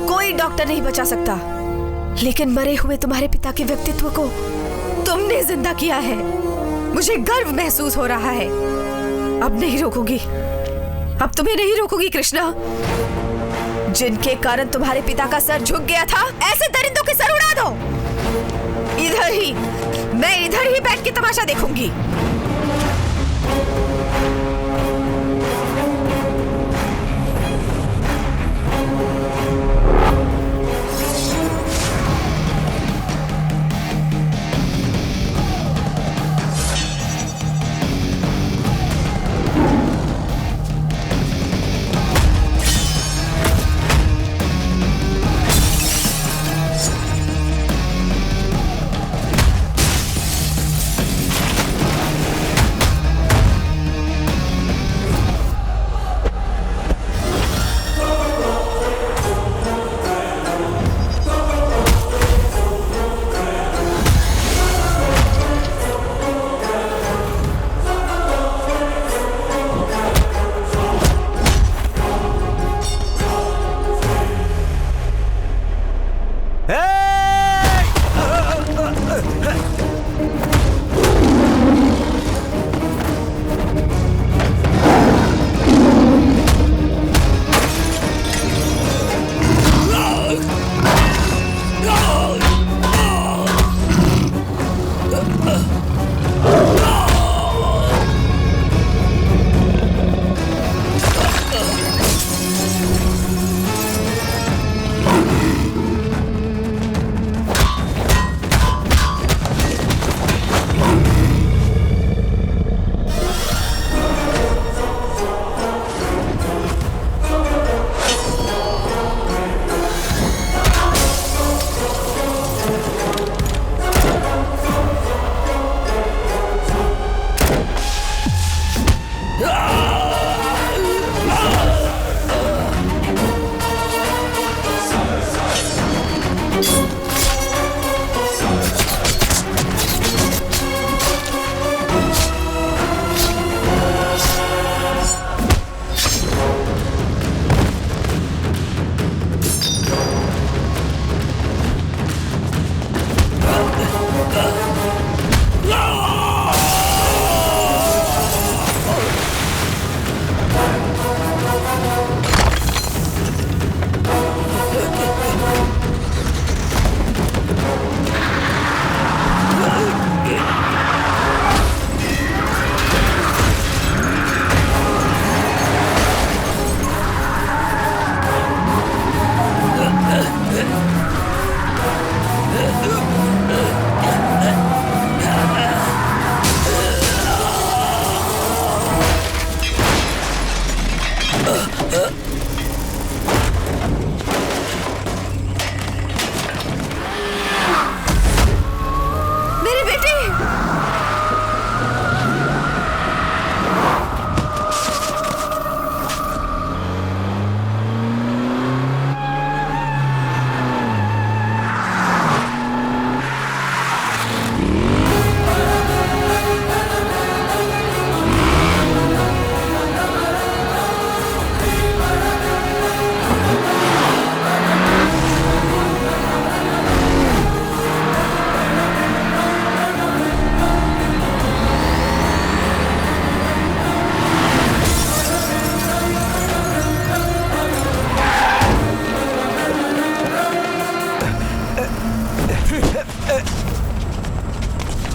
कोई डॉक्टर नहीं बचा सकता, लेकिन मरे हुए तुम्हारे पिता के व्यक्तित्व को तुमने जिंदा किया है। मुझे गर्व महसूस हो रहा है। अब नहीं रोकूंगी, अब तुम्हें नहीं रोकूंगी कृष्णा। जिनके कारण तुम्हारे पिता का सर झुक गया था, ऐसे दरिंदों के सर उड़ा दो। मैं इधर ही बैठ के तमाशा देखूंगी।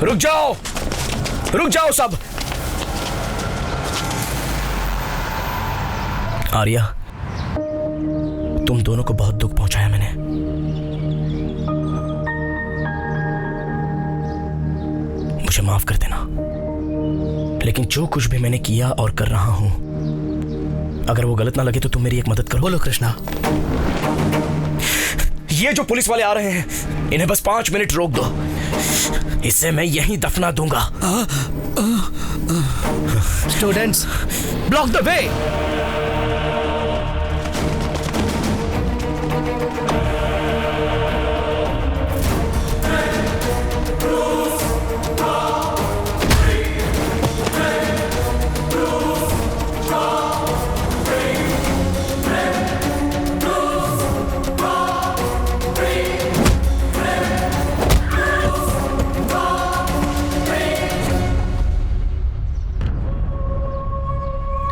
रुक जाओ, रुक जाओ सब। आर्या, तुम दोनों को बहुत दुख पहुंचाया मैंने। मुझे माफ कर देना, लेकिन जो कुछ भी मैंने किया और कर रहा हूं, अगर वो गलत ना लगे तो तुम मेरी एक मदद करो। बोलो कृष्णा। ये जो पुलिस वाले आ रहे हैं, इन्हें बस 5 मिनट रोक दो, इसे मैं यहीं दफना दूंगा। Students, block the way.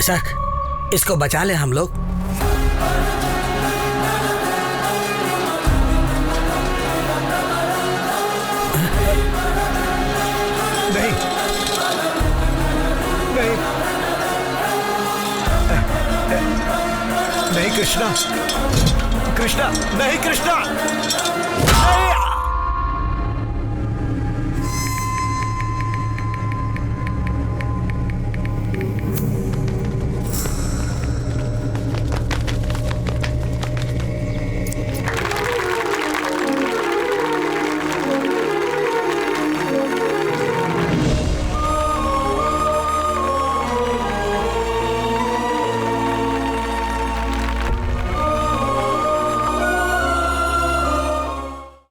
Sir, इसको बचा ले हम लोग। नहीं, नहीं, नहीं कृष्णा, कृष्णा, नहीं कृष्णा।